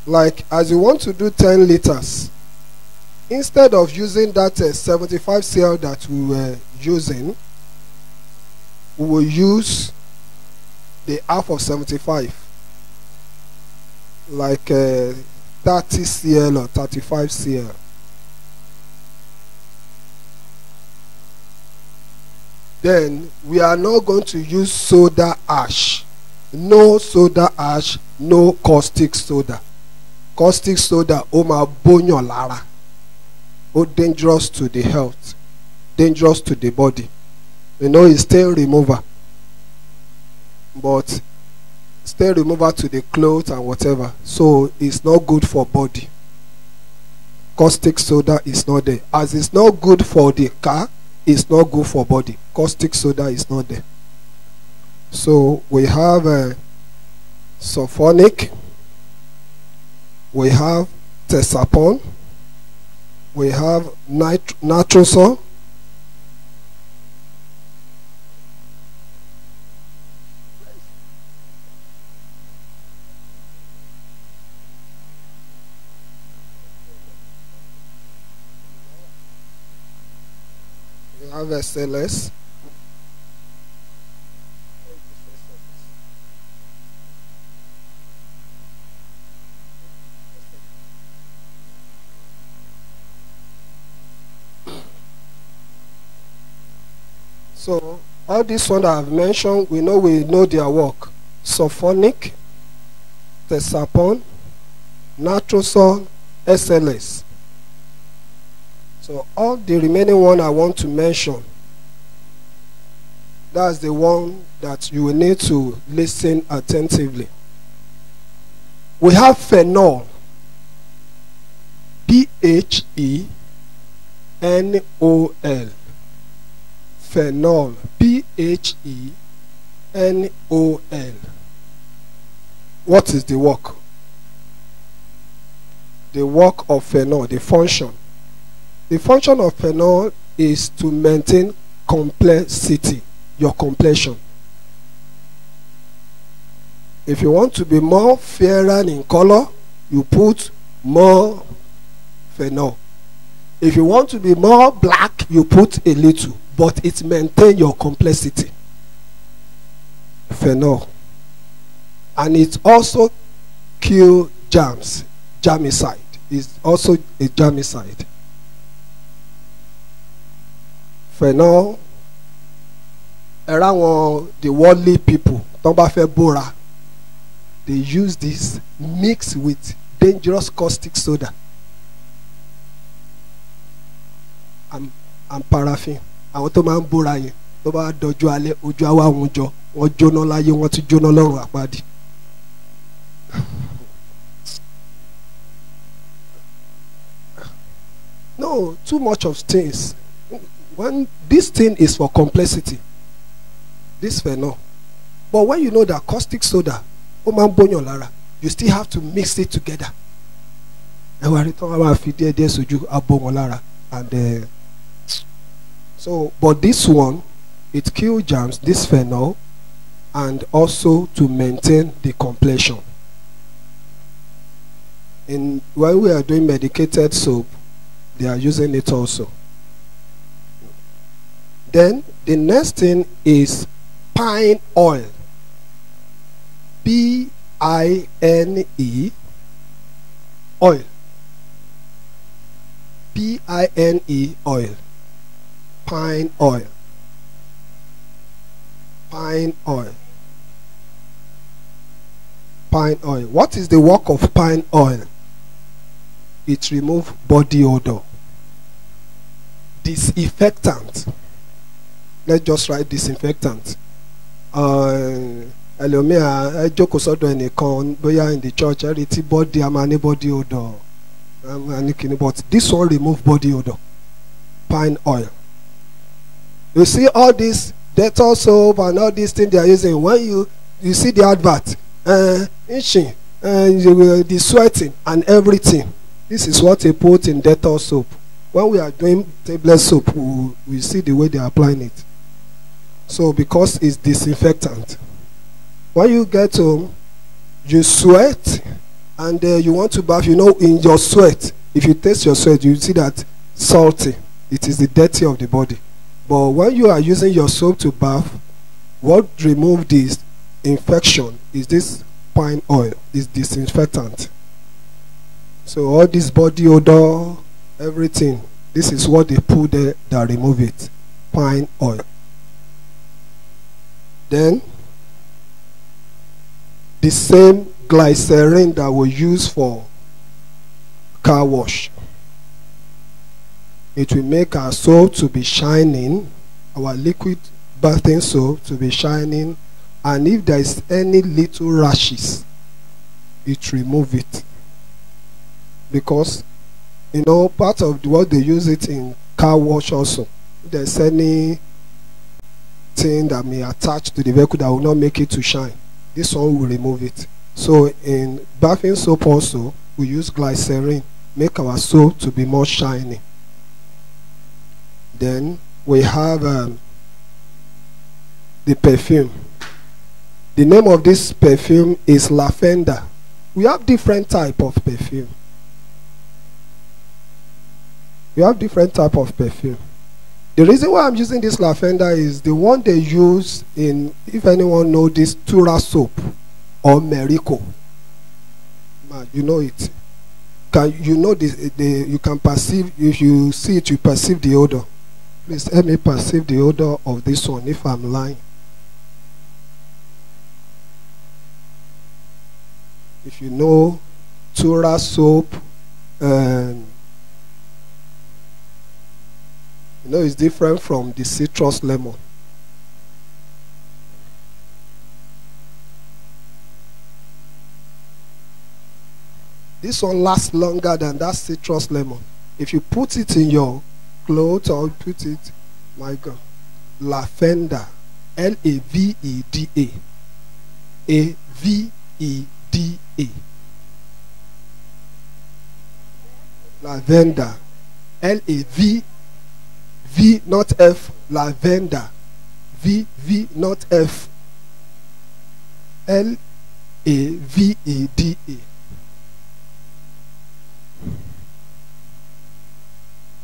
[SPEAKER 3] Like, as you want to do 10 liters, instead of using that 75 cl that we were using, we will use the half of 75, like 30 cl or 35 cl. Then we are not going to use soda ash. No soda ash, no caustic soda. Caustic soda, ó máa bóyàn lára. Ó dangerous to the health, dangerous to the body. You know, it's stain remover, but stain remover to the clothes and whatever. So it's not good for body. Caustic soda is not there. As it's not good for the car, it's not good for body. Caustic soda is not there. So we have sulfonic, we have tesapon, we have nitrosol, we have SLS, so all these ones that I've mentioned, we know their work. Sulfonic, tesapon, nitrosol, SLS. So all the remaining one I want to mention, that's the one that you will need to listen attentively. We have phenol, PHENOL. Phenol, PHENOL. what is the work? The work of phenol, the function. The function of phenol is to maintain complexity, your complexion. If you want to be more fairer in color, you put more phenol. If you want to be more black, you put a little, but it maintains your complexity. Phenol. And it also kills germs. Germicide is also a germicide. Phenol, around the worldly people, bora, they use this mixed with dangerous caustic soda and paraffin. Àwọn tó máa ń bora yẹn tó bá dọjú alẹ́ ojú àwa àwọn jọ wọ́n jóná láyé wọ́n tún jóná lọ́run àpáàdì. No, too much of things. When this thing is for complexity, this phenol. But when you know that caustic soda, you still have to mix it together. And so, but this one, it kills germs, this phenol, and also to maintain the complexion. When we are doing medicated soap, they are using it also. Then the next thing is pine oil. P-I-N-E oil. P-I-N-E oil. Pine oil. Pine oil. Pine oil. What is the work of pine oil? It removes body odor. Disinfectant. Let's just write disinfectant. In the church, body odor. But this one remove body odor. Pine oil. You see all this Dettol soap and all these things they are using. When you see the advert, itching, the sweating and everything. This is what they put in Dettol soap. When we are doing tablet soap, we see the way they are applying it. So because it's disinfectant. When you get home, you sweat and you want to bath, in your sweat, if you taste your sweat, you see that salty. It is the dirty of the body. But when you are using your soap to bath, what removes this infection is this pine oil, is disinfectant. So all this body odor, everything, this is what they put there that remove it. Pine oil. Then the same glycerin that we use for car wash. It will make our soap to be shining, our liquid bathing soap to be shining, and if there is any little rashes, it remove it. Because part of what they use it in car wash also. If there's any thing that may attach to the vehicle that will not make it to shine, this one will remove it. So in bathing soap also, we use glycerin, make our soap to be more shiny. Then we have the perfume. The name of this perfume is lavender. We have different type of perfume. We have different type of perfume. The reason why I'm using this lavender is the one they use in, if anyone know this, Tura soap or Merico. You know it. You can perceive, if you see it, you perceive the odor. Please help me perceive the odor of this one if I'm lying. If you know Tura soap, it's different from the citrus lemon. This one lasts longer than that citrus lemon. If you put it in your clothes or put it, my God, lavender, Laveda, Lavender. L-A-V. V not F. Lavender. V not F. L-A-V-E-D-A.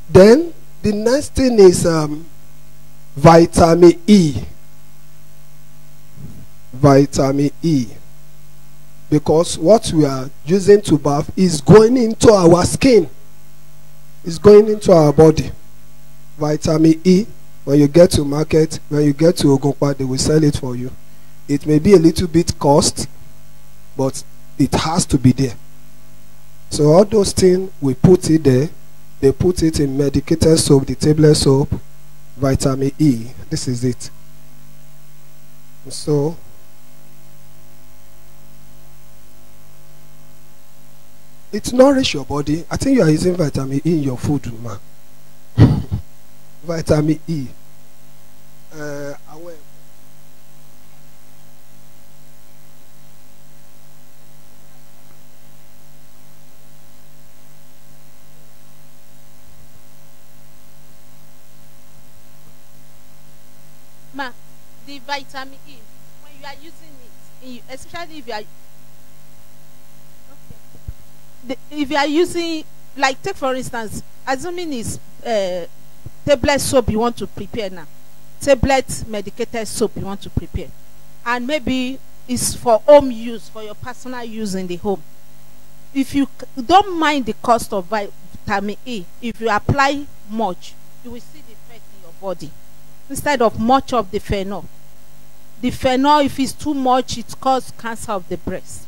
[SPEAKER 3] Then the next thing is vitamin E. Vitamin E. Because what we are using to bath is going into our skin. It's going into our body. Vitamin E, when you get to market, when you get to Ogunpa, they will sell it for you. It may be a little bit cost, but it has to be there. So all those things, we put it there. They put it in medicated soap, the tablet soap, vitamin E. This is it. So it nourishes your body. I think you are using vitamin E in your food, man. Vitamin E.
[SPEAKER 2] Ma, the vitamin E, when you are using it, especially if you are if you are using, like, take for instance, assuming it's tablet soap you want to prepare now, tablet medicated soap you want to prepare, and maybe it's for home use, for your personal use in the home. If you don't mind the cost of vitamin E, if you apply much, you will see the effect in your body instead of much of the phenol. The phenol, if it's too much, it causes cancer of the breast.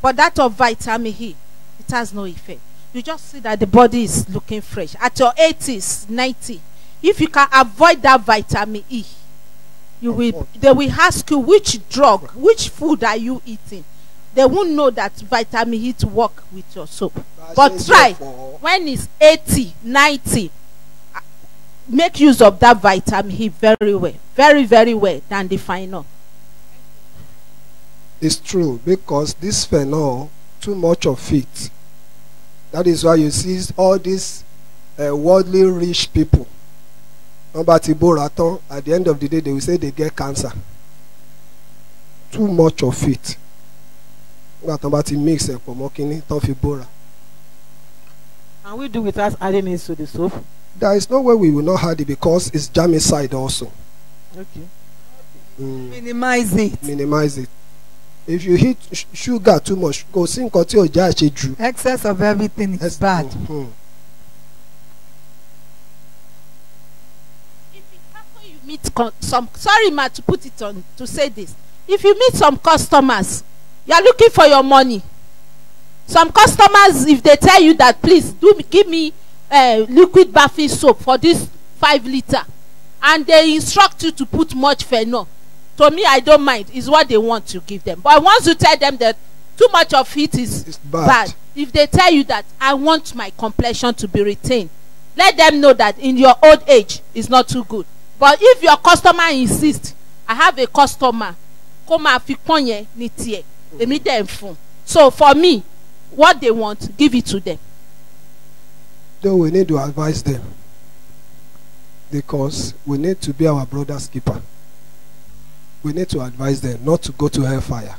[SPEAKER 2] But that of vitamin E, it has no effect. You just see that the body is looking fresh. At your 80s, 90, if you can avoid that vitamin E, they will ask you which drug, which food are you eating. They won't know that vitamin E to work with your soap. But try, when it's 80, 90, make use of that vitamin E very well. Very, very well than the phenol.
[SPEAKER 3] It's true, because this phenol, too much of it. That is why you see all these worldly rich people. At the end of the day, they will say they get cancer. Too much of it. Mix and
[SPEAKER 4] we do without adding it to the soap?
[SPEAKER 3] There is no way we will not add it, because it's germicide also.
[SPEAKER 4] Okay.
[SPEAKER 1] Minimize it.
[SPEAKER 3] Minimize it. If you eat sugar too much, go sing
[SPEAKER 1] excess of everything is bad.
[SPEAKER 3] Mm-hmm.
[SPEAKER 2] If it happen you meet some, sorry ma to put it on to say this, if you meet some customers, you are looking for your money. Some customers, if they tell you that please give me liquid bathing soap for this 5 liter, and they instruct you to put much phenol, to me I don't mind. It's what they want to give them. But once you tell them that too much of it is bad, if they tell you that I want my complexion to be retained, let them know that in your old age is not too good. But if your customer insists, I have a customer, so for me, what they want, give it to them.
[SPEAKER 3] Though we need to advise them, because we need to be our brother's keeper. We need to advise them not to go to hellfire.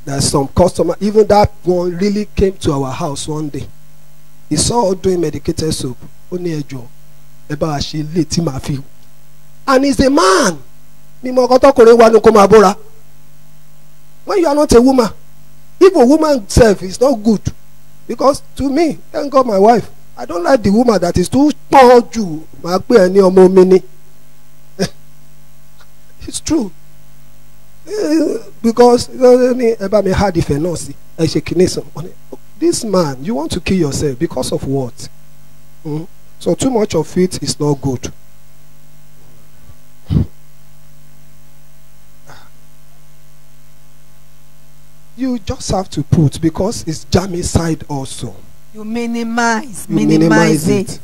[SPEAKER 3] There's some customer, even that one really came to our house one day. He saw us doing medicated soap. And he's a man. When you are not a woman, if a woman self is not good. Because to me, thank God my wife, I don't like the woman that is too small. It's true. Because this man, you want to kill yourself because of what? So too much of it is not good. You just have to put, because it's germicide also.
[SPEAKER 1] You minimize it.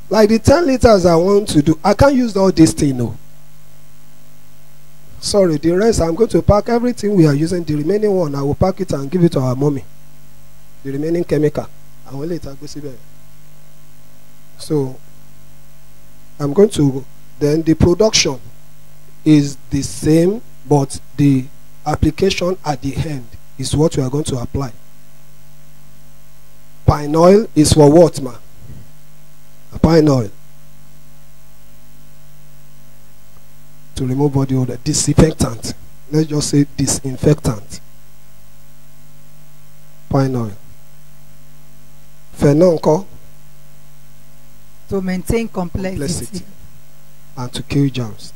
[SPEAKER 3] Like the 10 liters I want to do, I can't use all this thing, no. Sorry, the rest I'm going to pack everything we are using. The remaining one I will pack it and give it to our mommy. The remaining chemical I will later go see. So I'm going to, then the production is the same, but the application at the end is what we are going to apply. Pine oil is for what, ma? Pine oil to remove body odor. Disinfectant. Let's just say disinfectant. Pine oil. Phenol
[SPEAKER 1] to maintain complexity
[SPEAKER 3] and to kill germs.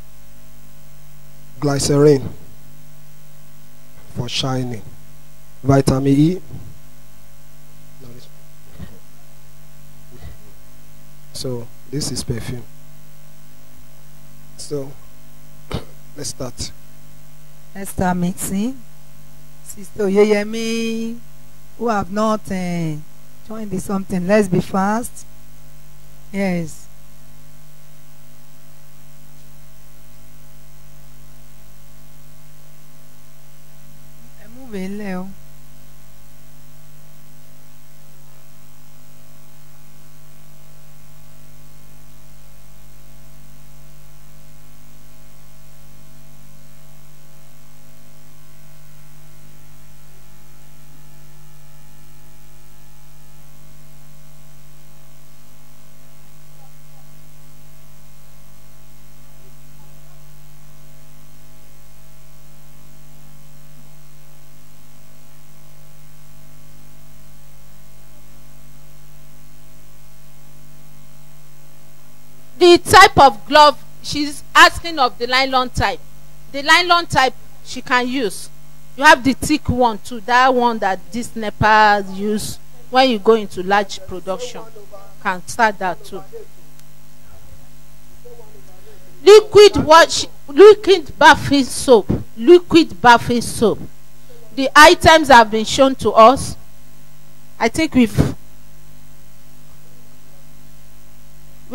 [SPEAKER 3] Glycerin for shining. Vitamin E. So this is perfume. So let's start.
[SPEAKER 1] Let's start mixing. Sister Yeyemi, who have not joined this something, let's be fast. Yes. Move in, Leo.
[SPEAKER 2] The type of glove, she's asking of the nylon type. The nylon type she can use. You have the thick one too, that one that this NEPA use when you go into large production. Can start that too. Liquid bathing soap. Liquid bathing soap. The items have been shown to us. I think we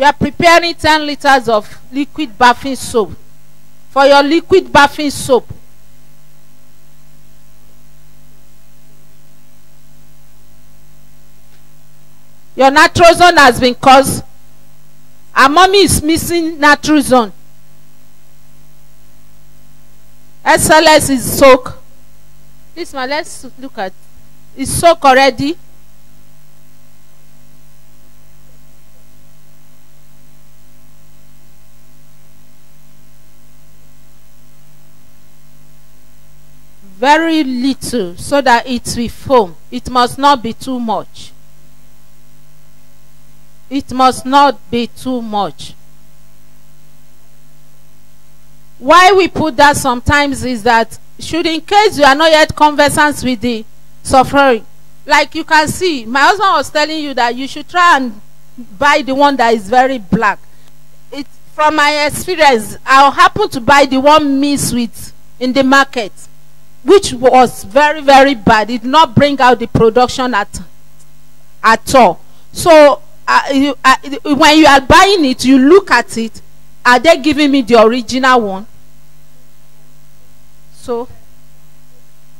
[SPEAKER 2] are preparing 10 liters of liquid bathing soap. For your liquid bathing soap, your natrozone has been caused. Our mommy is missing natrozone. SLS is soak. This one, let's look at. It's soak already. Very little, so that it will foam. It must not be too much. It must not be too much. Why we put that sometimes is that, should in case you are not yet conversant with the suffering, like you can see, my husband was telling you that you should try and buy the one that is very black. It, from my experience, I'll happen to buy the one mixed with in the market, which was very, very bad. It did not bring out the production at all. So when you are buying it, you look at it. Are they giving me the original one? So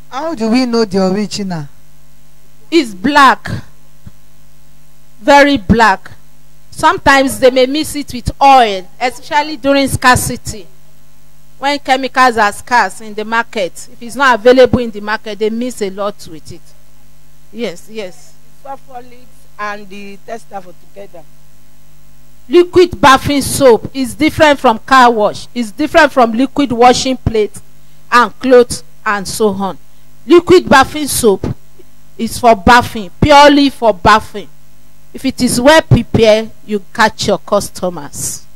[SPEAKER 1] how do we know the original?
[SPEAKER 2] It's black, very black. Sometimes they may mix it with oil, especially during scarcity. When chemicals are scarce in the market, if it's not available in the market, they mix a lot with it. Yes, yes.
[SPEAKER 5] Sulfolics and the tester for together.
[SPEAKER 2] Liquid bathing soap is different from car wash. It's different from liquid washing plates and clothes and so on. Liquid bathing soap is for bathing, purely for bathing. If it is well prepared, you catch your customers.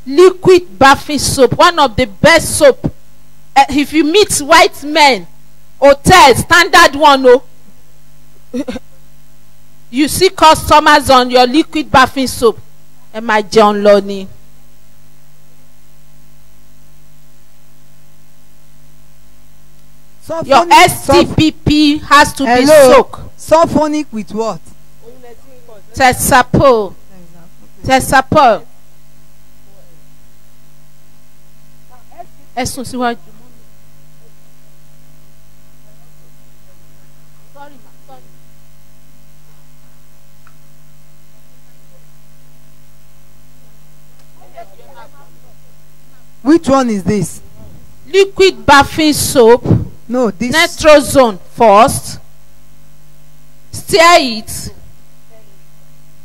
[SPEAKER 2] Liquid bathing soap, one of the best soap. If you meet white men, hotel, standard one, oh, you see customers on your liquid bathing soap. Am I John Lonnie? Your STPP has to be soaked.
[SPEAKER 1] Sulfonic with what?
[SPEAKER 2] Tesapol. Tesapol. ẹ sún síwájú. Sorry, ma. Sorry.
[SPEAKER 1] Which one is this?
[SPEAKER 2] Liquid bathing soap.
[SPEAKER 1] No, this.
[SPEAKER 2] Netrozone first. Stir it.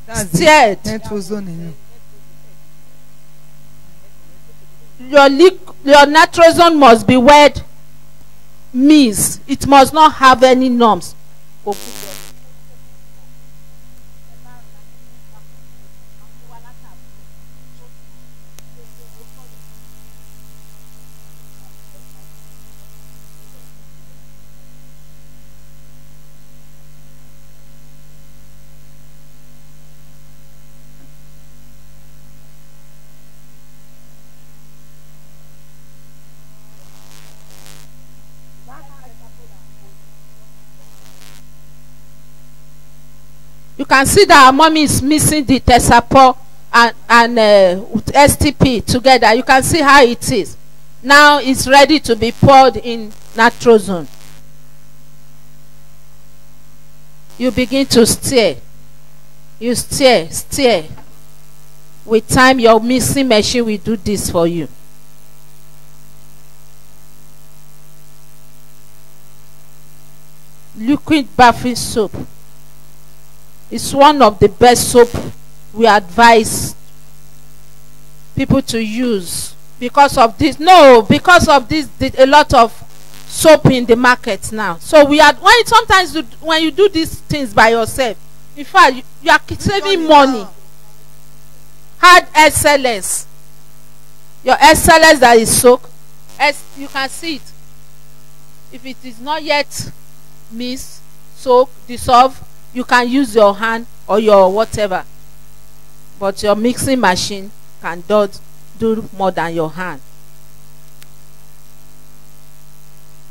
[SPEAKER 1] That's
[SPEAKER 2] Stir it.
[SPEAKER 1] Netrozone.
[SPEAKER 2] Your netrozone must be wet. Means it must not have any norms. You can see that our mommy is missing the Tesapo and STP together. You can see how it is. Now it's ready to be poured in Natrozone. You begin to stir. You stir. With time, your mixing machine will do this for you. Liquid bathing soap. It's one of the best soap we advise people to use because of this. No, because of this, a lot of soap in the market now. So we are when you do these things by yourself, in fact, you are saving money. Add SLS. Your SLS that is soaked, you can see it. If it is not yet mixed, soaked, dissolved, you can use your hand or your whatever, but your mixing machine can do more than your hand.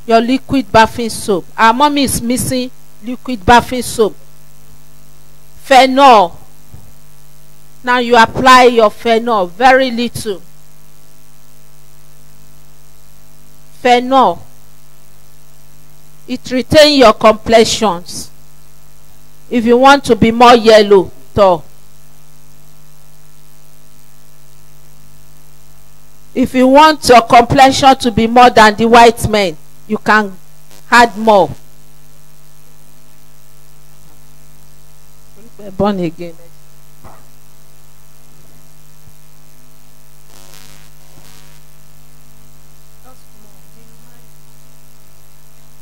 [SPEAKER 2] Your liquid bathing soap. Our mommy is missing liquid bathing soap. Phenol. Now you apply your phenol, very little. Phenol. It retains your complexions. If you want to be more yellow, tall. If you want your complexion to be more than the white men, you can add more. Born again.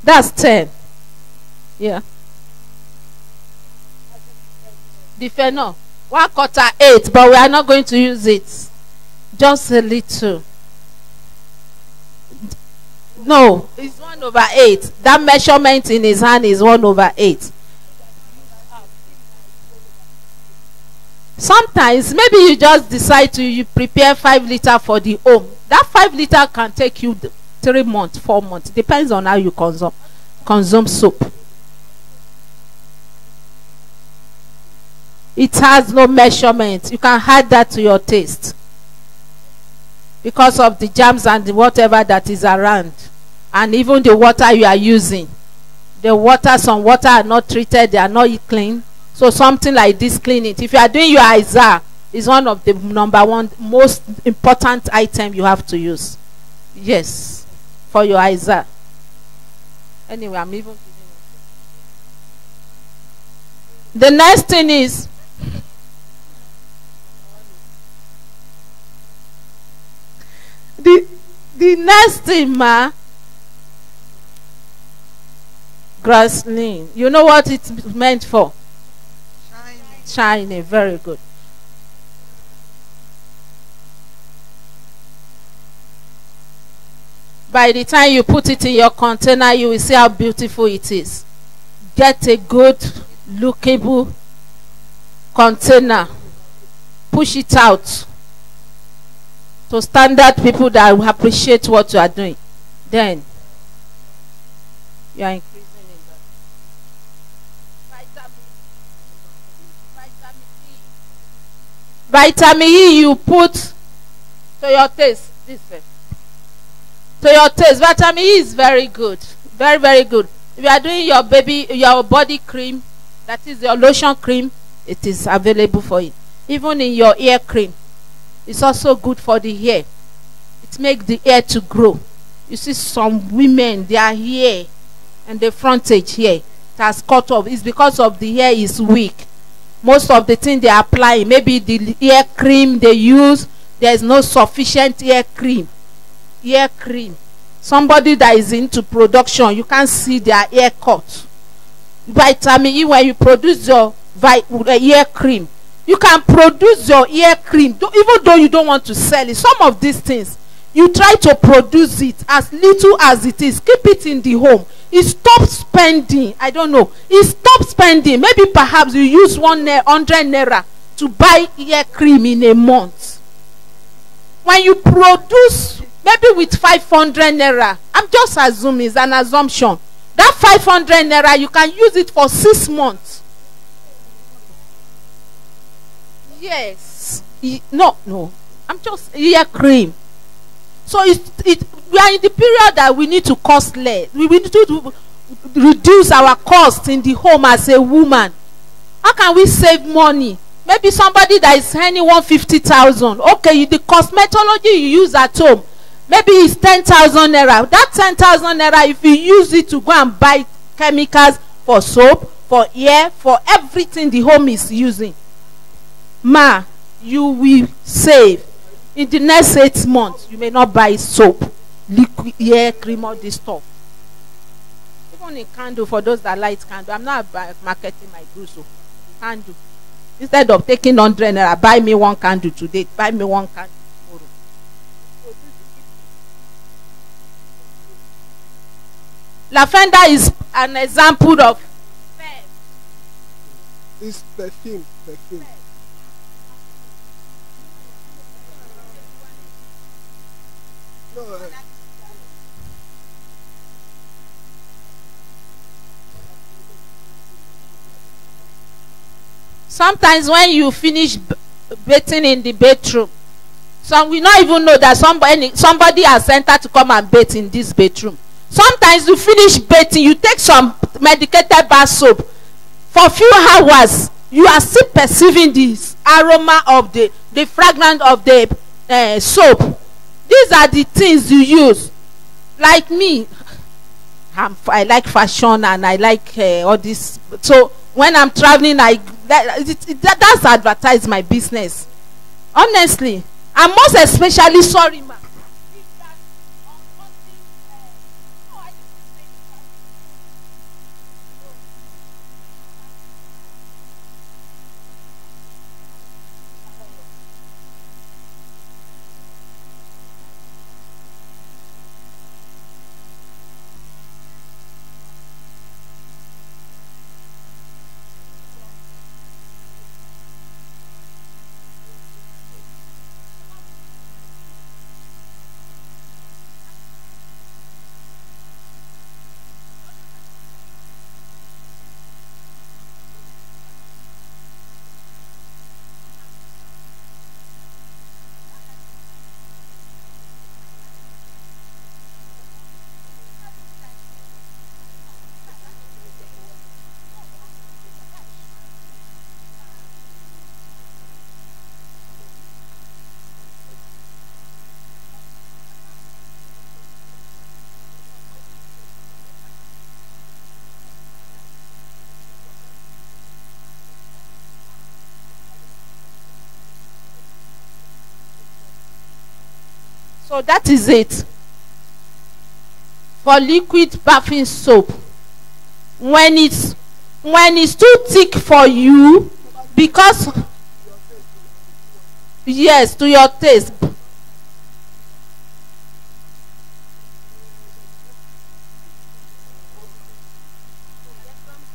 [SPEAKER 2] That's 10. Yeah. The phenol 1/4 8, but we are not going to use it. Just a little. No, it's 1/8. That measurement in his hand is 1/8. Sometimes maybe you just decide to prepare 5 liters for the home. That 5 liters can take you 3 months, 4 months. Depends on how you consume soap. It has no measurement. You can add that to your taste because of the germs and the whatever that is around, and even the water you are using. The water, some water are not treated, they are not clean. So something like this, clean it. If you are doing your ISA, is one of the #1 most important item you have to use. Yes, for your ISA. Anyway, I'm even. The next thing is the next thing, Grassling. You know what it's meant for? Shiny. Very good. By the time you put it in your container, you will see how beautiful it is. Get a good lookable container. Push it out to standard people that will appreciate what you are doing. Then you are increasing in that. Vitamin E you put to your taste. This way. to your taste. Vitamin E is very good, very, very good. If you are doing your body cream, that is your lotion cream, it is available for it. Even in your ear cream, it's also good for the hair. It makes the hair to grow. You see some women, their hair and the frontage here, it has cut off. It's because of the hair is weak. Most of the thing they apply, maybe the hair cream they use, there is no sufficient hair cream. Hair cream. Somebody that is into production, you can't see their hair cut. Vitamin E, when you produce your hair cream, you can produce your hair cream even though you don't want to sell it. Some of these things, you try to produce it as little as it is. Keep it in the home. It stops spending. I don't know. It stops spending. Maybe perhaps you use 100 naira to buy hair cream in a month. When you produce, maybe with 500 naira, I'm just assuming, it's an assumption. That 500 naira, you can use it for 6 months. Yes. No. I'm just hair cream. So we are in the period that we need to cost less. We need to reduce our costs in the home as a woman. How can we save money? Maybe somebody that is earning 150,000. Okay, the cosmetology you use at home, maybe it's 10,000 naira. That 10,000 naira, if you use it to go and buy chemicals for soap, for hair, for everything the home is using, you will save. In the next 8 months, you may not buy soap, liquid hair cream, all this stuff. Even in candle, for those that light candle, I'm not marketing my goods, so candle. Instead of taking 100 naira, buy me 1 candle today, buy me 1 candle tomorrow. Lavender is an example of
[SPEAKER 3] It's perfume. No,
[SPEAKER 2] sometimes when you finish bathing in the bedroom, some will not even know that somebody has entered to come and bathe in this bedroom. Sometimes you finish bathing, you take some medicated bath soap. For a few hours, you are still perceiving this aroma of the fragrance of the soap. These are the things you use. Like me, I like fashion and I like all this. So when I'm traveling, that's advertise my business. Honestly, I'm most especially sorry, ma. So that is it. For liquid bathing soap, when it's too thick for you, because yes, to your taste.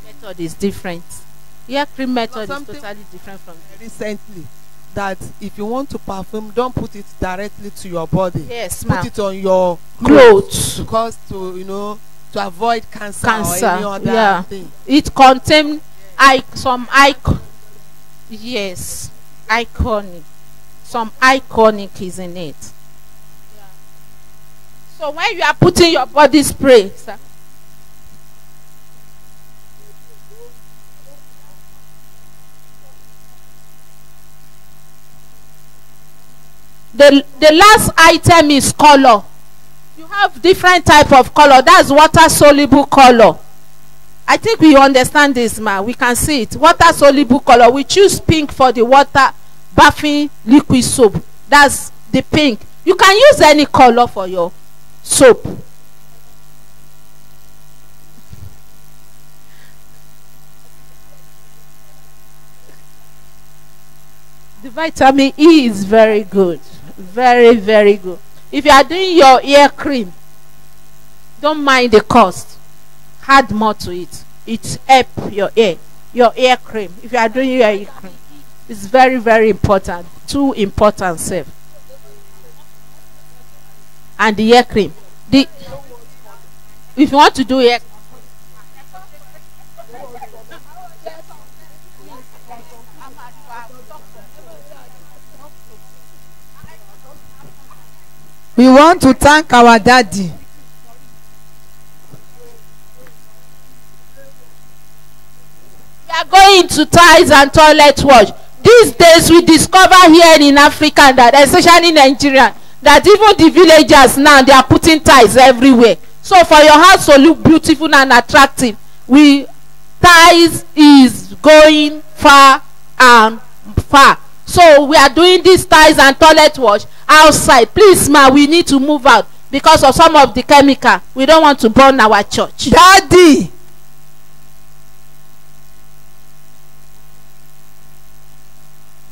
[SPEAKER 2] Method is different. Hair cream method is totally different from
[SPEAKER 7] recently. That if you want to perfume, don't put it directly to your body.
[SPEAKER 2] Yes,
[SPEAKER 7] put it on your
[SPEAKER 2] clothes,
[SPEAKER 7] because to avoid cancer or any other thing.
[SPEAKER 2] It contains some iconic. Some iconic is in it. So when you are putting your body spray, sir, the last item is color. You have different type of color. That's water soluble color. I think we understand this, ma. We can see it. Water soluble color. We choose pink for the water bathing liquid soap. That's the pink. You can use any color for your soap. The vitamin E is very good. Very, very good. If you are doing your ear cream, don't mind the cost. Add more to it. It help your ear cream. If you are doing your ear cream, it's very, very important. Too important, sir. And the ear cream. If you want to do ear,
[SPEAKER 1] we want to thank our daddy.
[SPEAKER 2] We are going to tiles and toilet wash. These days we discover here in Africa that, especially in Nigeria, that even the villagers now, they are putting tiles everywhere. So for your house to look beautiful and attractive, tiles is going far and far. So we are doing these tiles and toilet wash outside. Please, ma, we need to move out because of some of the chemical. We don't want to burn our church.
[SPEAKER 1] Daddy,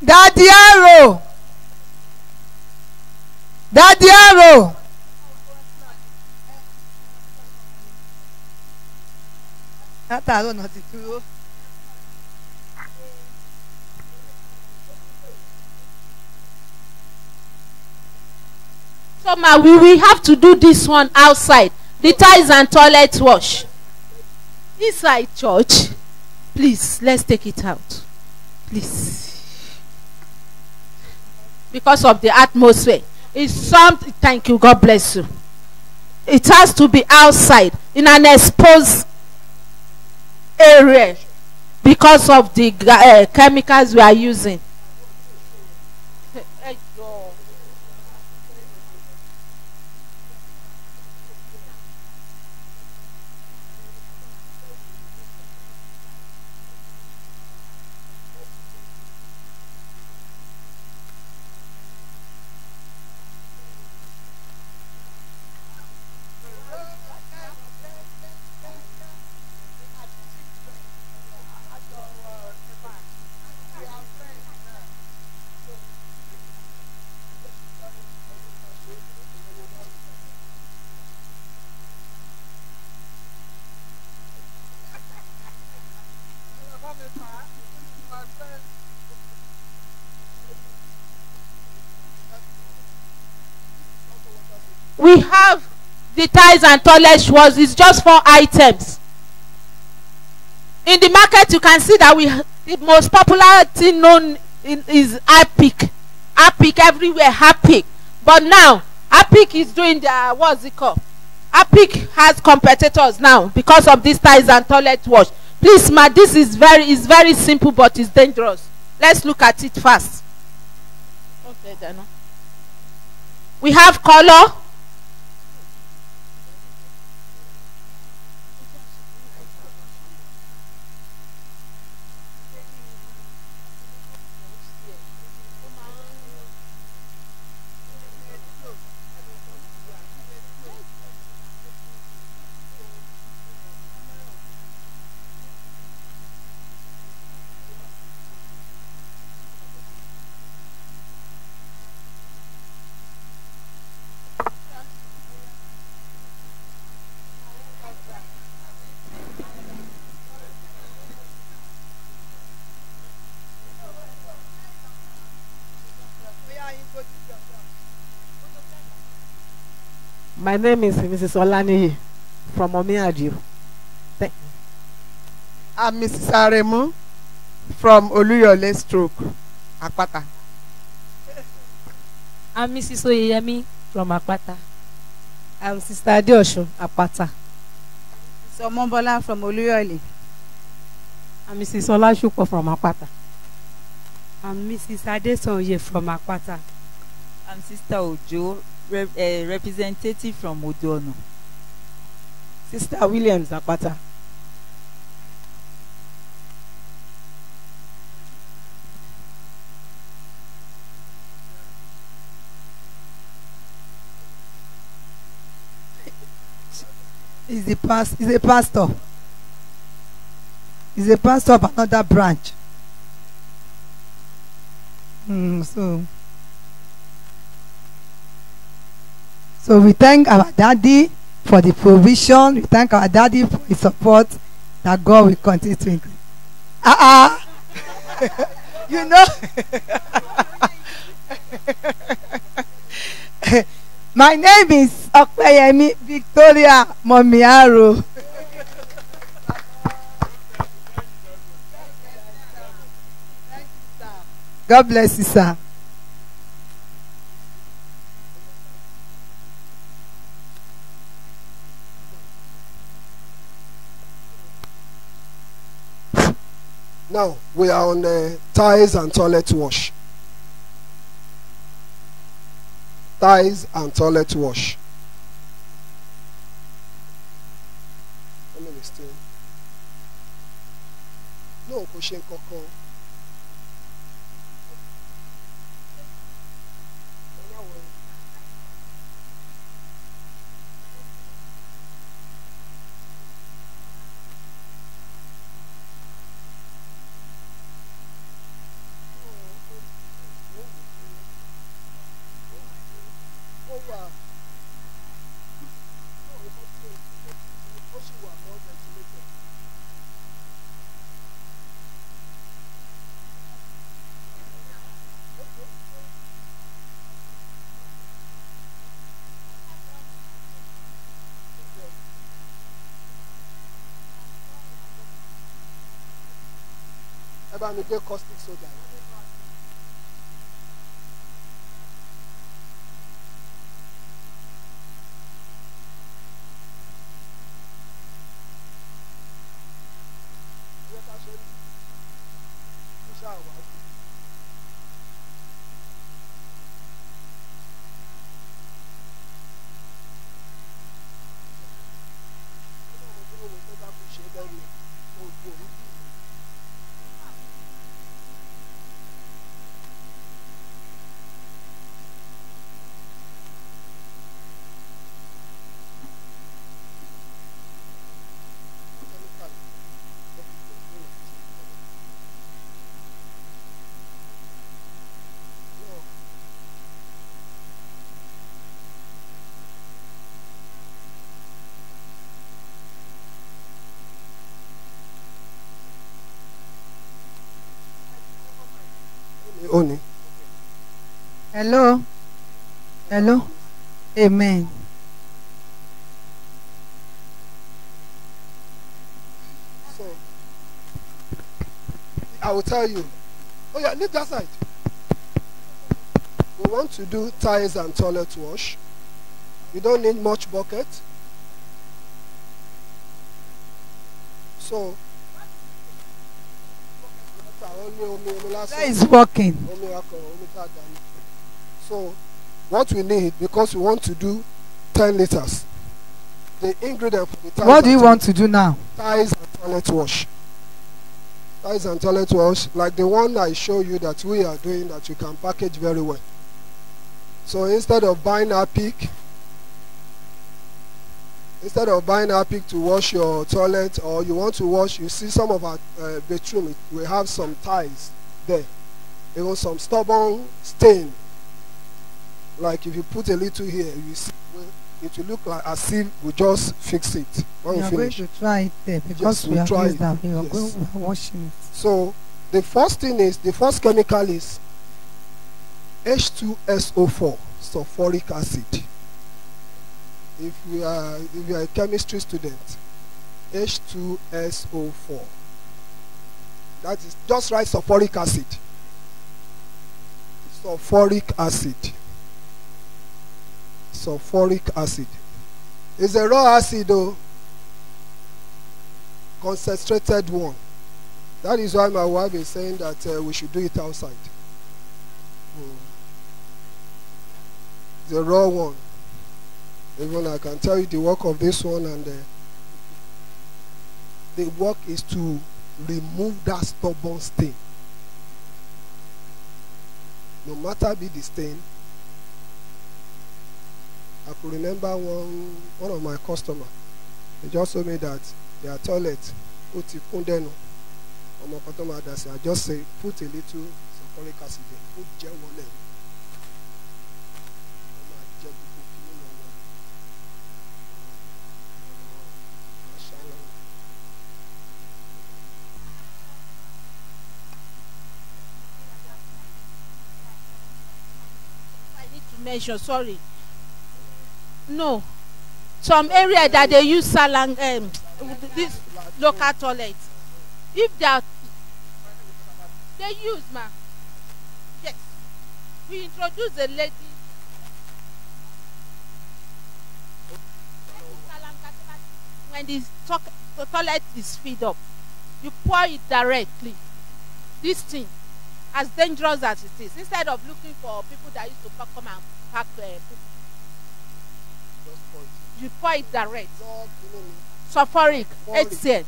[SPEAKER 1] Daddy Arrow, Daddy Arrow. That Arrow not too.
[SPEAKER 2] So, ma, we have to do this one outside. The tiles and toilet wash. Inside church, please, let's take it out. Please. Because of the atmosphere. It's something, thank you, God bless you. It has to be outside, in an exposed area, because of the chemicals we are using. We have the tiles and toilet wash. It's just 4 items. In the market, you can see that the most popular thing known is Apic. Apic everywhere, Apic. But now, Apic is doing their, what's it called? Apic has competitors now because of this tiles and toilet wash. Please, ma, this is very simple, but it's dangerous. Let's look at it fast. Okay, we have color.
[SPEAKER 4] My name is Mrs. Olaniyi from Omiadio.
[SPEAKER 7] I'm Mrs. Aremu from Oluyole Stroke, Apata.
[SPEAKER 8] I'm Mrs. Oyeyemi from Apata.
[SPEAKER 6] I'm Sister Mfm Apata.
[SPEAKER 8] So Mombola from Oluyole.
[SPEAKER 9] I'm Mrs. Olashupo from Apata.
[SPEAKER 10] I'm Mrs. Adesonye from Apata.
[SPEAKER 11] I'm Sister Ojo, representative from Odono.
[SPEAKER 5] Sister Williams Apata.
[SPEAKER 1] He's a pastor. He's a pastor of another branch. So we thank our daddy for the provision. We thank our daddy for his support. That God will continue to increase. You know. My name is Okpeyemi Victoria Momiaro. God bless you, sir.
[SPEAKER 3] Now we are on tiles and toilet wash. Tiles and toilet wash. No, question koko. Eba mi get caustic soda. Oni.
[SPEAKER 1] Hello. Hello. Amen.
[SPEAKER 3] So I will tell you. Oh yeah, leave that side. We want to do tiles and toilet wash. You don't need much bucket. So
[SPEAKER 1] that is working.
[SPEAKER 3] So what we need, because we want to do 10 liters, the ingredient for the tiles.
[SPEAKER 1] What do you want to do now?
[SPEAKER 3] Tiles and toilet wash. Tiles and toilet wash, like the one I show you that we are doing, that you can package very well. So instead of buying Harpic to wash your toilet, or you want to wash, you see some of our bedroom, we have some tiles there. There was some stubborn stain. Like if you put a little here, you see it will look like as if we just fix it when we finish.
[SPEAKER 1] We are going to try it there because
[SPEAKER 3] yes,
[SPEAKER 1] we have used that. We are
[SPEAKER 3] yes.
[SPEAKER 1] going to washing it.
[SPEAKER 3] So the first thing is, the first chemical is H2SO4, sulfuric acid. If you are a chemistry student, H2SO4. That is, just write sulfuric acid. Sulfuric acid. Sulfuric acid. It's a raw acid though. Concentrated one. That is why my wife is saying that we should do it outside. The raw one. Even I can tell you the work of this one, and the work is to remove that stubborn stain. No matter be the stain. I could remember one of my customers. They just told me that their toilet, I just say put a little sulfuric acid there, put gel on it.
[SPEAKER 2] Mention, sorry. No. Some area that they use salang, this local toilet. If they are, they use, ma. Yes. We introduce a lady. When the toilet is filled up, you pour it directly. This thing, as dangerous as it is, instead of looking for people that used to come and pack people, you pour it direct. Sulfuric, HCl.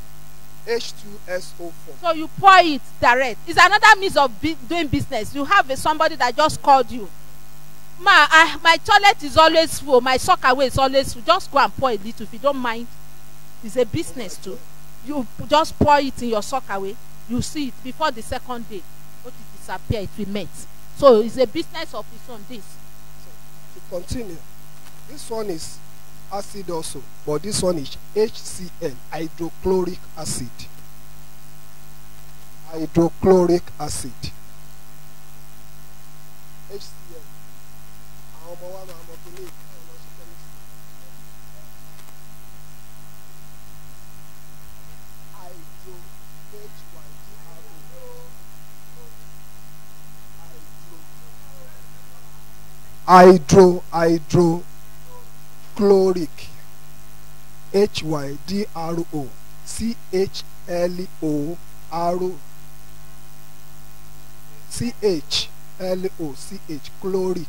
[SPEAKER 3] H2SO4.
[SPEAKER 2] So you pour it direct. It's another means of doing business. You have somebody that just called you. My toilet is always full. My sockaway is always full. Just go and pour a little if you don't mind. It's a business too. You just pour it in your sockaway. You see it before the second day. What it disappear, it will melt. So it's a business of its own. This.
[SPEAKER 3] So to continue, this one is acid also, but this one is HCl, hydrochloric acid. Hydrochloric acid. HCl. Hydrochloric. HYDRO CHLOCH chloric CHLORIC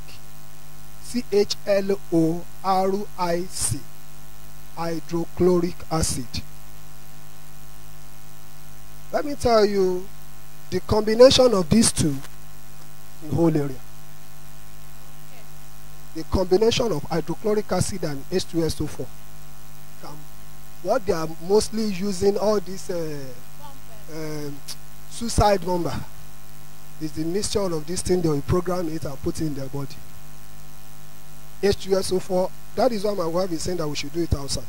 [SPEAKER 3] hydrochloric acid. Let me tell you the combination of these two in the whole area. The combination of hydrochloric acid and H2SO4. What they are mostly using, all this suicide bomber, is the mixture of this thing. They will program it and put it in their body. H2SO4, that is why my wife is saying that we should do it outside.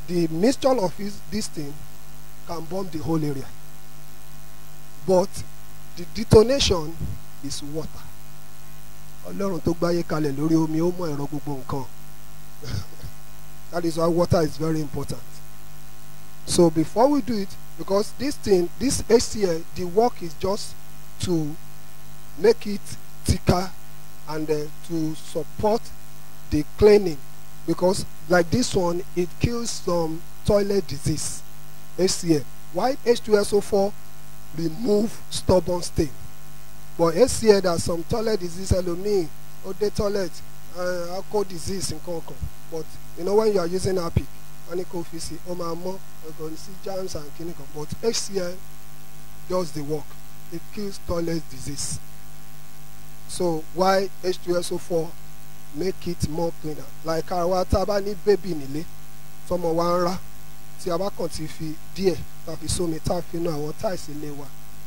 [SPEAKER 3] The mixture of this thing can bomb the whole area. But the detonation is water. Ọlọ́run tó gbáyé kalẹ̀ lórí omi ó mọ ẹ̀rọ gbogbo nǹkan. That is why water is very important. So before we do it, because this thing, this HCl, the work is just to make it thicker and to support the cleaning. Because like this one, it kills some toilet disease. HCl. While H2SO4 remove stubborn stain. But HCl, there's some toilet disease, LOMI, or the toilet, alcohol disease in Congo. But you know, when you are using APIC, anicophysi, omamo, you're going to see germs and clinical. But HCl does the work. It kills toilet disease. So why H2SO4 make it more cleaner? Like our tabani baby nile, some of one ra, ti aba kan ti fi díẹ̀, ta fi so mi ta fi nu àwọn tiles ilé wa.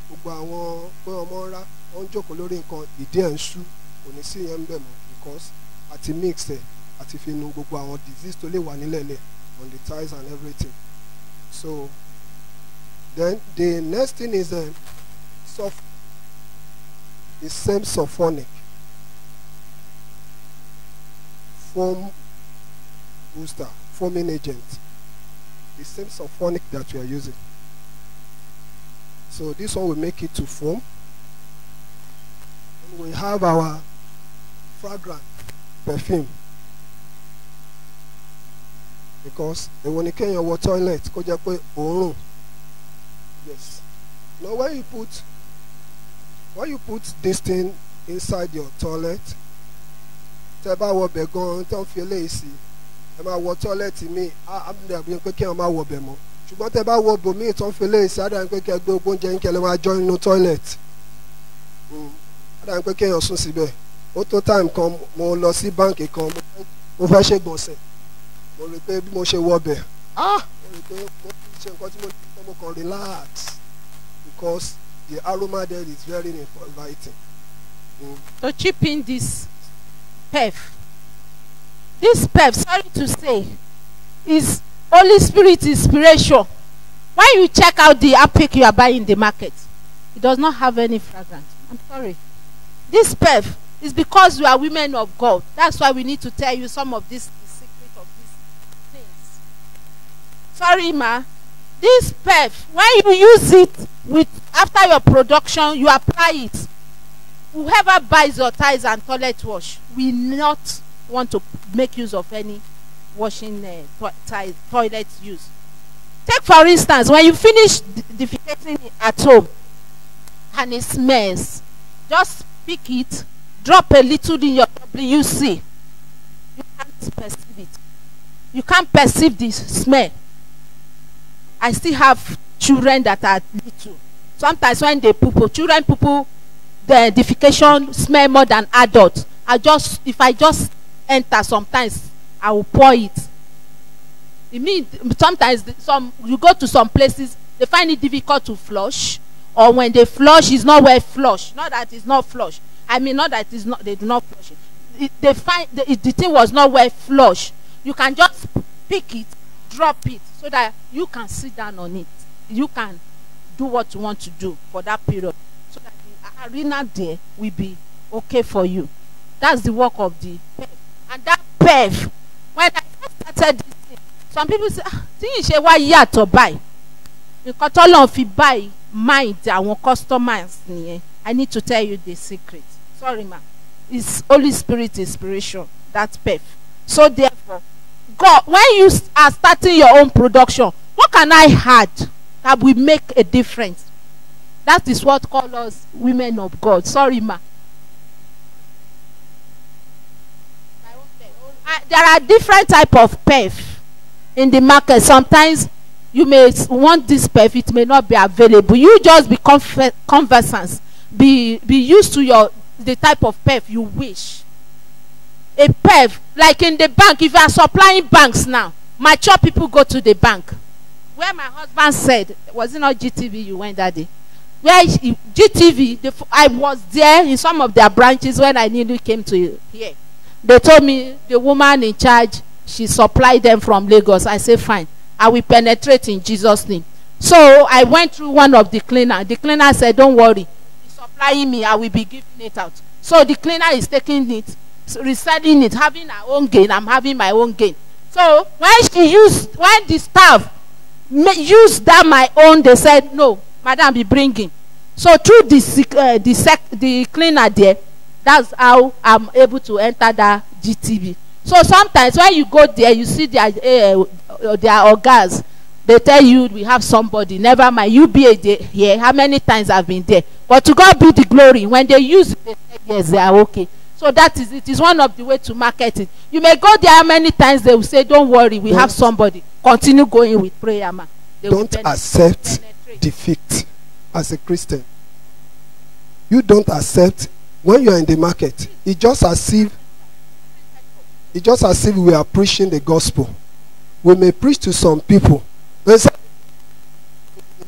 [SPEAKER 3] Gbogbo àwọn pé ọmọ ra, wọ́n jókòó lórí nǹkan ìdí ẹ̀ ń ṣú, kò ní sí yẹn ń bẹ̀ mọ́ because àti mix ẹ̀ àti fi nu gbogbo àwọn disease tó lè wà nílẹ̀lẹ̀ on the tiles and everything. So then the next thing is the same sulfonic foam booster, foaming agent, the same sulfonic that we are using. So this one will make it to foam. And we have our fragrant perfume. Because when you can your toilet, kó jẹ́ pé òórùn. Yes. Now when you put this thing inside your toilet, tẹ́ bá wọ bẹ̀ gan tán fi eléyìí sí, ẹ máa wọ toilet mi, á dàbí pé kí ẹ máa wọ bẹ̀ mọ́. Ṣùgbọ́n tẹ́ bá wọ bòmíì tán fi eléyìí sí, á dàbí pé kí ẹ gbé oúnjẹ yín kí ẹ lè máa join nínú toilet. Á dàbí pé kí èèyàn sùn síbẹ̀. Ó tó time kan mo lọ sí báǹkì kan, mo fẹ́ ṣègbọ̀nsẹ̀. Mo rí pé bí mo ṣe wọ bẹ̀, mo rí pé mo ṣe nǹkan tí mo kàn relax, because the aroma there is very inviting.
[SPEAKER 2] To chip in this PEF, sorry to say, is Holy Spirit inspiration. When you check out the Apik you are buying in the market, it does not have any fragrance. I'm sorry. This PEF is because you are women of God. That's why we need to tell you some of this, the secret of these things. Sorry, ma. This PEF, when you use it after your production, you apply it. Whoever buys your ties and toilet wash will not want to make use of any washing toilet use. Take for instance, when you finish defecating at home and it smells, just pick it, drop a little in your WC. You can't perceive it. You can't perceive the smell. I still have children that are little. Sometimes when they children poo, the defecation smell more than adults. If I just enter, sometimes I will pour it. It means sometimes you go to some places, they find it difficult to flush, or when they flush, it's not well flushed. Not that it's not flushed. I mean, not that it's not, they do not flush it. They find the thing was not well flushed. You can just pick it, drop it, so that you can sit down on it. You can do what you want to do for that period, so that the arena there will be okay for you. That's the work of the PEF. And that PEF, when I first started this thing, some people say, "Tí why yet to buy?" Because all of you buy mind our customers. I need to tell you the secret. Sorry, ma. It's Holy Spirit inspiration. That's PEF. So therefore, God, when you are starting your own production, what can I add that will make a difference? That is what calls us women of God. Sorry, ma. There are different type of PEF in the market. Sometimes you may want this PEF, it may not be available. You just be conversant. Be used to the type of PEF you wish. A PEF, like in the bank, if you are supplying banks now, mature people go to the bank. Where my husband said, was it not GTV you went that day? Where GTV, I was there in some of their branches when I nearly came to here. They told me the woman in charge, she supplied them from Lagos. I said, fine, I will penetrate in Jesus' name. So I went through one of the cleaner. The cleaner said, don't worry, he's supplying me, I will be giving it out. So the cleaner is taking it, reselling it, having her own gain. I'm having my own gain. So when the staff used that my own, they said, no, madam, be bringing. So through the cleaner there, that's how I'm able to enter that GTV. So sometimes when you go there, you see their organs. They tell you we have somebody. Never mind, you be here. How many times I've been there? But to God be the glory. When they use it, they say yes, they are okay. So that is it. Is one of the way to market it. You may go there how many times, they will say, don't worry, we have somebody. Continue going with prayer, man.
[SPEAKER 3] Don't accept defeat as a Christian. You don't accept when you are in the market. It's just as if we are preaching the gospel. We may preach to some people. They say,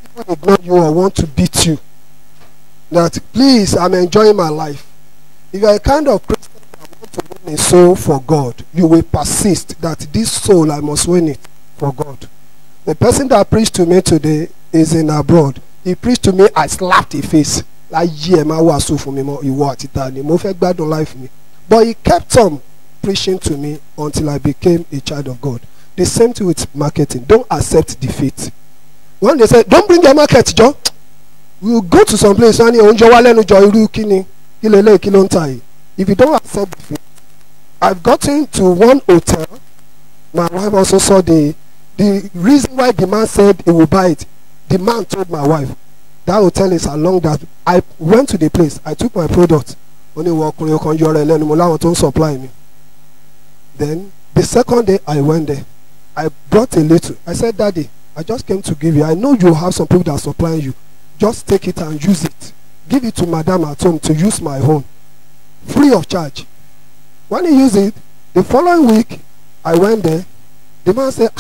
[SPEAKER 3] people ignore you or want to beat you. That please, I'm enjoying my life. If you are a kind of Christian that want to win a soul for God, you will persist that this soul, I must win it for God. The person that preached to me today is in abroad. He preached to me, I slapped his face. Like, yeah, my was so for me, you want it, life me. But he kept on preaching to me until I became a child of God. The same thing with marketing. Don't accept defeat. When they say, don't bring your market, Joe, we will go to some place and if you don't accept defeat. I've gotten to one hotel My wife also saw the reason why the man said he will buy it. The man told my wife that hotel is along that. I went to the place. I took my product. Only supply me. Then the second day I went there. I brought a little. I said, Daddy, I just came to give you. I know you have some people that are supplying you. Just take it and use it. Give it to Madam at home to use my own. Free of charge. When he used it, the following week, I went there. The man said,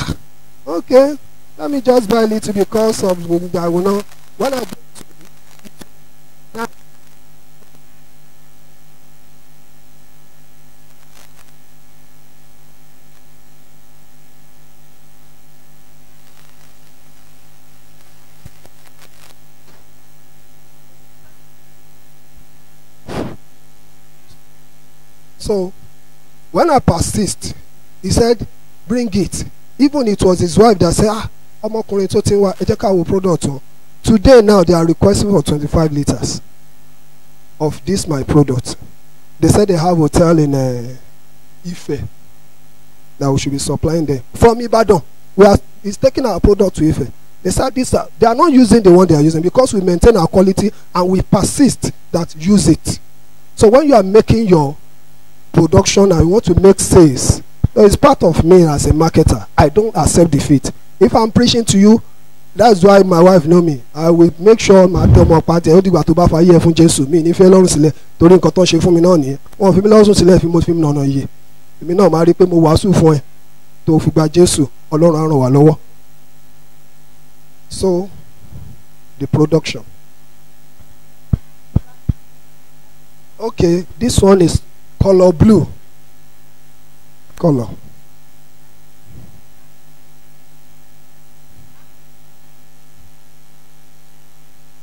[SPEAKER 3] okay, let me just buy a little because of I will not. When I So, when I persist, he said, bring it. Even it was his wife that said, product. Today now they are requesting for 25 liters of this my product. They said they have a hotel in Ife that we should be supplying them. From Ibadan, he's taking our product to Ife. They said they are not using the one they are using because we maintain our quality and we persist that use it. So when you are making your production and you want to make sales, it's part of me as a marketer. I don't accept defeat. If I'm preaching to you, that's why my wife know me. I will make sure my Mfm Apata ó dìgbà tó bá fa ayé fún Jésù mi ní fẹ́ lọ́rùn sílẹ̀ torí nǹkan tó ń ṣe fún mi náà nìyẹn. Wọ́n fi mí lọ́rùn sílẹ̀ fi mo fi mí nànà yìí. Èmi náà máa rí pé mo wàásù fún ẹ tó fi gba Jésù, Ọlọ́run á ràn wá lọ́wọ́. So the production. Okay, this one is color blue. Color.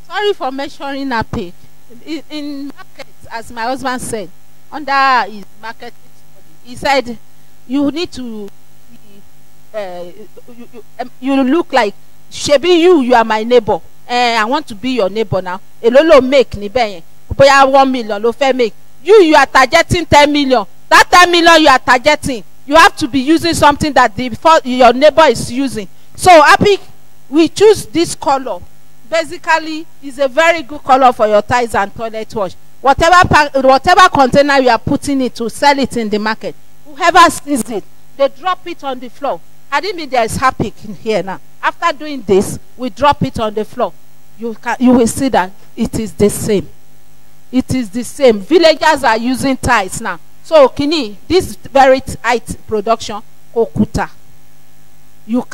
[SPEAKER 2] Sorry for measuring a page. In markets, as my husband said, under his marketing study, he said you need to you look like shebi you are my neighbor. I want to be your neighbor now. Elolo make ni bẹ́ẹ̀ yẹn. 1 million lo fẹ́ make. You are targeting 10 million. That 10 million you are targeting, you have to be using something that your neighbor is using. So happy we choose this color. Basically, it's a very good color for your tiles and toilet wash. Whatever container you are putting it to sell it in the market, whoever sees it, they drop it on the floor. I didn't mean there is Harpic in here now. After doing this, we drop it on the floor. You will see that it is the same. It is the same. Villagers are using tiles now. So Kini, this very tight production, Okuta,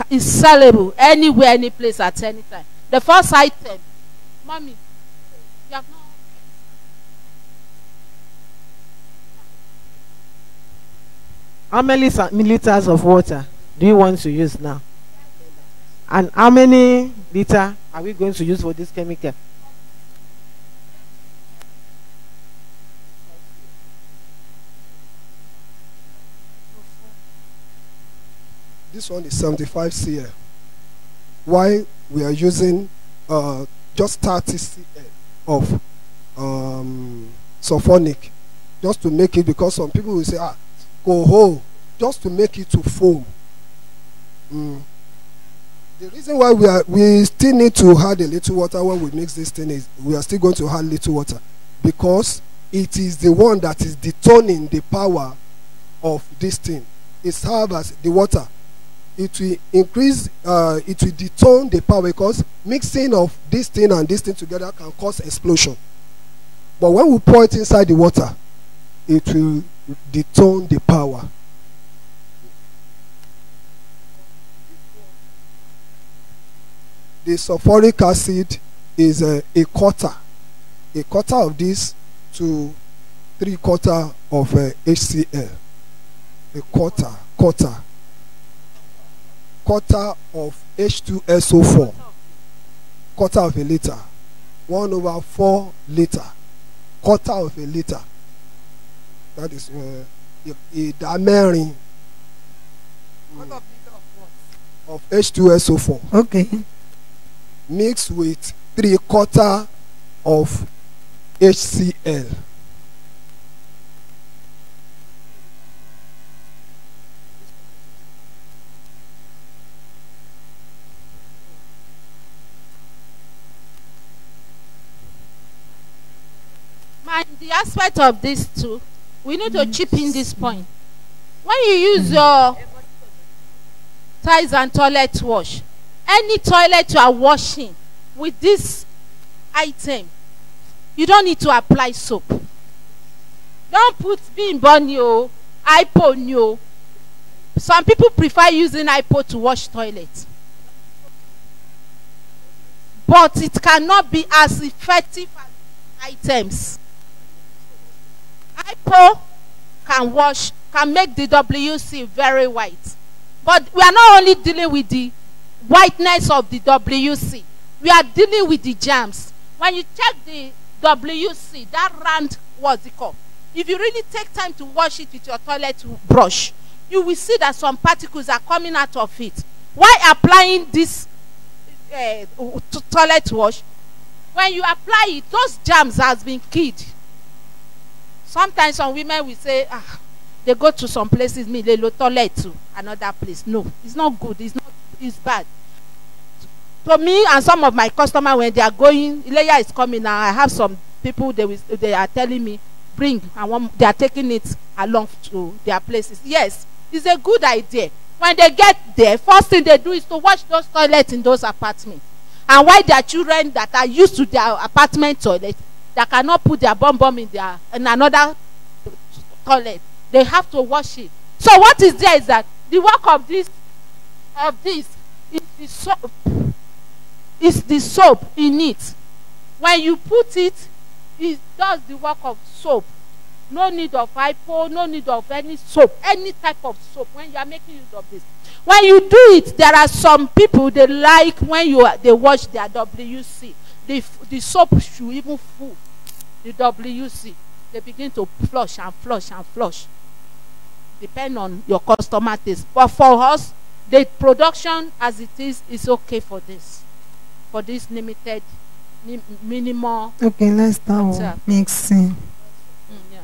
[SPEAKER 2] is sellable anywhere, any place, at any time. The first item, mommy, you have not.
[SPEAKER 4] How many liters of water do you want to use now? And how many liters are we going to use for this chemical?
[SPEAKER 3] This one is 75 cl. Why we are using just 30 cl of sulfonic, just to make it, because some people will say, go whole, just to make it to foam. The reason why we still need to add a little water when we mix this thing is we are still going to add little water because it is the one that is detoning the power of this thing. It serves as the water. It will increase, it will detone the power because mixing of this thing and this thing together can cause explosion. But when we pour it inside the water, it will detone the power. The sulfuric acid is a quarter of this to 3/4 of HCl. A quarter of H2SO4, quarter of a liter, 1/4 liter, quarter of a liter. That is ìdá mẹ́rin of H2SO4.
[SPEAKER 1] Okay.
[SPEAKER 3] Mixed with 3/4 of HCl.
[SPEAKER 2] aspect of this too, we need to chip in this point. When you use your tiles and toilet wash, any toilet you are washing with this item, you don't need to apply soap. Don't put Bimbo, Ipo. Some people prefer using Ipo to wash toilets, but it cannot be as effective as items. Ipo can make the WC very white, but we are not only dealing with the whiteness of the WC, we are dealing with the germs. When you check the WC, that round, what's it called? If you really take time to wash it with your toilet brush, you will see that some particles are coming out of it. Why applying this toilet wash? When you apply it, those germs has been killed. Sometimes some women will say, they go to some places, they go toilet to another place. No, it's not good. It's bad. To me and some of my customers, when they are going, Ileya is coming now. I have some people, they are telling me, bring, they are taking it along to their places. Yes, it's a good idea. When they get there, first thing they do is to wash those toilets in those apartments. And why their children that are used to their apartment toilet, that cannot put their bum in another toilet, they have to wash it. So what is there is that the work of this is the soap in it. When you put it, it does the work of soap. No need of hypo, no need of any soap, any type of soap when you are making use of this. When you do it, there are some people, they like when they wash their WC, the soap should even full the WC. They begin to flush and flush and flush. Depend on your customer taste. But for us, the production as it is okay for this. For this limited, minimal.
[SPEAKER 1] Okay, let's start mixing.
[SPEAKER 2] Yeah.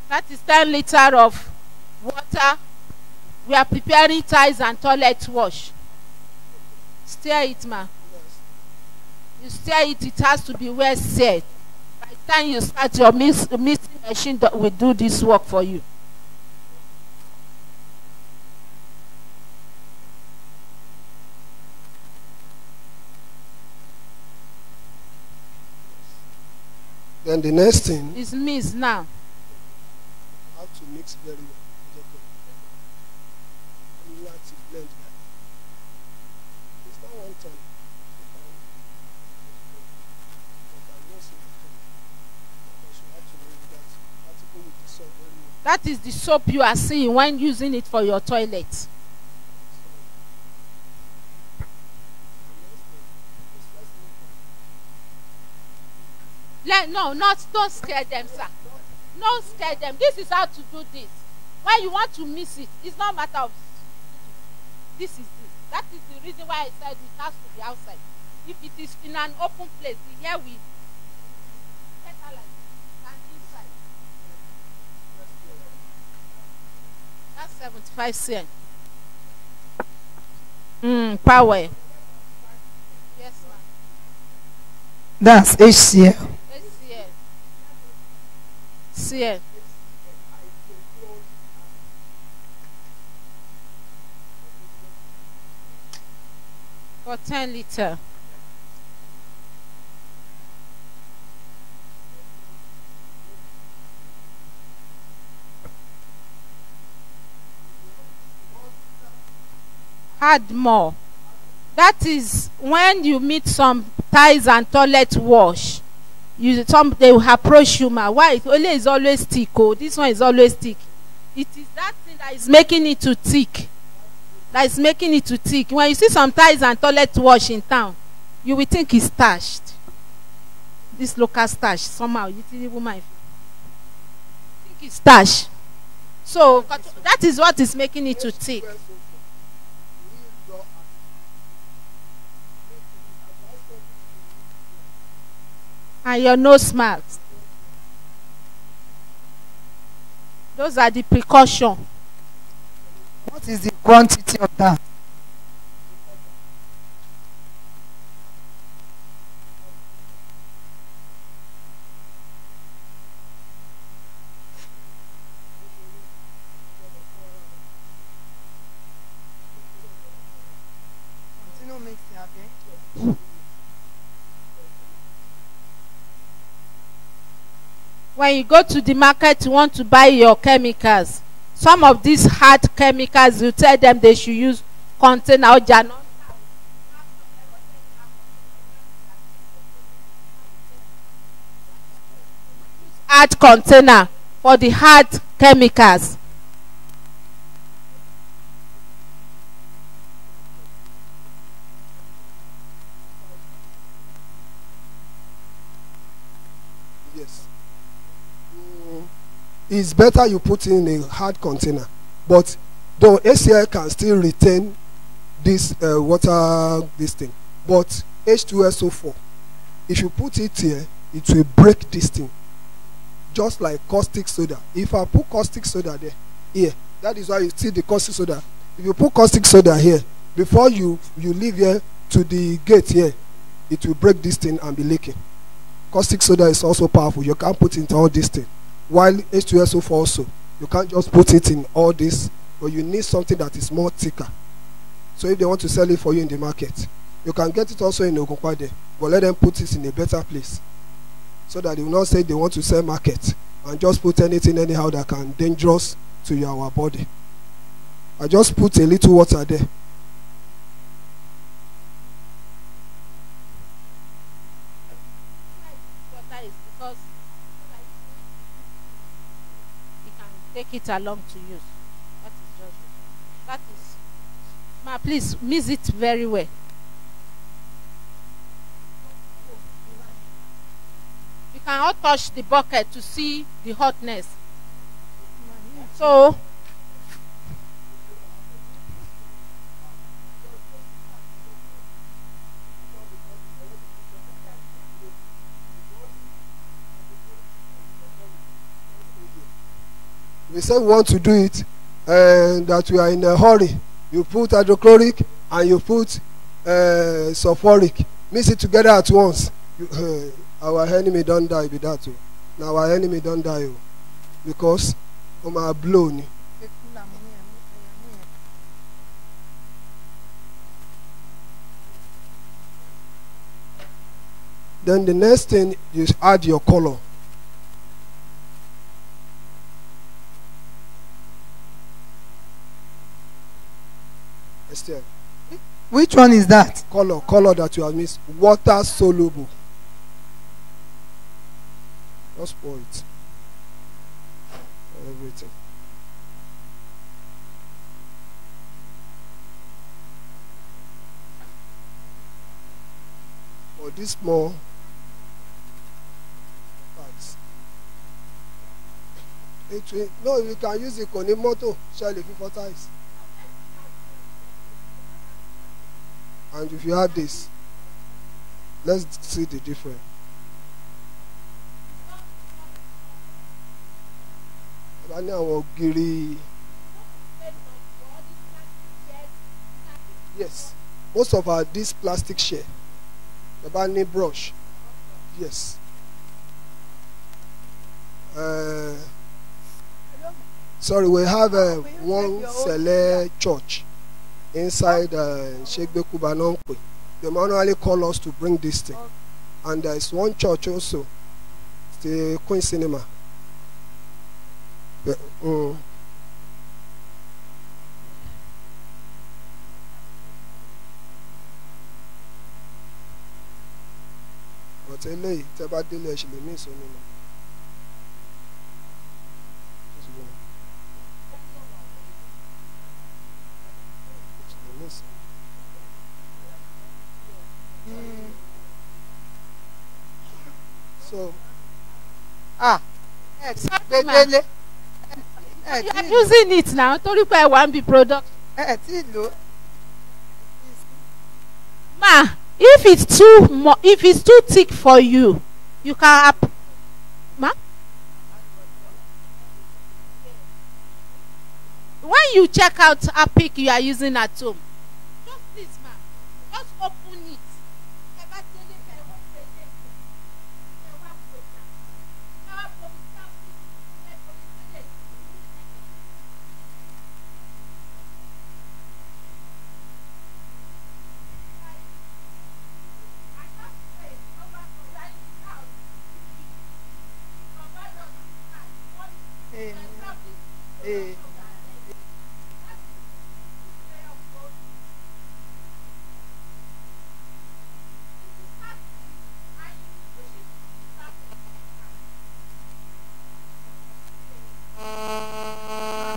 [SPEAKER 2] That is 10 liters of water. We are preparing tiles and toilet wash. Stir it, ma. You stir it, it has to be well stirred. By the time you start, your mixing machine that will do this work for you.
[SPEAKER 3] Then the next thing
[SPEAKER 2] is mix now.
[SPEAKER 3] How to mix very well. You have to blend that. It's not one time.
[SPEAKER 2] That is the soap you are seeing when using it for your toilet. No, don't scare them, sir. Don't scare them. This is how to do this. When you want to miss it, it's not a matter of this is this. That is the reason why I said it has to be outside. If it is in an open place, here we better like than inside. That's 75 cents. Power. Yes, ma'am.
[SPEAKER 1] That's HCL.
[SPEAKER 2] CL. For 10 liters. Add more. That is when you meet some tiles and toilet wash. They will approach you, ma. Why? Only is always thick. Oh, this one is always thick. It is that thing that is making it to thick. That is making it to thick. When you see some tiles and toilet wash in town, you will think it's stashed. This local stash somehow. You think it's stash. So that is what is making it to thick. And your nose mask. Those are the precautions.
[SPEAKER 1] What is the quantity of that?
[SPEAKER 2] When you go to the market, you want to buy your chemicals. Some of these hard chemicals, you tell them they should use container or jar. Hard container for the hard chemicals.
[SPEAKER 3] Yes. It's better you put in a hard container, but though ACL can still retain this water, this thing, but H2SO4, if you put it here, it will break this thing, just like caustic soda. If I put caustic soda there, here, that is why you see the caustic soda. If you put caustic soda here, before you leave here to the gate here, it will break this thing and be leaking. Caustic soda is also powerful. You can't put it into all this thing. While H2SO4 also, you can't just put it in all this, but you need something that is more thicker. So if they want to sell it for you in the market, you can get it also in Ogunkwade, but let them put it in a better place, so that they will not say they want to sell market and just put anything anyhow that can dangerous to our body. I just put a little water there.
[SPEAKER 2] Take it along to use. That is just it. That is. Ma, please mix it very well. You can all touch the bucket to see the hotness. So
[SPEAKER 3] we say we want to do it and that we are in a hurry. You put hydrochloric and you put sulfuric, mix it together at once. Our enemy don't die with that too. Now our enemy don't die because of our blown. Then the next thing you add your color. Esther.
[SPEAKER 1] Which one is that?
[SPEAKER 3] Color that you have missed. Water soluble. Just pour it. Everything. For this small bags. No, you can use the Konimoto shell if you fertilize. And if you have this, let's see the difference. Yes, most of our this plastic share. The bani brush. Yes. Sorry, we have one Sele church inside Sheikh Bekubanonpe. They manually call us to bring this thing. And there is one church also, the Queen Cinema. But eléyìí tẹ́ bá délé ẹ ṣì lè ní ìsọnù náà. So,
[SPEAKER 2] you are using it now. Torí pé ẹ wá ń bí product. Ma, if it's too thick for you, you can ma. When you check out a pick you are using at home, just this, ma, just open it.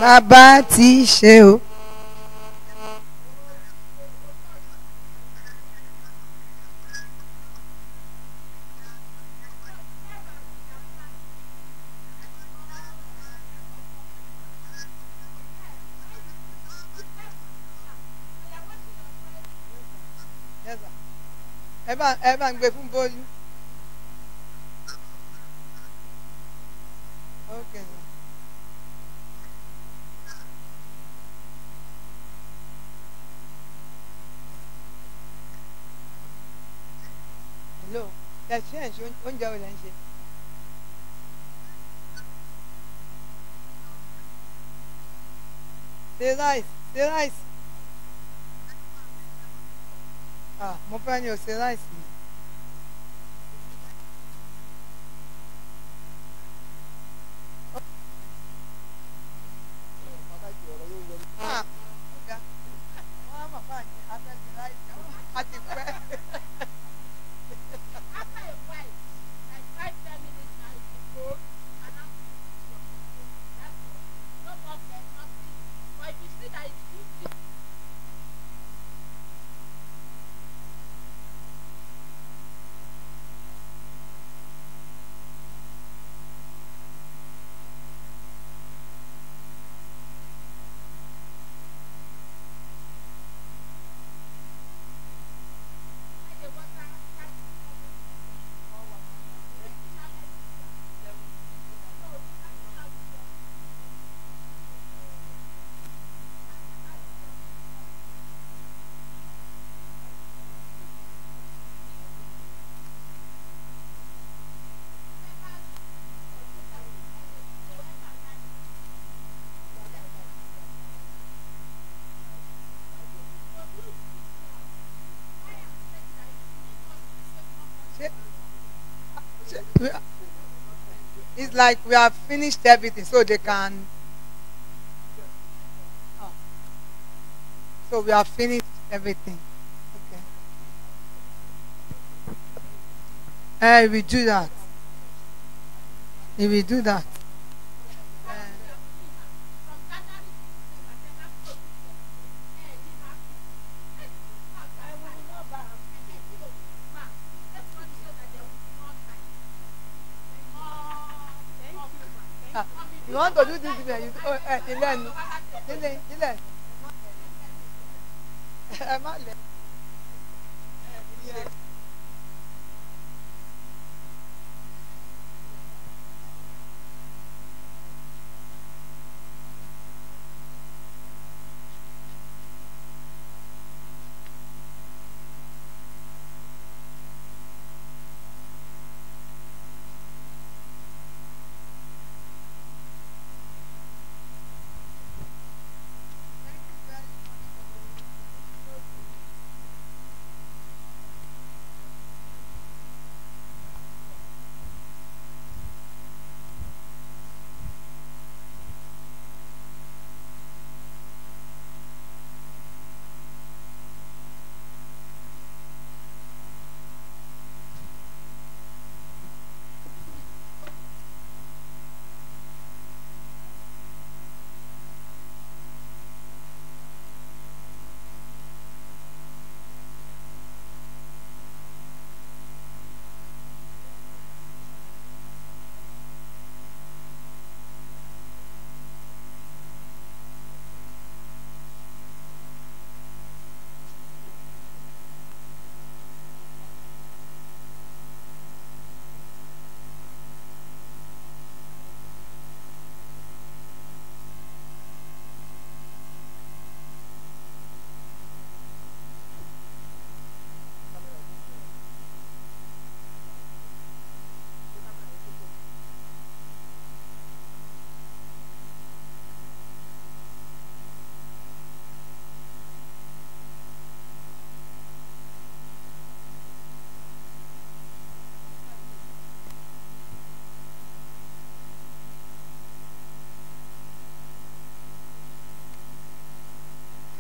[SPEAKER 1] Bàbá ti ṣe o. Ẹ bá ń gbé fún Bólú. Okay. Hello. Ẹ ṣe ẹ̀ ṣe oúnjẹ wo lẹ ń ṣe? Ṣé rice? Ṣé rice? Ah, mo fẹ́ ni o ṣe rice mi. Ah, ọ̀gá, wọ́n á mọ̀ fún àjẹ́ afẹ́ ṣe rice. A ti pẹ́.
[SPEAKER 2] After a while, like 5-10 minutes now, it will go and now that's all. No problem, nothing. But if you see that it's too deep,
[SPEAKER 1] It's like we have finished everything, so they can. Oh. So we have finished everything. Okay. We do that. If we do that. You want to do this again? You learn.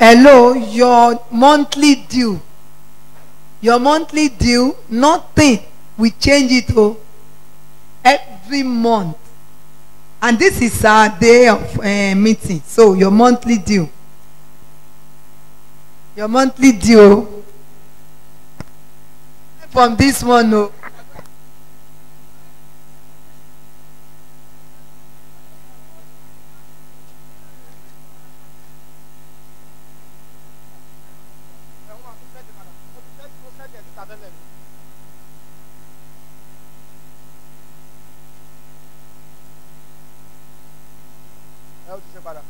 [SPEAKER 1] Hello, your monthly due. Your monthly due, nothing. We change it every month. And this is our day of meeting. So your monthly due. Your monthly due. From this one, no.
[SPEAKER 12] Ẹ ó ti ṣe padà.